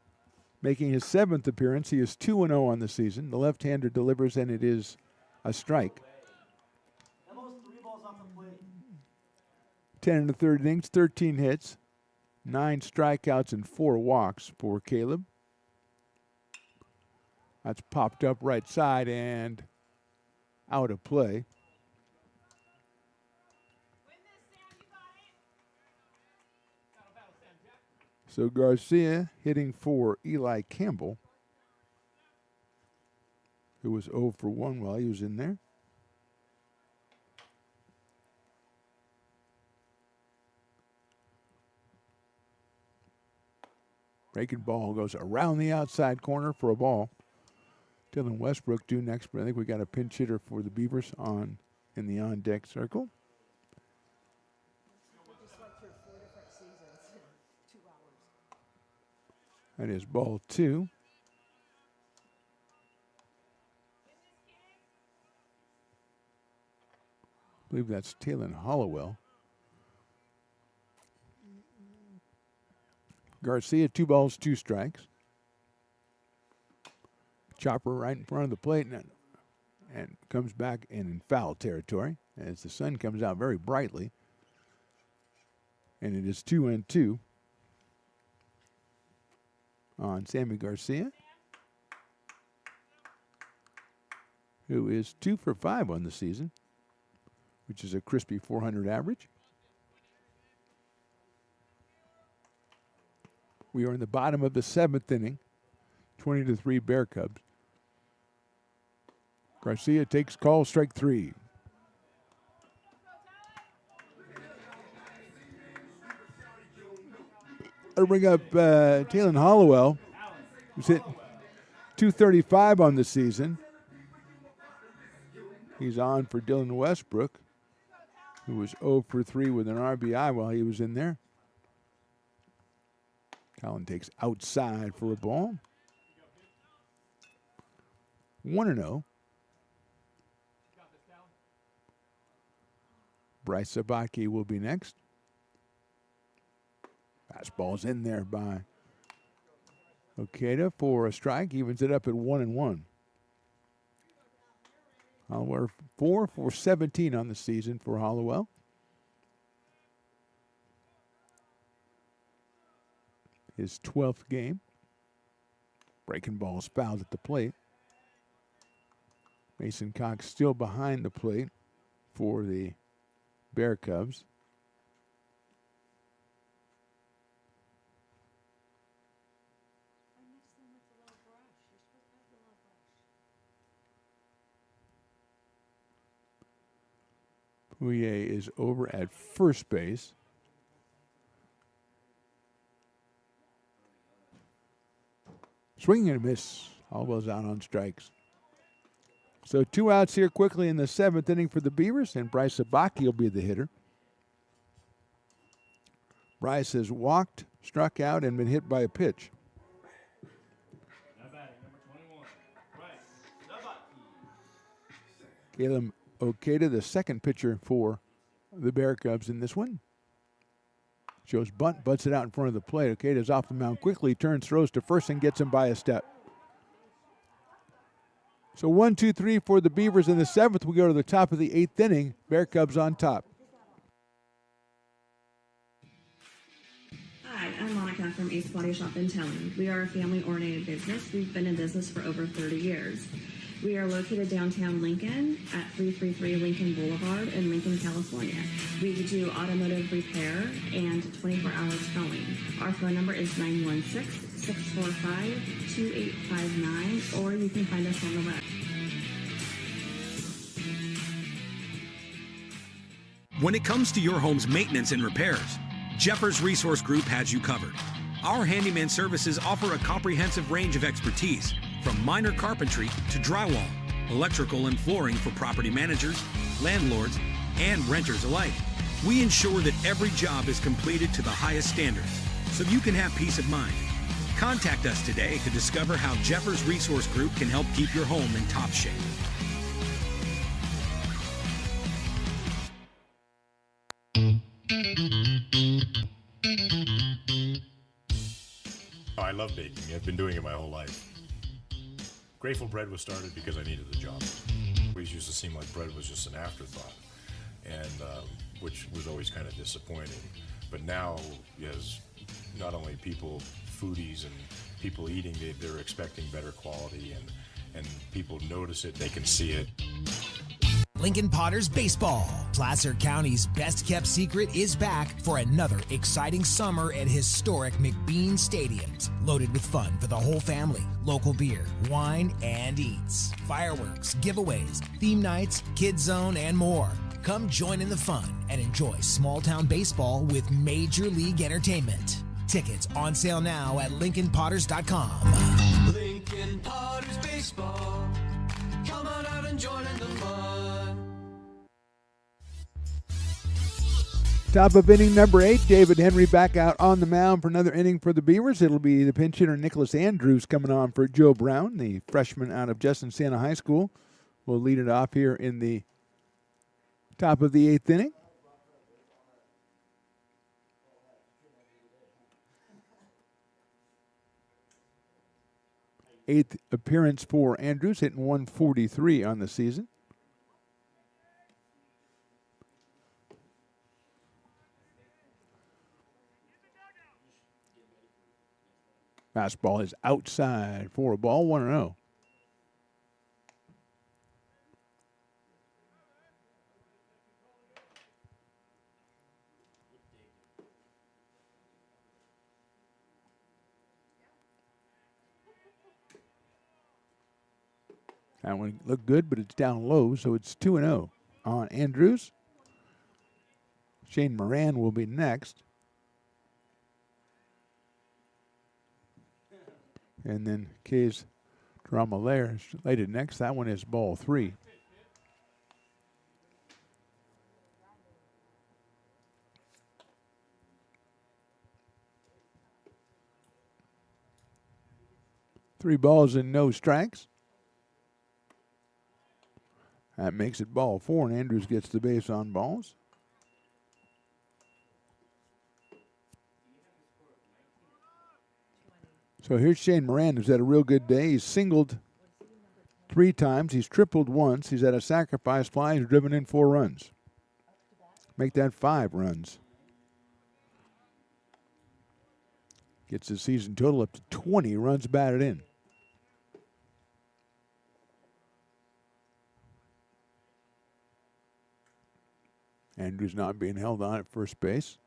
A: making his 7th appearance. He is 2-0 on the season. The left-hander delivers, and it is a strike. 10 1/3 innings, 13 hits, 9 strikeouts, and 4 walks for Caleb. That's popped up right side and out of play. So Garcia hitting for Eli Campbell, who was 0 for 1 while he was in there. Breaking ball goes around the outside corner for a ball. Dylan Westbrook due next, but I think we got a pinch hitter for the Beavers in the on-deck circle. That is ball 2. I believe that's Talon Hollowell. Garcia, 2 balls, 2 strikes. Chopper right in front of the plate and comes back in foul territory as the sun comes out very brightly. And it is 2-2 on Sammy Garcia, who is 2 for 5 on the season, which is a crispy 400 average. We are in the bottom of the 7th inning, 20-3 Bear Cubs. Garcia takes call, strike 3. I'll bring up Talon Hollowell, who's hit .235 on the season. He's on for Dylan Westbrook, who was 0 for 3 with an RBI while he was in there. Colin takes outside for a ball. 1-0. Bryce Sabaki will be next. Fastball's in there by Okada for a strike. Evens it up at 1-1. Hollowell 4 for 17 on the season for Hollowell. His 12th game. Breaking balls fouled at the plate. Mason Cox still behind the plate for the Bear Cubs. Pouillet is over at first base. Swing and a miss. Hollowell's out on strikes. So 2 outs here quickly in the 7th inning for the Beavers, and Bryce Sabaki will be the hitter. Bryce has walked, struck out, and been hit by a pitch. Caleb Okada, the second pitcher for the Bear Cubs in this one. Shows bunt, butts it out in front of the plate. Okada's off the mound quickly, turns, throws to first, and gets him by a step. So 1, 2, 3 for the Beavers in the 7th. We go to the top of the 8th inning. Bear Cubs on top.
C: Hi, I'm Monica from Ace Body Shop in Telling. We are a family-oriented business. We've been in business for over 30 years. We are located downtown Lincoln at 333 Lincoln Boulevard in Lincoln, California. We do automotive repair and 24-hour towing. Our phone number is 916-645-2859, or you can find us on the web.
D: When it comes to your home's maintenance and repairs, Jeffers Resource Group has you covered. Our handyman services offer a comprehensive range of expertise, from minor carpentry to drywall, electrical and flooring for property managers, landlords, and renters alike. We ensure that every job is completed to the highest standards, so you can have peace of mind. Contact us today to discover how Jeffers Resource Group can help keep your home in top shape.
E: I love baking. I've been doing it my whole life. Grateful Bread was started because I needed the job. It always used to seem like bread was just an afterthought, and which was always kind of disappointing. But now, as not only people, foodies, and people eating, they're expecting better quality, and people notice it, they can see it.
F: Lincoln Potters Baseball. Placer County's best-kept secret is back for another exciting summer at historic McBean Stadiums. Loaded with fun for the whole family, local beer, wine, and eats. Fireworks, giveaways, theme nights, kids zone, and more. Come join in the fun and enjoy small-town baseball with Major League Entertainment. Tickets on sale now at LincolnPotters.com.
G: Lincoln Potters Baseball. Come on out and join in the fun.
A: Top of inning number 8, David Henry back out on the mound for another inning for the Beavers. It'll be the pinch hitter Nicholas Andrews coming on for Joe Brown, the freshman out of Justin Santa High School. Will lead it off here in the top of the 8th inning. Eighth appearance for Andrews, hitting 143 on the season. Fastball is outside for a ball, 1-0. That one looked good, but it's down low, so it's 2-0 on Andrews. Shane Moran will be next. And then Kay's Dramaler is slated next. That one is ball 3. Three balls and no strikes. That makes it ball 4, and Andrews gets the base on balls. So here's Shane Moran, who's had a real good day. He's singled 3 times. He's tripled once. He's had a sacrifice fly. He's driven in 4 runs. Make that 5 runs. Gets his season total up to 20 runs batted in. Andrews not being held on at first base.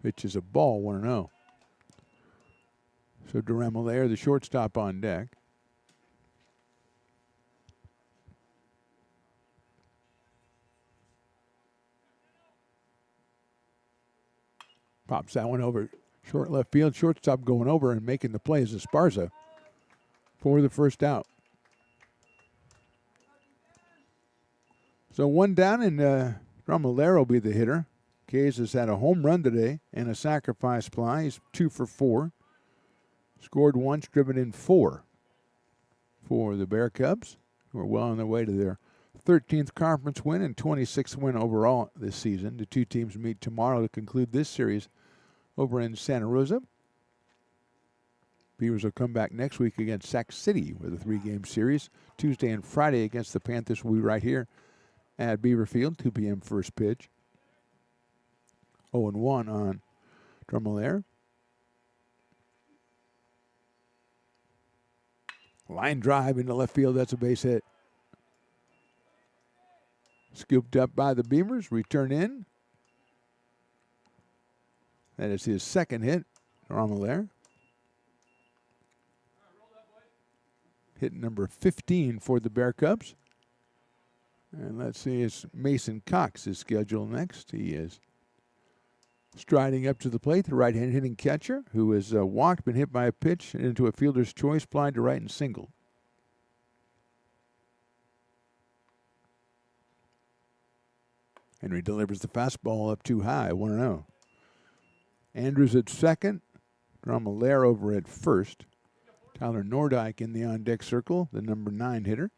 A: Pitch is a ball, 1-0. So Durham there, the shortstop on deck. Pops that one over short left field. Shortstop going over and making the play is Esparza for the first out. So 1 down, and Drummelero will be the hitter. Kays has had a home run today and a sacrifice fly. He's 2 for 4. Scored once, driven in 4 for the Bear Cubs, who are well on their way to their 13th conference win and 26th win overall this season. The 2 teams meet tomorrow to conclude this series over in Santa Rosa. Beavers will come back next week against Sac City with a 3-game series. Tuesday and Friday against the Panthers will be right here at Beaver Field, 2 p.m. first pitch. 0-1 on Drummelere. Line drive into left field. That's a base hit. Scooped up by the Beavers. Return in. That is his second hit. Drummelere. Hit number 15 for the Bear Cubs. And let's see, it's Mason Cox is scheduled next. He is striding up to the plate, the right-hand hitting catcher, who has walked, been hit by a pitch into a fielder's choice, flied to right and singled. Henry delivers the fastball up too high, 1-0. Andrews at second, Drummelere over at first. Tyler Nordyke in the on-deck circle, the number 9 hitter.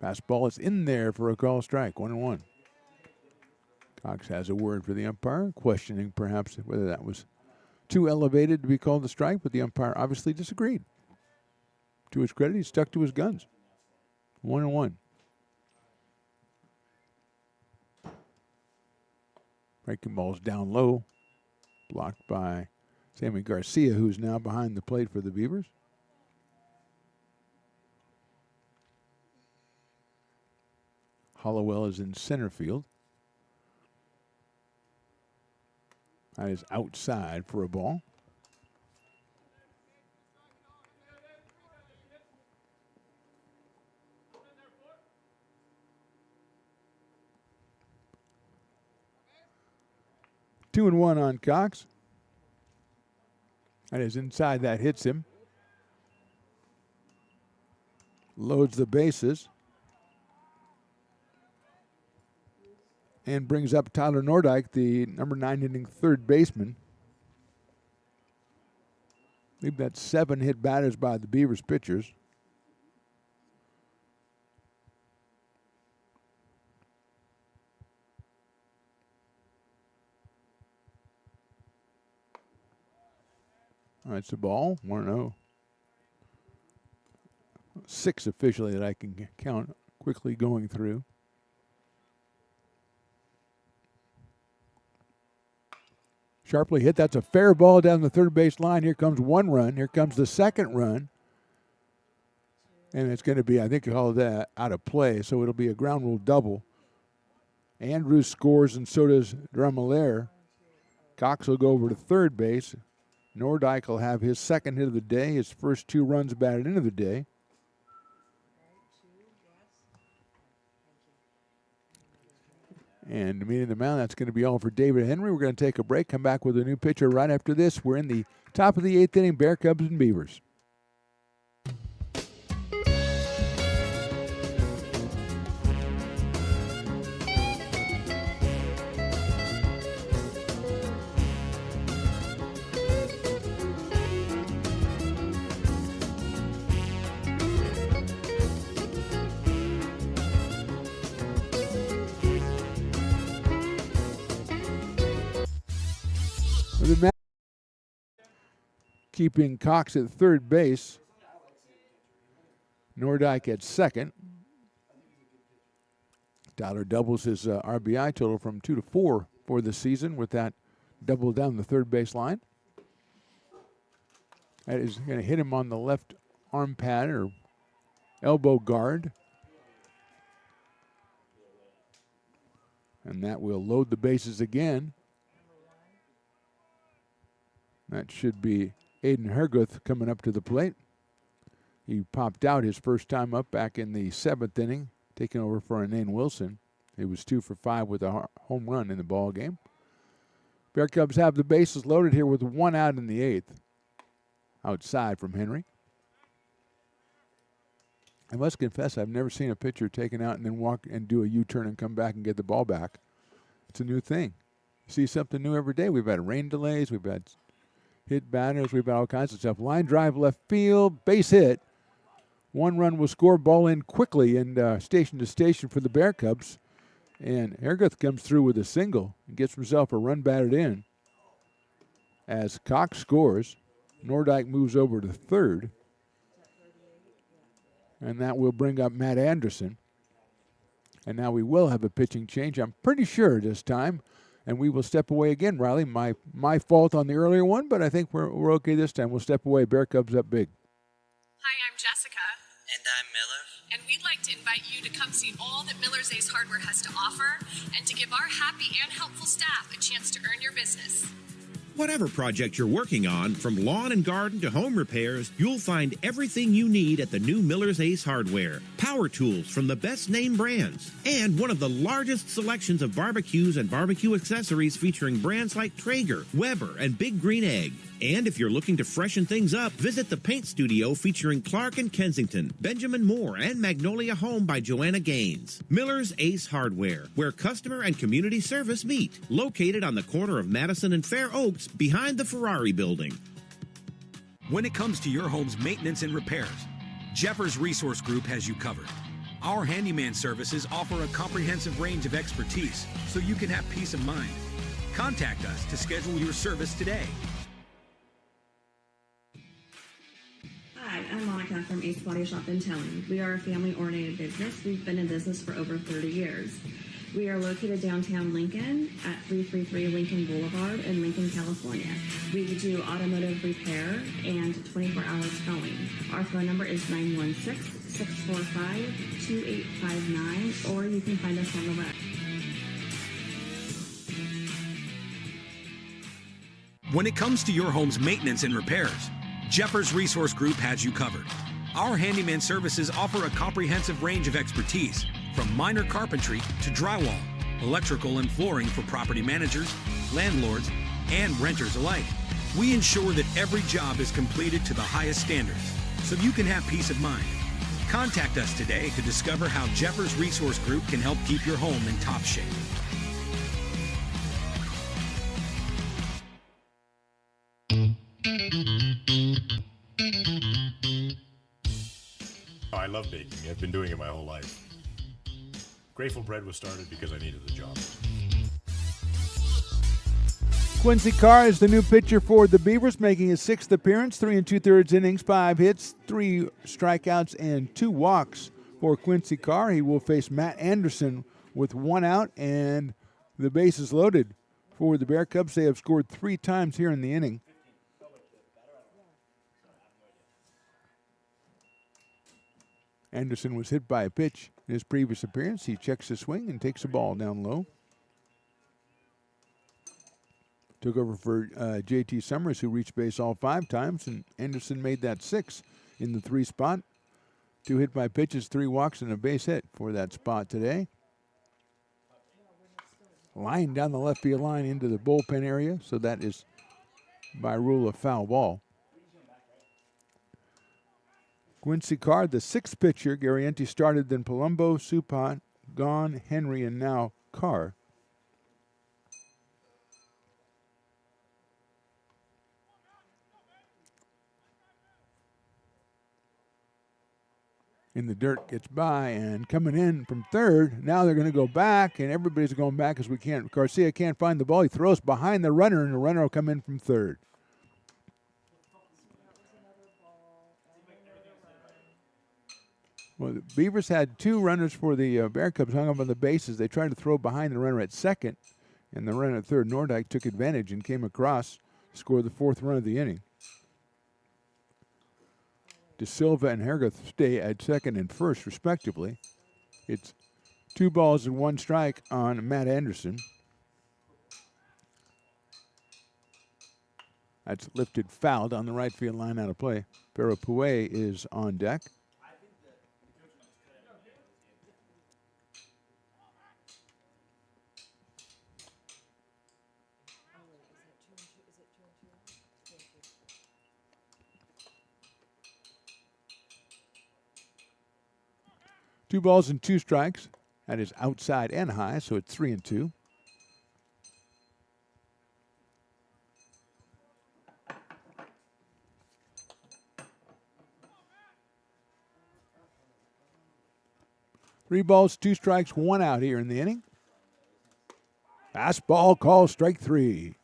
A: Fastball is in there for a call strike, 1-1. Cox has a word for the umpire, questioning perhaps whether that was too elevated to be called a strike, but the umpire obviously disagreed. To his credit, he stuck to his guns. 1-1. Breaking ball's down low, blocked by Sammy Garcia, who's now behind the plate for the Beavers. Hollowell is in center field. That is outside for a ball. Two and one on Cox. That is inside. That hits him. Loads the bases. And brings up Tyler Nordyke, the number 9 inning third baseman. I believe that's 7 hit batters by the Beavers pitchers. All right, it's a ball, 1-0. 6 officially that I can count quickly going through. Sharply hit. That's a fair ball down the third base line. Here comes one run. Here comes the second run. And it's going to be, I think, called that out of play, so it'll be a ground rule double. Andrews scores, and so does Drummelair. Cox will go over to third base. Nordyke will have his second hit of the day, his first 2 runs batted into the day. And meeting the mound, that's going to be all for David Henry. We're going to take a break, come back with a new pitcher right after this. We're in the top of the 8th inning, Bear Cubs and Beavers. Keeping Cox at third base. Nordyke at second. Tyler doubles his RBI total from 2 to 4 for the season with that double down the third base line. That is going to hit him on the left arm pad or elbow guard. And that will load the bases again. That should be Aiden Herguth coming up to the plate. He popped out his first time up back in the 7th inning, taking over for Anane Wilson. He was 2 for 5 with a home run in the ball game. Bear Cubs have the bases loaded here with 1 out in the 8th. Outside from Henry. I must confess, I've never seen a pitcher taken out and then walk and do a U-turn and come back and get the ball back. It's a new thing. You see something new every day. We've had rain delays. We've had hit batters. We've had all kinds of stuff. Line drive left field, base hit. 1 run will score, ball in quickly and station to station for the Bear Cubs. And Herguth comes through with a single and gets himself a run batted in. As Cox scores, Nordyke moves over to third. And that will bring up Matt Anderson. And now we will have a pitching change, I'm pretty sure this time. And we will step away again, Riley. My fault on the earlier one, but I think we're okay this time. We'll step away. Bear Cubs up big.
M: Hi, I'm Jessica.
N: And I'm Miller.
M: And we'd like to invite you to come see all that Miller's Ace Hardware has to offer and to give our happy and helpful staff a chance to earn your business.
O: Whatever project you're working on, from lawn and garden to home repairs, you'll find everything you need at the new Miller's Ace Hardware. Power tools from the best name brands. And one of the largest selections of barbecues and barbecue accessories featuring brands like Traeger, Weber, and Big Green Egg. And if you're looking to freshen things up, visit the paint studio featuring Clark and Kensington, Benjamin Moore, and Magnolia Home by Joanna Gaines. Miller's Ace Hardware, where customer and community service meet. Located on the corner of Madison and Fair Oaks, behind the Ferrari building.
D: When it comes to your home's maintenance and repairs, Jeffers Resource Group has you covered. Our handyman services offer a comprehensive range of expertise so you can have peace of mind. Contact us to schedule your service today.
C: Hi, I'm Monica from Ace Body Shop in Telling. We are a family-oriented business. We've been in business for over 30 years. We are located downtown Lincoln at 333 Lincoln Boulevard in Lincoln, California. We do automotive repair and 24-hour towing. Our phone number is 916-645-2859, or you can find us on the web.
D: When it comes to your home's maintenance and repairs, Jeffers Resource Group has you covered. Our handyman services offer a comprehensive range of expertise, from minor carpentry to drywall, electrical and flooring for property managers, landlords, and renters alike. We ensure that every job is completed to the highest standards, so you can have peace of mind. Contact us today to discover how Jeffers Resource Group can help keep your home in top shape.
E: I love baking. I've been doing it my whole life. Grateful Bread was started because I needed the job.
A: Quincy Carr is the new pitcher for the Beavers, making his sixth appearance, 3 2/3 innings, 5 hits, 3 strikeouts, and 2 walks for Quincy Carr. He will face Matt Anderson with 1 out and the bases loaded for the Bear Cubs. They have scored 3 times here in the inning. Anderson was hit by a pitch in his previous appearance. He checks the swing and takes the ball down low. Took over for J.T. Summers, who reached base all 5 times, and Anderson made that 6 in the 3 spot. 2 hit by pitches, 3 walks, and a base hit for that spot today. Line down the left field line into the bullpen area, so that is by rule a foul ball. Quincy Carr, the 6th pitcher. Garrienti started, then Palumbo, Supat, Gone, Henry, and now Carr. In the dirt, gets by, and coming in from third. Now they're going to go back, and everybody's going back because Garcia can't find the ball. He throws behind the runner, and the runner will come in from third. Well, the Beavers had 2 runners for the Bear Cubs hung up on the bases. They tried to throw behind the runner at second, and the runner at third, Nordyke, took advantage and came across to score the 4th run of the inning. De Silva and Herguth stay at second and first, respectively. It's 2 balls and 1 strike on Matt Anderson. That's lifted, fouled on the right field line, out of play. Pero Puey is on deck. Two balls and 2 strikes. That is outside and high, so it's 3-2. Three balls, 2 strikes, 1 out here in the inning. Fastball call, strike 3.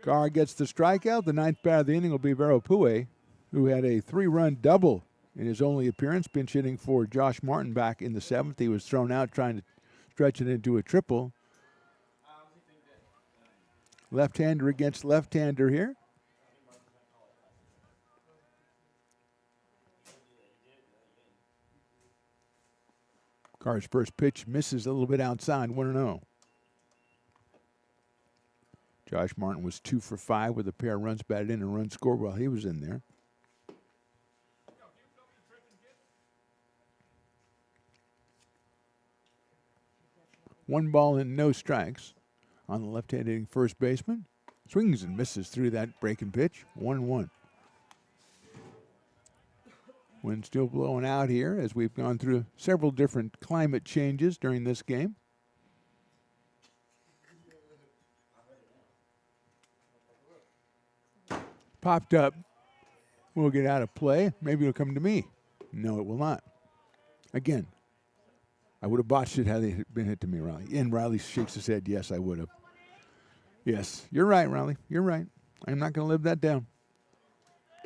A: Carr gets the strikeout. The 9th batter of the inning will be Vero Puey, who had a 3-run double in his only appearance, pinch hitting for Josh Martin back in the 7th. He was thrown out trying to stretch it into a triple. Left-hander against left-hander here. Carr's first pitch misses a little bit outside, 1-0. Josh Martin was 2 for 5 with a pair of runs batted in and run scored while he was in there. One ball and no strikes on the left-hand hitting first baseman. Swings and misses through that breaking pitch. 1-1. Wind still blowing out here as we've gone through several different climate changes during this game. Popped up. Will get out of play. Maybe it'll come to me. No, it will not. Again, I would have botched it had it been hit to me, Riley. And Riley shakes his head. Yes, I would have. Yes, you're right, Riley. You're right. I'm not going to live that down.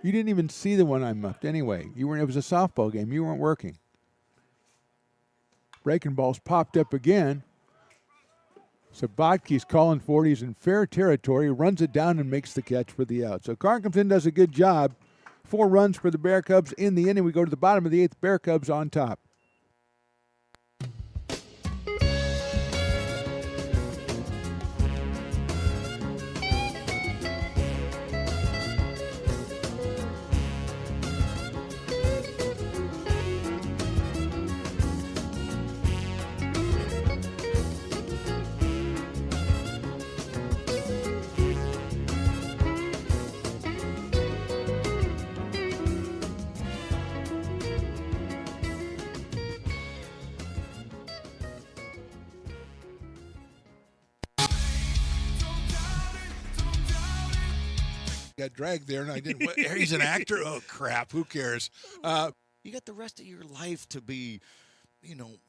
A: You didn't even see the one I muffed anyway. It was a softball game. You weren't working. Breaking ball's popped up again. Sabatke's calling for it. He's in fair territory, runs it down and makes the catch for the out. So Carr comes in, does a good job. 4 runs for the Bear Cubs in the inning. We go to the bottom of the 8th. Bear Cubs on top.
L: Got dragged there, and I didn't. He's an actor. Oh crap! Who cares?
I: You got the rest of your life to be,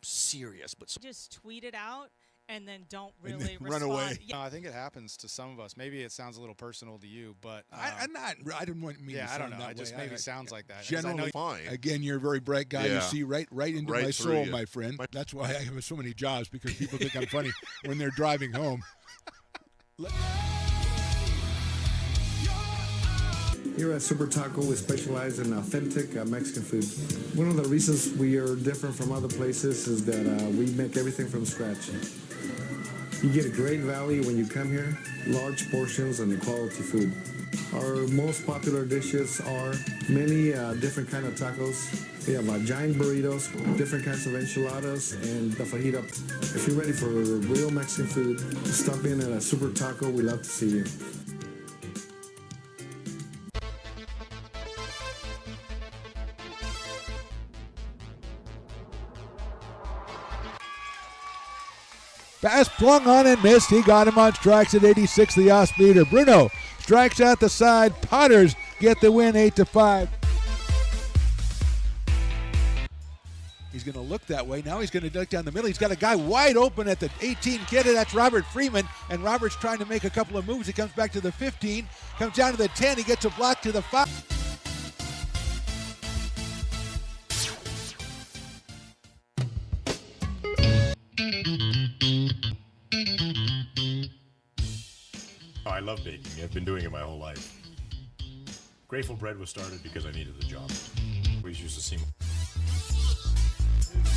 I: serious. But
J: just tweet it out and then don't really
L: then
J: respond.
L: run away.
K: No, I think it happens to some of us. Maybe it sounds a little personal to you, but
L: I'm not. I didn't want me.
K: Yeah,
L: to
K: I don't
L: sound
K: know.
L: that
K: It just
L: way.
K: maybe sounds like that.
L: Generally,
P: fine.
L: Again, you're a very bright guy.
P: Yeah.
L: You see right into
P: Right
L: my
P: through
L: soul,
P: you.
L: my friend. That's why I have so many jobs, because people think I'm funny when they're driving home.
B: Here at Super Taco, we specialize in authentic Mexican food. One of the reasons we are different from other places is that we make everything from scratch. You get a great value when you come here, large portions and quality food. Our most popular dishes are many different kind of tacos. We have giant burritos, different kinds of enchiladas, and the fajita. If you're ready for real Mexican food, stop in at a Super Taco. We love to see you.
A: Pass flung on and missed. He got him on strikes at 86, the off-speeder. Bruno strikes out the side. Potters get the win 8-5. He's going to look that way. Now he's going to duck down the middle. He's got a guy wide open at the 18 kid, and that's Robert Freeman. And Robert's trying to make a couple of moves. He comes back to the 15, comes down to the 10. He gets a block to the 5.
E: I love baking. I've been doing it my whole life. Grateful Bread was started because I needed the job. We used to see.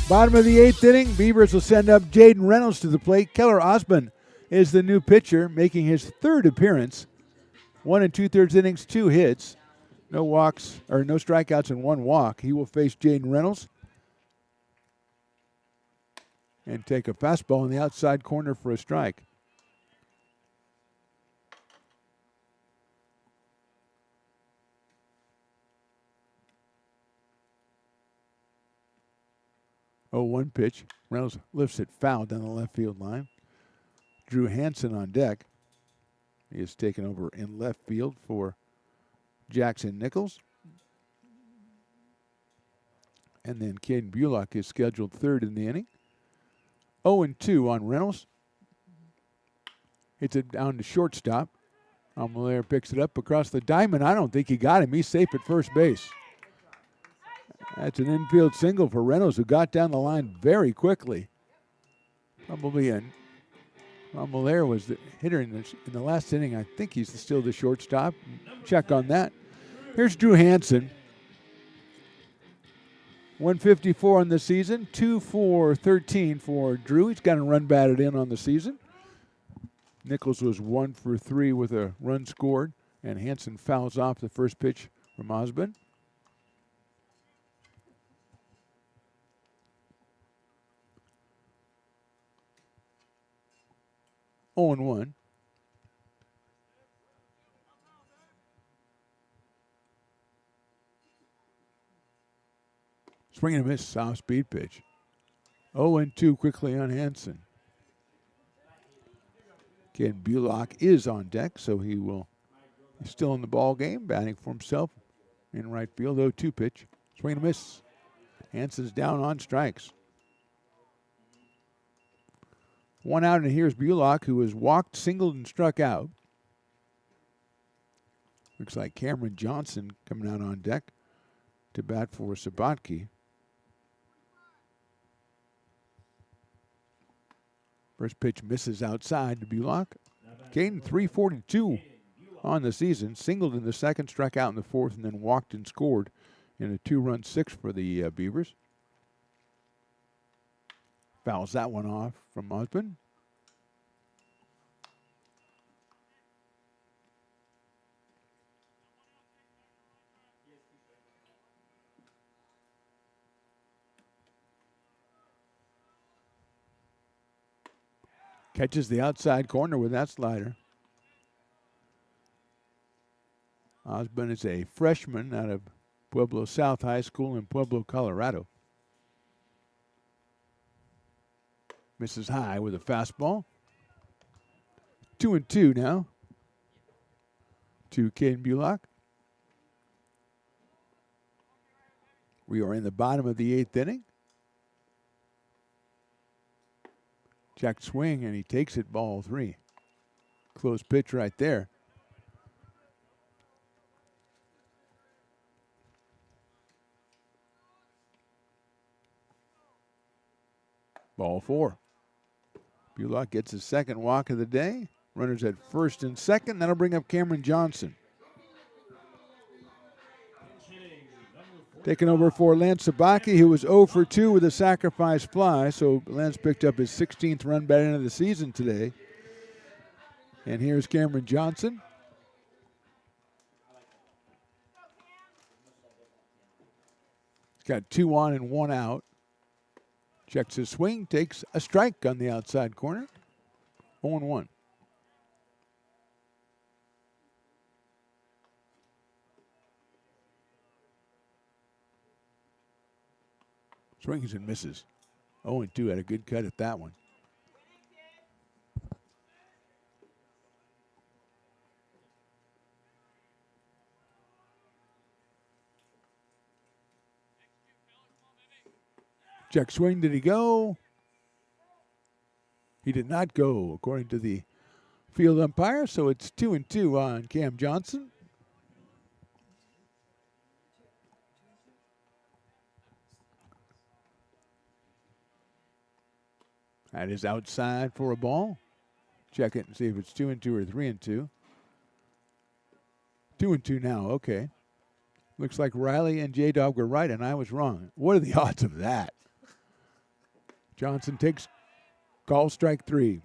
A: Bottom of the 8th inning, Beavers will send up Jaden Reynolds to the plate. Keller Osmond is the new pitcher, making his 3rd appearance. 1 2/3 innings, 2 hits, no walks or no strikeouts and 1 walk. He will face Jaden Reynolds and take a fastball in the outside corner for a strike. Oh, 1 pitch. Reynolds lifts it foul down the left field line. Drew Hansen on deck. He is taken over in left field for Jackson Nichols. And then Caden Bullock is scheduled 3rd in the inning. 0-2 on Reynolds. Hits it down to shortstop. Almolaire picks it up across the diamond. I don't think he got him. He's safe at first base. That's an infield single for Reynolds, who got down the line very quickly. Probably in. Almolaire was the hitter in the last inning. I think he's still the shortstop. Check on that. Here's Drew Hansen. 154 on the season, 2 for 13 for Drew. He's got a run batted in on the season. Nichols was 1 for 3 with a run scored, and Hansen fouls off the first pitch from Osmond. Oh, and 1. Swing and a miss, soft speed pitch. 0-2 quickly on Hansen. Again, Bullock is on deck, so he's still in the ball game, batting for himself in right field. 0-2 pitch. Swing and a miss. Hansen's down on strikes. 1 out, and here's Bullock, who was walked, singled, and struck out. Looks like Cameron Johnson coming out on deck to bat for Sabatke. First pitch misses outside to Bullock. Caden, 342 on the season. Singled in the second, struck out in the fourth, and then walked and scored in a 2-run six for the Beavers. Fouls that one off from Osborne. Catches the outside corner with that slider. Osborne is a freshman out of Pueblo South High School in Pueblo, Colorado. Misses high with a fastball. 2-2 now to Caden Bullock. We are in the bottom of the 8th inning. Check swing, and he takes it, ball 3. Close pitch right there. Ball 4. Bullock gets his second walk of the day. Runners at first and second. That'll bring up Cameron Johnson. Taking over for Lance Sabaki, who was 0 for 2 with a sacrifice fly. So Lance picked up his 16th run batting of the season today. And here's Cameron Johnson. He's got 2 on and 1 out. Checks his swing, takes a strike on the outside corner. 0-1. Swings and misses. 0-2, had a good cut at that one. Check swing, did he go? He did not go, according to the field umpire, so it's 2-2 on Cam Johnson. That is outside for a ball. Check it and see if it's 2-2 or 3-2. 2-2 now, okay. Looks like Riley and J-Dog were right, and I was wrong. What are the odds of that? Johnson takes call strike 3.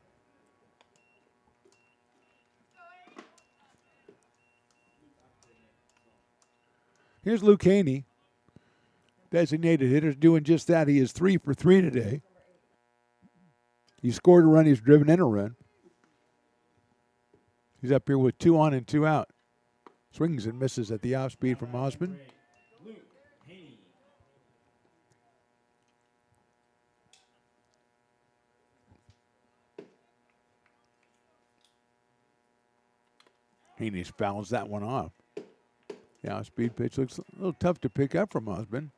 A: Here's Luke Haney, designated hitter, doing just that. He is 3 for 3 today. He scored a run. He's driven in a run. He's up here with 2 on and 2 out. Swings and misses at the off speed from Osborne. Haney fouls that one off. The off-speed pitch looks a little tough to pick up from Osborne,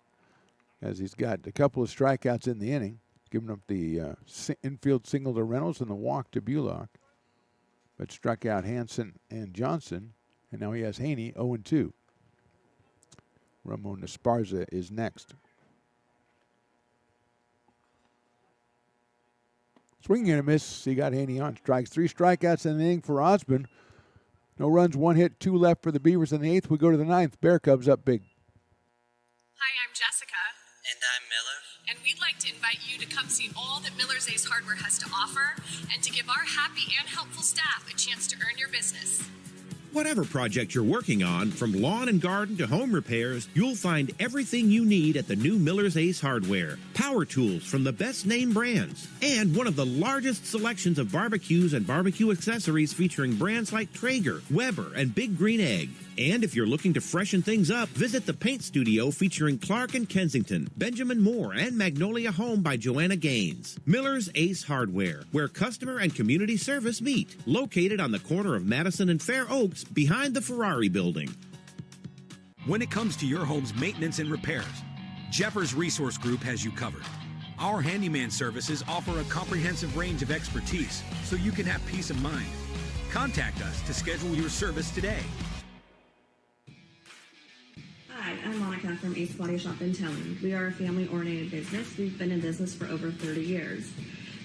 A: as he's got a couple of strikeouts in the inning, giving up the infield single to Reynolds and the walk to Bullock. But struck out Hansen and Johnson, and now he has Haney 0-2. Ramon Esparza is next. Swinging and a miss. He got Haney on strikes. 3 strikeouts in the inning for Osborne. No runs, 1 hit, 2 left for the Beavers in the 8th. We go to the 9th. Bear Cubs up big.
M: Hi, I'm Jessica.
N: And I'm Miller.
M: And we'd like to invite you to come see all that Miller's Ace Hardware has to offer and to give our happy and helpful staff a chance to earn your business.
O: Whatever project you're working on, from lawn and garden to home repairs, you'll find everything you need at the new Miller's Ace Hardware. Power tools from the best name brands, and one of the largest selections of barbecues and barbecue accessories featuring brands like Traeger, Weber, and Big Green Egg. And if you're looking to freshen things up, visit the paint studio featuring Clark and Kensington, Benjamin Moore, and Magnolia Home by Joanna Gaines. Miller's Ace Hardware, where customer and community service meet. Located on the corner of Madison and Fair Oaks, behind the Ferrari building.
D: When it comes to your home's maintenance and repairs, Jeffers Resource Group has you covered. Our handyman services offer a comprehensive range of expertise, so you can have peace of mind. Contact us to schedule your service today.
C: Hi, I'm Monica from Ace Body Shop in Telling. We are a family-oriented business. We've been in business for over 30 years.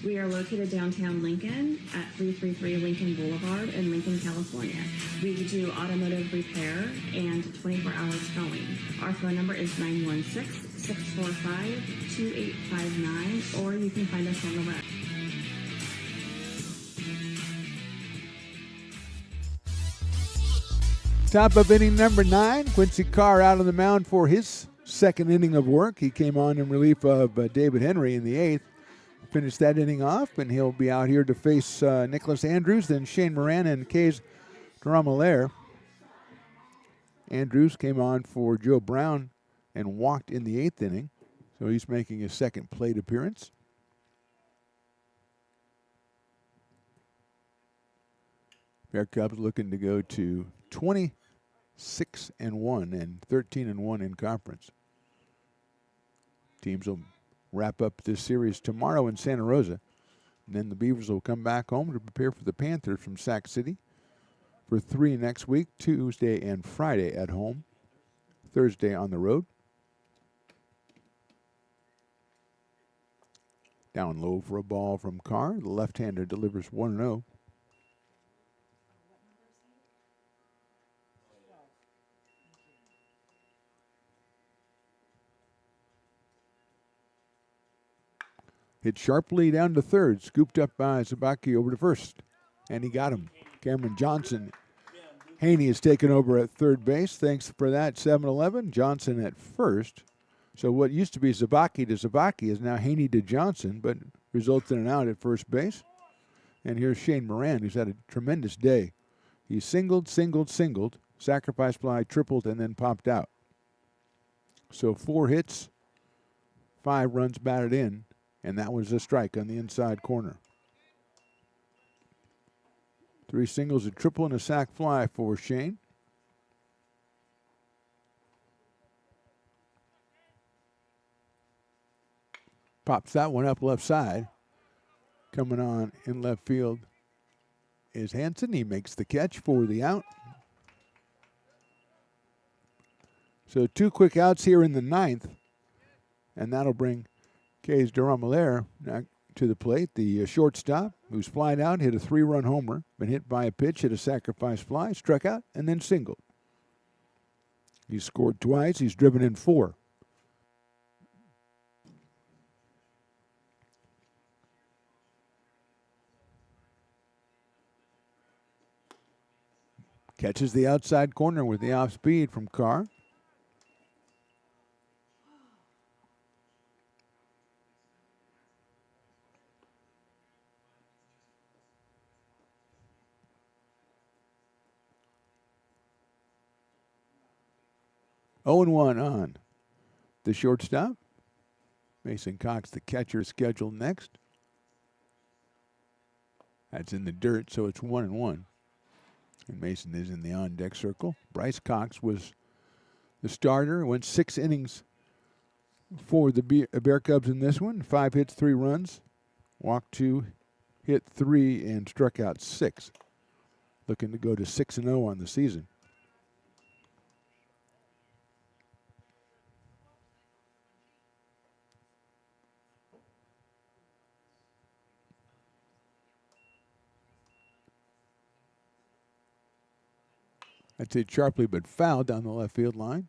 C: We are located downtown Lincoln at 333 Lincoln Boulevard in Lincoln, California. We do automotive repair and 24-hour towing. Our phone number is 916-645-2859, or you can find us on the web.
A: Top of inning number 9, Quincy Carr out on the mound for his second inning of work. He came on in relief of David Henry in the 8th. Finished that inning off, and he'll be out here to face Nicholas Andrews, then Shane Moran and Kays Dromalaire. Andrews came on for Joe Brown and walked in the 8th inning, so he's making his second plate appearance. Bear Cubs looking to go to 26-1 and 13-1 in conference. Teams will wrap up this series tomorrow in Santa Rosa. And then the Beavers will come back home to prepare for the Panthers from Sac City for 3 next week, Tuesday and Friday at home, Thursday on the road. Down low for a ball from Carr. The left-hander delivers 1-0. Hit sharply down to third, scooped up by Zabaki over to first, and he got him. Cameron Johnson. Haney is taken over at third base. Thanks for that, 7-11. Johnson at first. So what used to be Zabaki to Zabaki is now Haney to Johnson, but results in an out at first base. And here's Shane Moran, who's had a tremendous day. He singled, sacrifice fly, tripled, and then popped out. So 4 hits, 5 runs batted in. And that was a strike on the inside corner. 3 singles, a triple, and a sac fly for Shane. Pops that one up left side. Coming on in left field is Hansen. He makes the catch for the out. So 2 quick outs here in the 9th. And that'll bring Kays Dromalaire to the plate, the shortstop, who's flied out, hit a 3-run homer, been hit by a pitch, hit a sacrifice fly, struck out, and then singled. He's scored twice. He's driven in 4. Catches the outside corner with the off speed from Carr. Oh and 1 on the shortstop. Mason Cox, the catcher, is scheduled next. That's in the dirt, so it's 1-1. And Mason is in the on-deck circle. Bryce Cox was the starter. Went 6 innings for the Bear Cubs in this one. 5 hits, 3 runs. Walked 2, hit 3, and struck out 6. Looking to go to 6-0 on the season. I'd say sharply but foul down the left field line.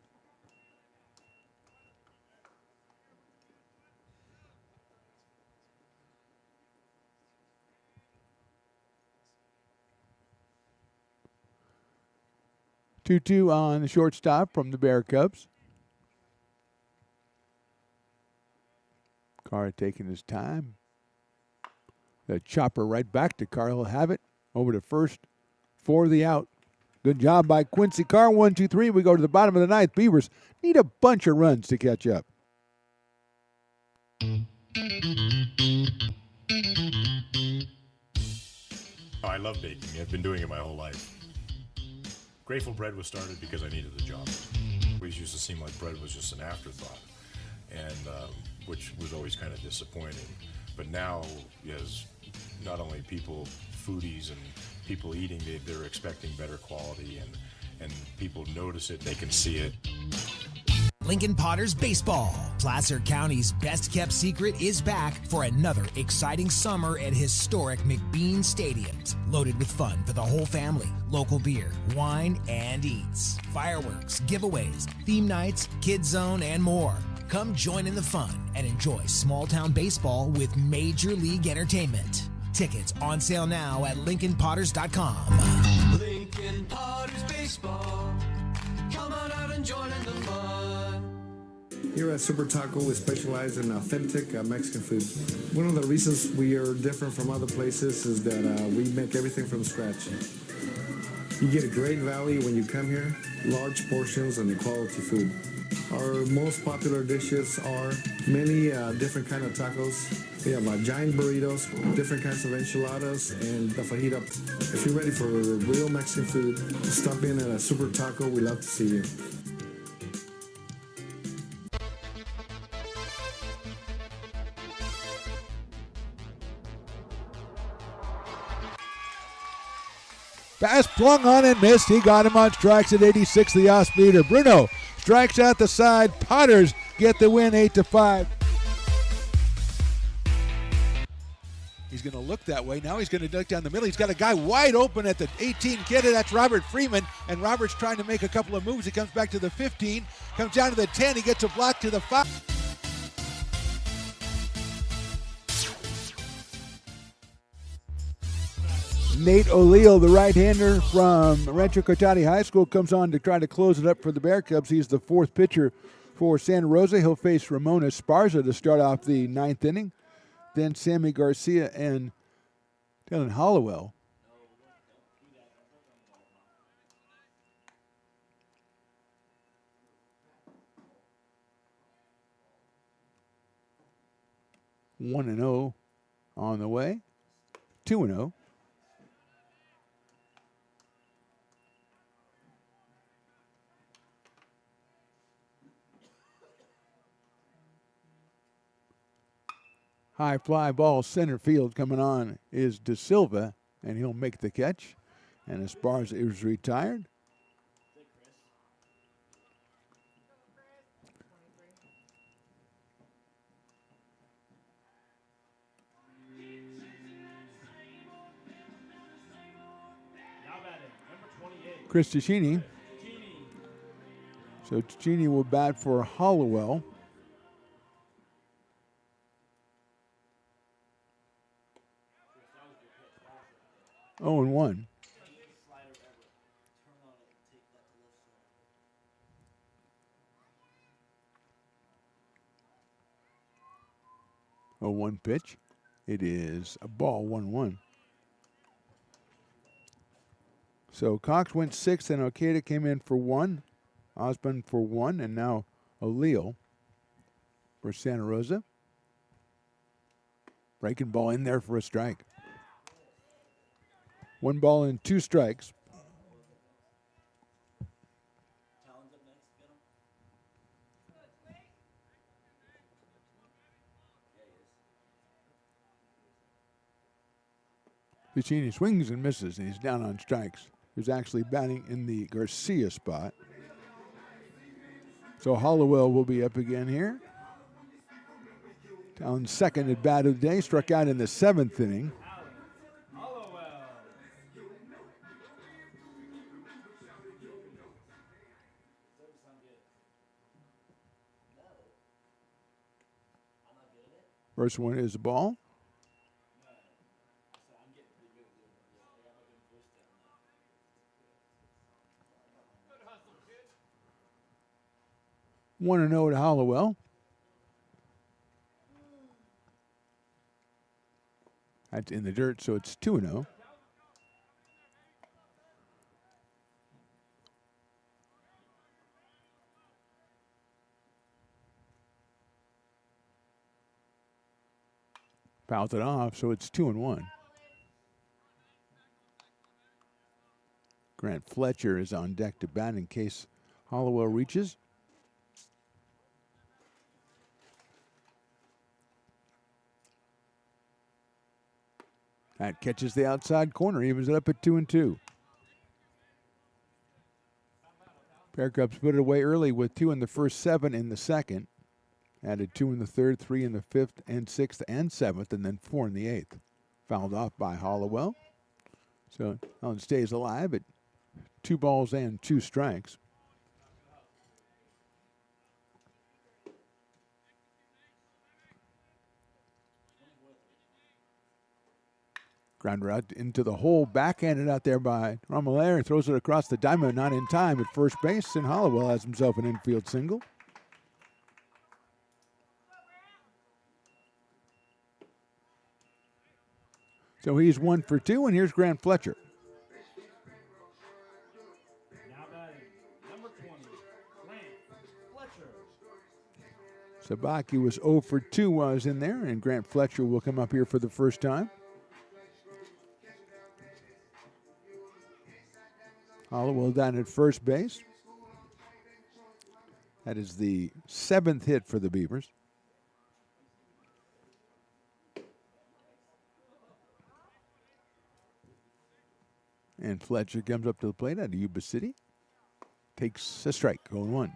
A: Two on the shortstop from the Bear Cubs. Carr taking his time. The chopper right back to Carr. He'll have it over to first for the out. Good job by Quincy Carr. 1, 2, 3. We go to the bottom of the 9th. Beavers need a bunch of runs to catch up.
E: Oh, I love baking. I've been doing it my whole life. Grateful Bread was started because I needed the job. It always used to seem like bread was just an afterthought, and which was always kind of disappointing. But now, as not only people, foodies, and people eating, they're expecting better quality, and people notice it, they can see it.
F: Lincoln Potters Baseball. Placer County's best kept secret is back for another exciting summer at historic McBean Stadiums. Loaded with fun for the whole family, local beer, wine, and eats. Fireworks, giveaways, theme nights, kids zone, and more. Come join in the fun and enjoy small town baseball with Major League Entertainment. Tickets on sale now at LincolnPotters.com.
G: Lincoln Potters Baseball. Come on out and join in the fun.
B: Here at Super Taco, we specialize in authentic Mexican food. One of the reasons we are different from other places is that we make everything from scratch. You get a great value when you come here, large portions and quality food. Our most popular dishes are many different kind of tacos. We have giant burritos, different kinds of enchiladas, and the fajita. If you're ready for real Mexican food, stop in at a Super Taco. We'd love to see you.
A: Pass flung on and missed. He got him on strikes at 86, the off-speeder. Bruno strikes out the side. Potters get the win 8-5. He's going to look that way. Now he's going to look down the middle. He's got a guy wide open at the 18 kid. That's Robert Freeman. And Robert's trying to make a couple of moves. He comes back to the 15. Comes down to the 10. He gets a block to the 5. Nate O'Leal, the right-hander from Rancho Cotati High School, comes on to try to close it up for the Bear Cubs. He's the fourth pitcher for Santa Rosa. He'll face Ramon Esparza to start off the ninth inning. Then Sammy Garcia and Dylan Hollowell. One and 0 on the way. 2-0. High fly ball center field coming on is De Silva, and he'll make the catch. And Esparza is retired. Chris Ticini. So Ticini will bat for Hollowell. Oh, and 1. Oh, 1 pitch. It is a ball, 1-1. So Cox went 6th, and Okada came in for 1. Osmond for 1, and now O'Leal for Santa Rosa. Breaking ball in there for a strike. 1 ball and 2 strikes. Piccini swings and misses, and he's down on strikes. He's actually batting in the Garcia spot. So Hollowell will be up again here. Down second at bat of the day, struck out in the 7th inning. First one is the ball. One and 0 to Hollowell. That's in the dirt, so it's 2-0. Fouled it off, so it's 2-1. Grant Fletcher is on deck to bat in case Hollowell reaches. That catches the outside corner, evens it up at 2-2. Bear Cubs put it away early with 2 in the first, 7 in the second. Added 2 in the third, 3 in the fifth and sixth and seventh, and then 4 in the eighth. Fouled off by Hollowell. So Allen stays alive at 2 balls and 2 strikes. Grounder out into the hole, backhanded out there by Romelaire. Throws it across the diamond, not in time at first base, and Hollowell has himself an infield single. So he's 1 for 2, and here's Grant Fletcher.
H: Now batting, number 20, Grant Fletcher.
A: Sabaki was 0 for 2 while I was in there, and Grant Fletcher will come up here for the first time. Hollowell down at first base. That is the 7th hit for the Beavers. And Fletcher comes up to the plate out of Yuba City. Takes a strike, 0-1.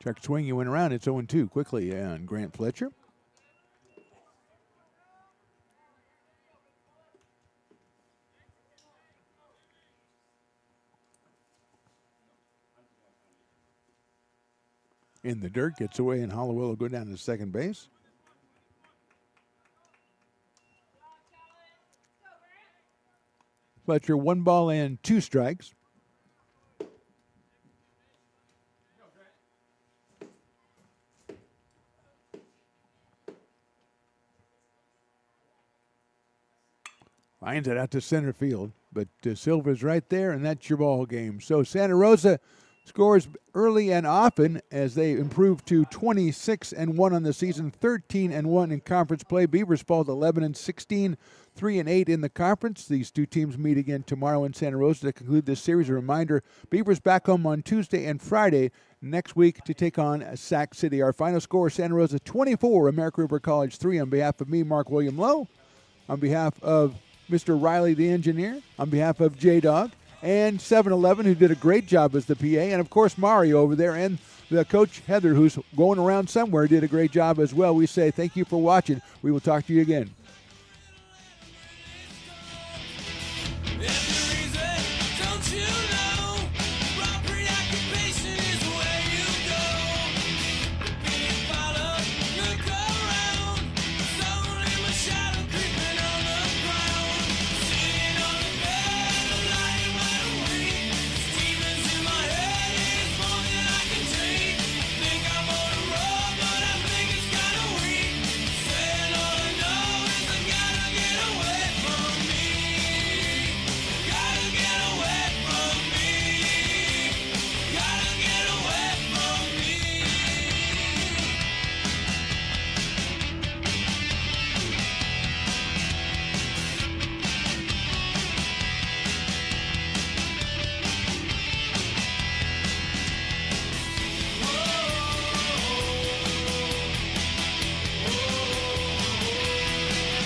A: Check swing, he went around. It's 0-2 quickly on Grant Fletcher. In the dirt, gets away, and Hollowell will go down to second base. Fletcher, 1 ball and 2 strikes. Finds it out to center field, but Silva's right there, and that's your ball game. So Santa Rosa scores early and often as they improve to 26-1 on the season, 13-1 in conference play. Beavers fall to 11-16, 3-8 in the conference. These two teams meet again tomorrow in Santa Rosa to conclude this series. A reminder, Beavers back home on Tuesday and Friday next week to take on Sac City. Our final score, Santa Rosa 24, American River College 3. On behalf of me, Mark William Lowe, on behalf of Mr. Riley, the engineer, on behalf of J-Dog, and 7-Eleven, who did a great job as the PA, and, of course, Mario over there, and the coach, Heather, who's going around somewhere, did a great job as well. We say thank you for watching. We will talk to you again.